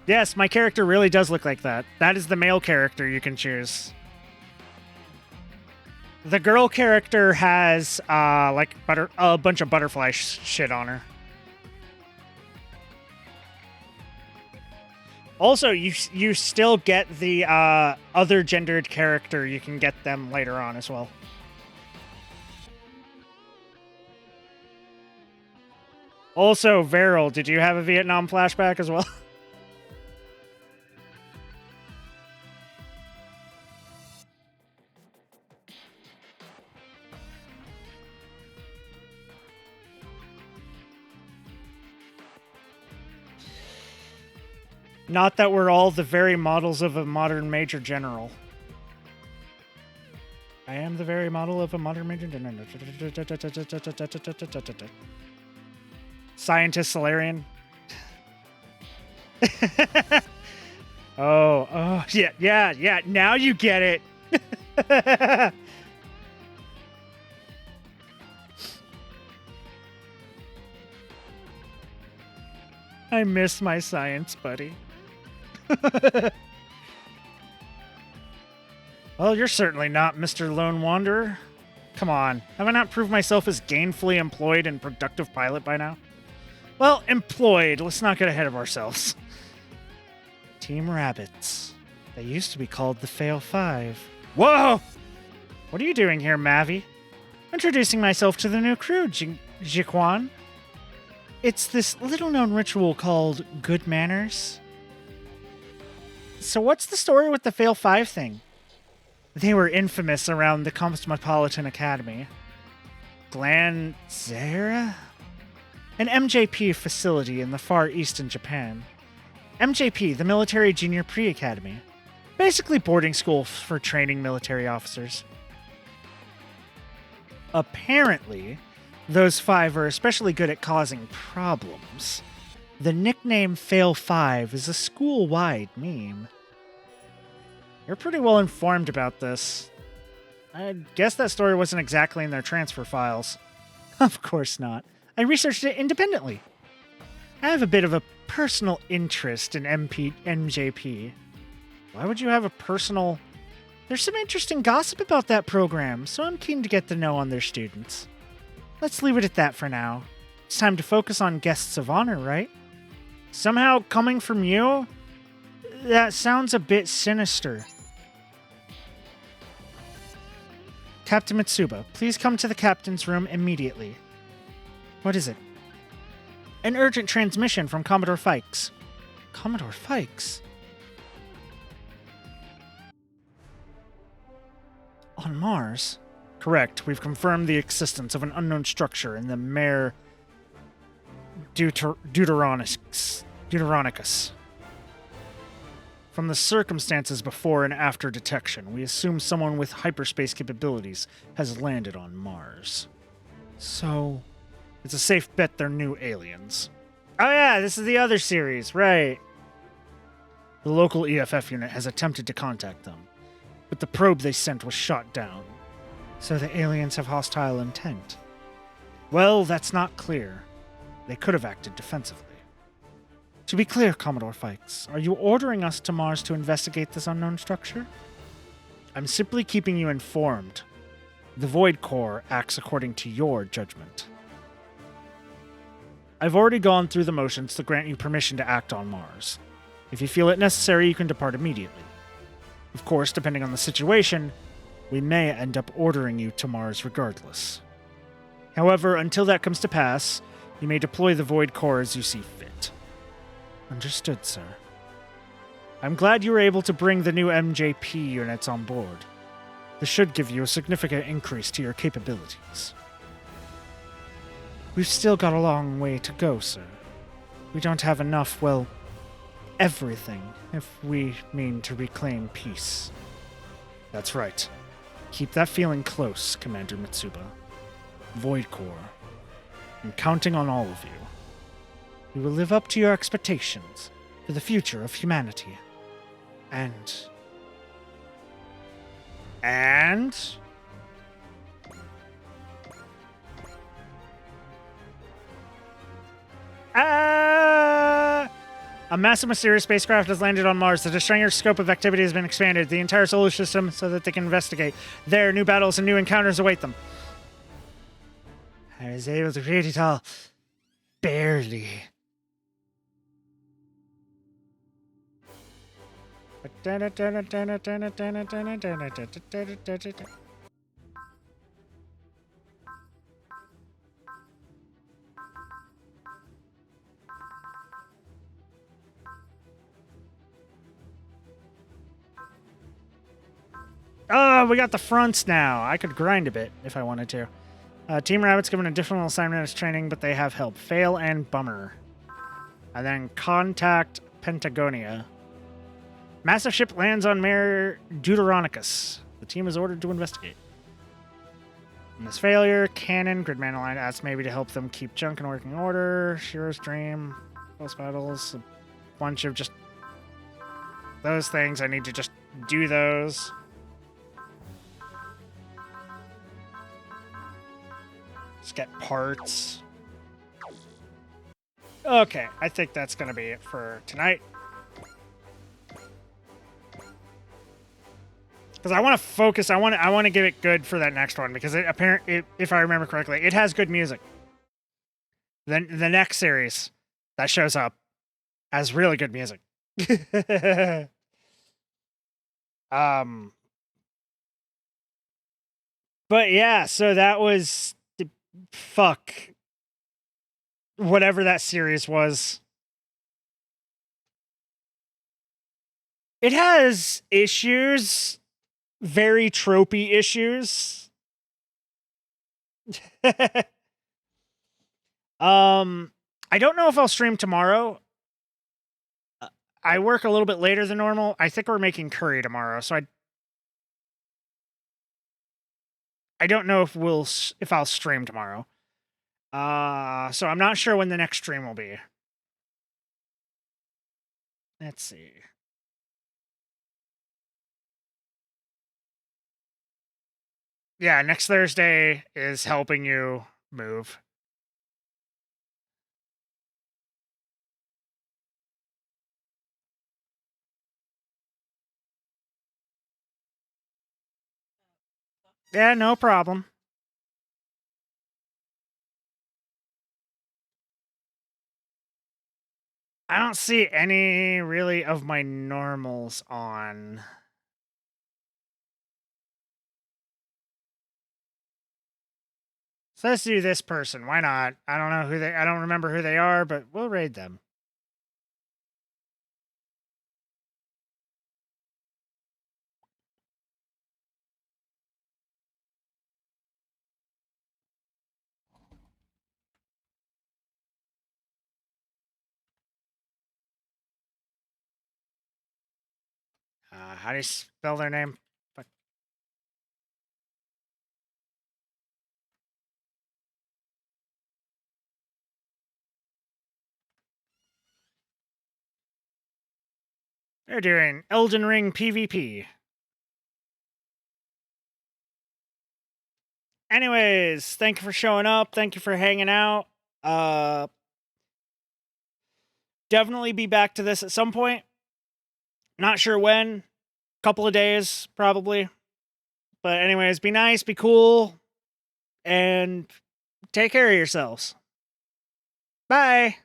Yes, my character really does look like that. That is the male character you can choose. The girl character has like a bunch of butterfly shit on her. Also, you still get the other gendered character. You can get them later on as well. Also, Veryl, did you have a Vietnam flashback as well? Not that we're all the very models of a modern major general. I am the very model of a modern major general. Scientist Solarian. Oh, yeah. Now you get it. I miss my science buddy. Well, you're certainly not Mr. Lone Wanderer. Come on, have I not proved myself as gainfully employed and productive pilot by now? Well, employed. Let's not get ahead of ourselves. Team Rabbits. They used to be called the Fail Five. Whoa! What are you doing here, Mavi? Introducing myself to the new crew, Jiquan. It's this little-known ritual called good manners. So what's the story with the Fail 5 thing? They were infamous around the Cosmopolitan Academy. Glanzera? An MJP facility in the Far East in Japan. MJP, the Military Junior Pre-Academy. Basically boarding school for training military officers. Apparently, those 5 are especially good at causing problems. The nickname Fail 5 is a school-wide meme. You're pretty well informed about this. I guess that story wasn't exactly in their transfer files. Of course not. I researched it independently. I have a bit of a personal interest in MJP. Why would you have a personal... There's some interesting gossip about that program, so I'm keen to get the know on their students. Let's leave it at that for now. It's time to focus on guests of honor, right? Somehow coming from you? That sounds a bit sinister. Captain Mitsuba, please come to the captain's room immediately. What is it? An urgent transmission from Commodore Fikes. Commodore Fikes? On Mars? Correct. We've confirmed the existence of an unknown structure in the Mare Deuteronicus. From the circumstances before and after detection, we assume someone with hyperspace capabilities has landed on Mars. So, it's a safe bet they're new aliens. Oh yeah, this is the other series, right. The local EFF unit has attempted to contact them, but the probe they sent was shot down. So the aliens have hostile intent. Well, that's not clear. They could have acted defensively. To be clear, Commodore Fikes, are you ordering us to Mars to investigate this unknown structure? I'm simply keeping you informed. The Void Core acts according to your judgment. I've already gone through the motions to grant you permission to act on Mars. If you feel it necessary, you can depart immediately. Of course, depending on the situation, we may end up ordering you to Mars regardless. However, until that comes to pass, you may deploy the Void Core as you see fit. Understood, sir. I'm glad you were able to bring the new MJP units on board. This should give you a significant increase to your capabilities. We've still got a long way to go, sir. We don't have enough, well, everything, if we mean to reclaim peace. That's right. Keep that feeling close, Commander Mitsuba. Void Core. I'm counting on all of you. We will live up to your expectations for the future of humanity. And... A massive mysterious spacecraft has landed on Mars. The Destroyer's scope of activity has been expanded. The entire solar system so that they can investigate. There, new battles and new encounters await them. I was able to create it all. Barely. Oh, we got the fronts now. I could grind a bit if I wanted to. Team Rabbit's given a different assignment as training, but they have help. Fail and Bummer. And then contact Pentagonia. Massive ship lands on Mare Deuteronicus. The team is ordered to investigate. In this failure, Cannon, Gridman Aligned asks maybe to help them keep junk in working order. Shiro's Dream, Post Battles, a bunch of just those things. I need to just do those. Just get parts. Okay, I think that's going to be it for tonight. Because I want to focus. I want to give it good for that next one because if I remember correctly, it has good music. Then the next series that shows up has really good music. But yeah, so that was fuck whatever that series was. It has issues. Very tropey issues. I don't know if I'll stream tomorrow. I work a little bit later than normal. I think we're making curry tomorrow, so I don't know if I'll stream tomorrow. So I'm not sure when the next stream will be. Let's see. Yeah, next Thursday is helping you move. Yeah, no problem. I don't see any really of my normals on. So let's do this person. Why not? I don't remember who they are, but we'll raid them. How do you spell their name? Fuck. They're doing Elden Ring PvP. Anyways, thank you for showing up. Thank you for hanging out. Definitely be back to this at some point. Not sure when. Couple of days, probably. But anyways, be nice, be cool, and take care of yourselves. Bye.